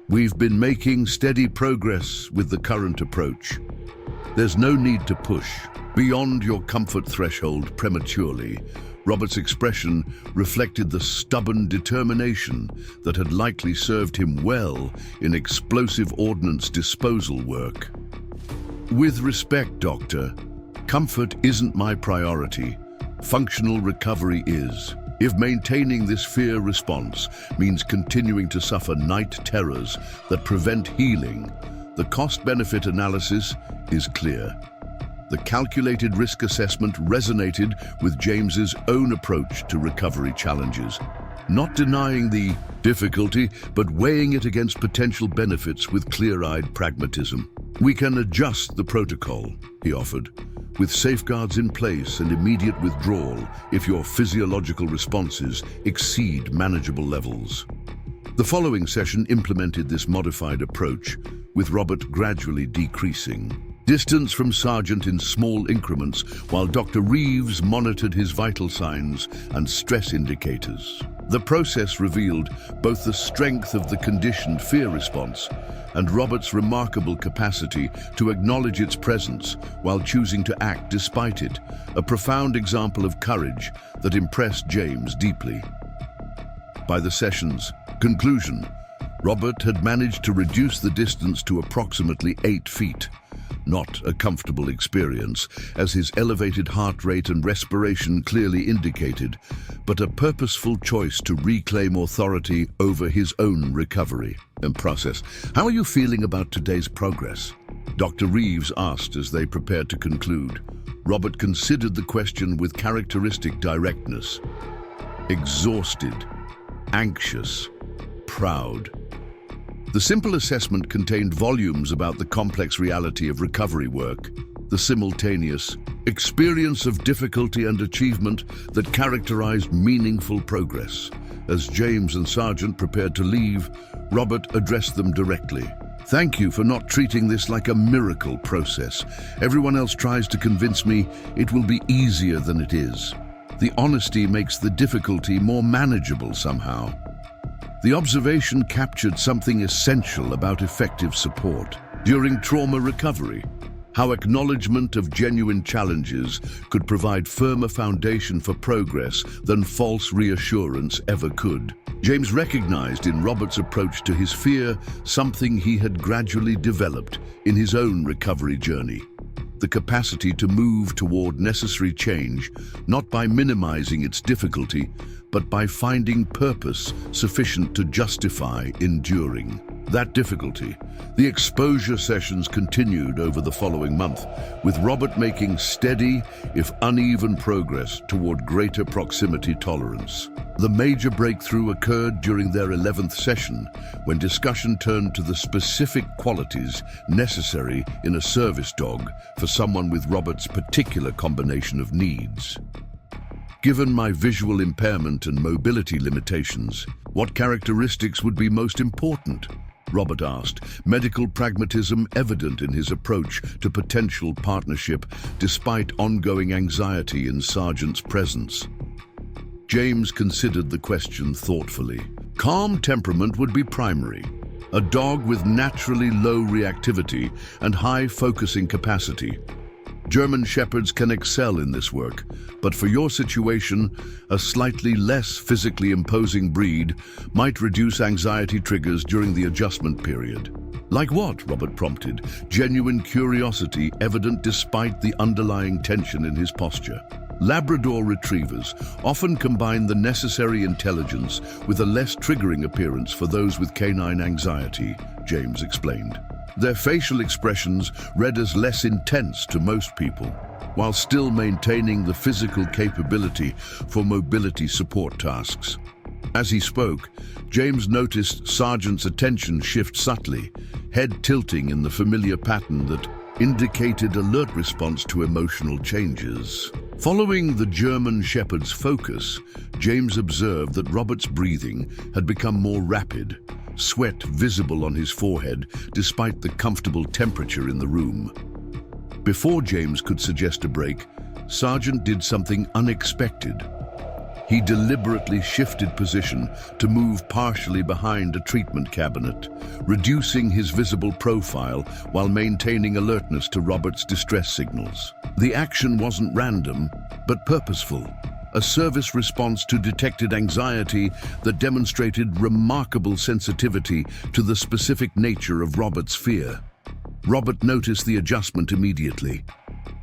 "We've been making steady progress with the current approach. There's no need to push beyond your comfort threshold prematurely." Robert's expression reflected the stubborn determination that had likely served him well in explosive ordnance disposal work. "With respect, Doctor, comfort isn't my priority. Functional recovery is. If maintaining this fear response means continuing to suffer night terrors that prevent healing, the cost-benefit analysis is clear." The calculated risk assessment resonated with James's own approach to recovery challenges, not denying the difficulty, but weighing it against potential benefits with clear-eyed pragmatism. "We can adjust the protocol," he offered, "with safeguards in place and immediate withdrawal if your physiological responses exceed manageable levels." The following session implemented this modified approach, with Robert gradually decreasing distance from Sergeant in small increments, while Dr. Reeves monitored his vital signs and stress indicators. The process revealed both the strength of the conditioned fear response and Robert's remarkable capacity to acknowledge its presence while choosing to act despite it, a profound example of courage that impressed James deeply. By the session's conclusion, Robert had managed to reduce the distance to approximately 8 feet. Not a comfortable experience, as his elevated heart rate and respiration clearly indicated, but a purposeful choice to reclaim authority over his own recovery and process. "How are you feeling about today's progress?" Dr. Reeves asked as they prepared to conclude. Robert considered the question with characteristic directness. "Exhausted, anxious, proud." The simple assessment contained volumes about the complex reality of recovery work, the simultaneous experience of difficulty and achievement that characterized meaningful progress. As James and Sergeant prepared to leave, Robert addressed them directly. "Thank you for not treating this like a miracle process. Everyone else tries to convince me it will be easier than it is. The honesty makes the difficulty more manageable somehow. The observation captured something essential about effective support during trauma recovery, how acknowledgement of genuine challenges could provide firmer foundation for progress than false reassurance ever could. James recognized in Robert's approach to his fear something he had gradually developed in his own recovery journey: the capacity to move toward necessary change, not by minimizing its difficulty, but by finding purpose sufficient to justify enduring that difficulty. The exposure sessions continued over the following month, with Robert making steady, if uneven, progress toward greater proximity tolerance. The major breakthrough occurred during their 11th session, when discussion turned to the specific qualities necessary in a service dog for someone with Robert's particular combination of needs. Given my visual impairment and mobility limitations, what characteristics would be most important? Robert asked, medical pragmatism evident in his approach to potential partnership despite ongoing anxiety in Sargent's presence. James considered the question thoughtfully. Calm temperament would be primary. A dog with naturally low reactivity and high focusing capacity. German Shepherds can excel in this work, but for your situation, a slightly less physically imposing breed might reduce anxiety triggers during the adjustment period. Like what? Robert prompted, genuine curiosity evident despite the underlying tension in his posture. Labrador retrievers often combine the necessary intelligence with a less triggering appearance for those with canine anxiety, James explained. Their facial expressions read as less intense to most people, while still maintaining the physical capability for mobility support tasks. As he spoke, James noticed Sargent's attention shift subtly, head tilting in the familiar pattern that indicated alert response to emotional changes. Following the German Shepherd's focus, James observed that Robert's breathing had become more rapid, sweat visible on his forehead despite the comfortable temperature in the room. Before James could suggest a break, Sargent did something unexpected. He deliberately shifted position to move partially behind a treatment cabinet, reducing his visible profile while maintaining alertness to Robert's distress signals. The action wasn't random, but purposeful, a service response to detected anxiety that demonstrated remarkable sensitivity to the specific nature of Robert's fear. Robert noticed the adjustment immediately.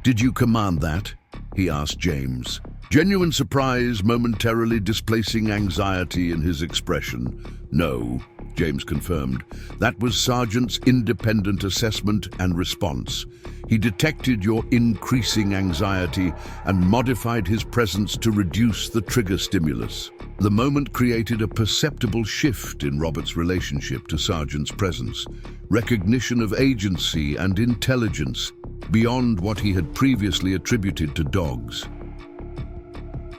"Did you command that?" he asked James. Genuine surprise momentarily displacing anxiety in his expression. "No," James confirmed. "That was Sargent's independent assessment and response. He detected your increasing anxiety and modified his presence to reduce the trigger stimulus." The moment created a perceptible shift in Robert's relationship to Sargent's presence, recognition of agency and intelligence beyond what he had previously attributed to dogs.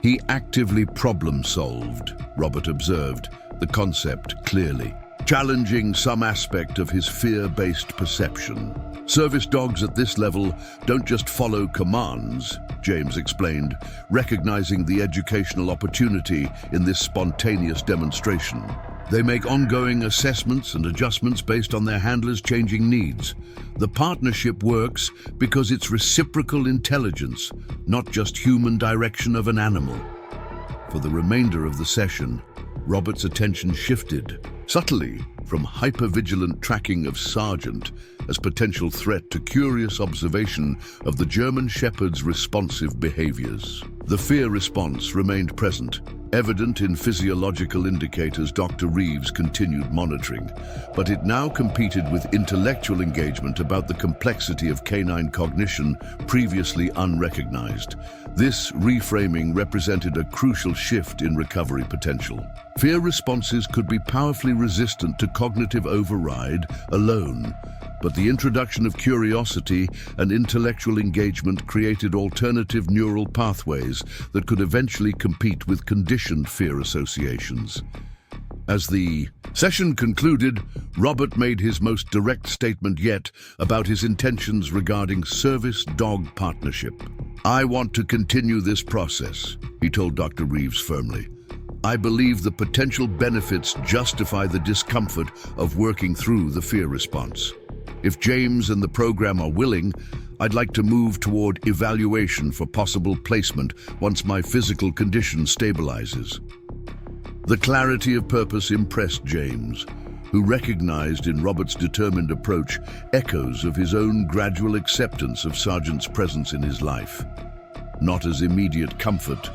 He actively problem-solved, Robert observed, the concept clearly, challenging some aspect of his fear-based perception. Service dogs at this level don't just follow commands, James explained, recognizing the educational opportunity in this spontaneous demonstration. They make ongoing assessments and adjustments based on their handlers' changing needs. The partnership works because it's reciprocal intelligence, not just human direction of an animal. For the remainder of the session, Robert's attention shifted, subtly, from hypervigilant tracking of Sargent as potential threat to curious observation of the German Shepherd's responsive behaviors. The fear response remained present, evident in physiological indicators Dr. Reeves continued monitoring, but it now competed with intellectual engagement about the complexity of canine cognition previously unrecognized. This reframing represented a crucial shift in recovery potential. Fear responses could be powerfully resistant to cognitive override alone, but the introduction of curiosity and intellectual engagement created alternative neural pathways that could eventually compete with conditioned fear associations. As the session concluded, Robert made his most direct statement yet about his intentions regarding service dog partnership. "I want to continue this process," he told Dr. Reeves firmly. "I believe the potential benefits justify the discomfort of working through the fear response. If James and the program are willing, I'd like to move toward evaluation for possible placement once my physical condition stabilizes." The clarity of purpose impressed James, who recognized in Robert's determined approach echoes of his own gradual acceptance of Sargent's presence in his life. Not as immediate comfort,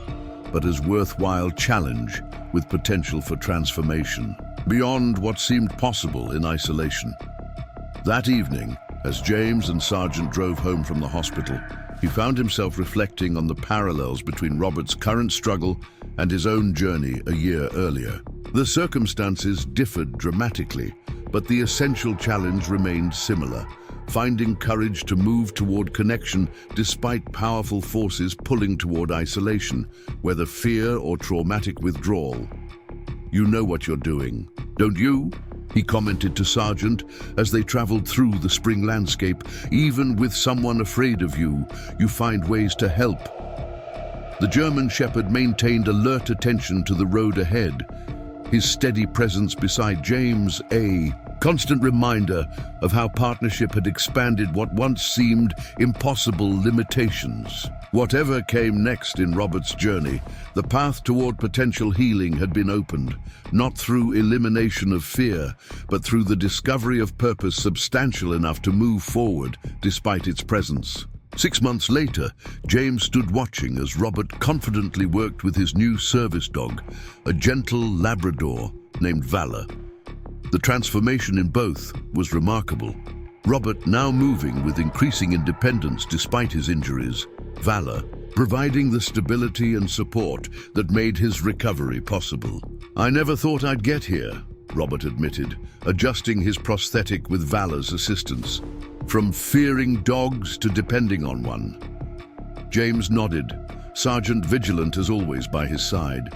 but as worthwhile challenge with potential for transformation, beyond what seemed possible in isolation. That evening, as James and Sargent drove home from the hospital, he found himself reflecting on the parallels between Robert's current struggle and his own journey a year earlier. The circumstances differed dramatically, but the essential challenge remained similar: finding courage to move toward connection despite powerful forces pulling toward isolation, whether fear or traumatic withdrawal. "You know what you're doing, don't you?" he commented to Sargent as they traveled through the spring landscape. "Even with someone afraid of you, you find ways to help." The German Shepherd maintained alert attention to the road ahead, his steady presence beside James a constant reminder of how partnership had expanded what once seemed impossible limitations. Whatever came next in Robert's journey, the path toward potential healing had been opened, not through elimination of fear, but through the discovery of purpose substantial enough to move forward despite its presence. 6 months later, James stood watching as Robert confidently worked with his new service dog, a gentle Labrador named Valor. The transformation in both was remarkable. Robert now moving with increasing independence despite his injuries, Valor providing the stability and support that made his recovery possible. "I never thought I'd get here," Robert admitted, adjusting his prosthetic with Valor's assistance. "From fearing dogs to depending on one." James nodded, Sargent vigilant as always by his side.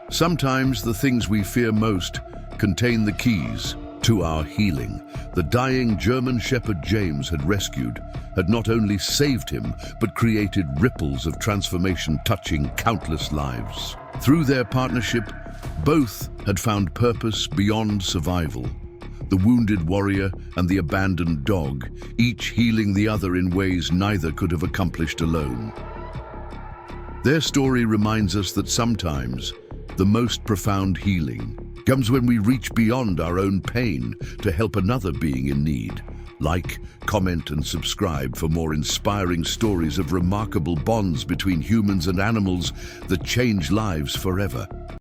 Sometimes the things we fear most contain the keys to our healing. The dying German Shepherd James had rescued had not only saved him, but created ripples of transformation touching countless lives. Through their partnership, both had found purpose beyond survival. The wounded warrior and the abandoned dog, each healing the other in ways neither could have accomplished alone. Their story reminds us that sometimes the most profound healing comes when we reach beyond our own pain to help another being in need. Like, comment, and subscribe for more inspiring stories of remarkable bonds between humans and animals that change lives forever.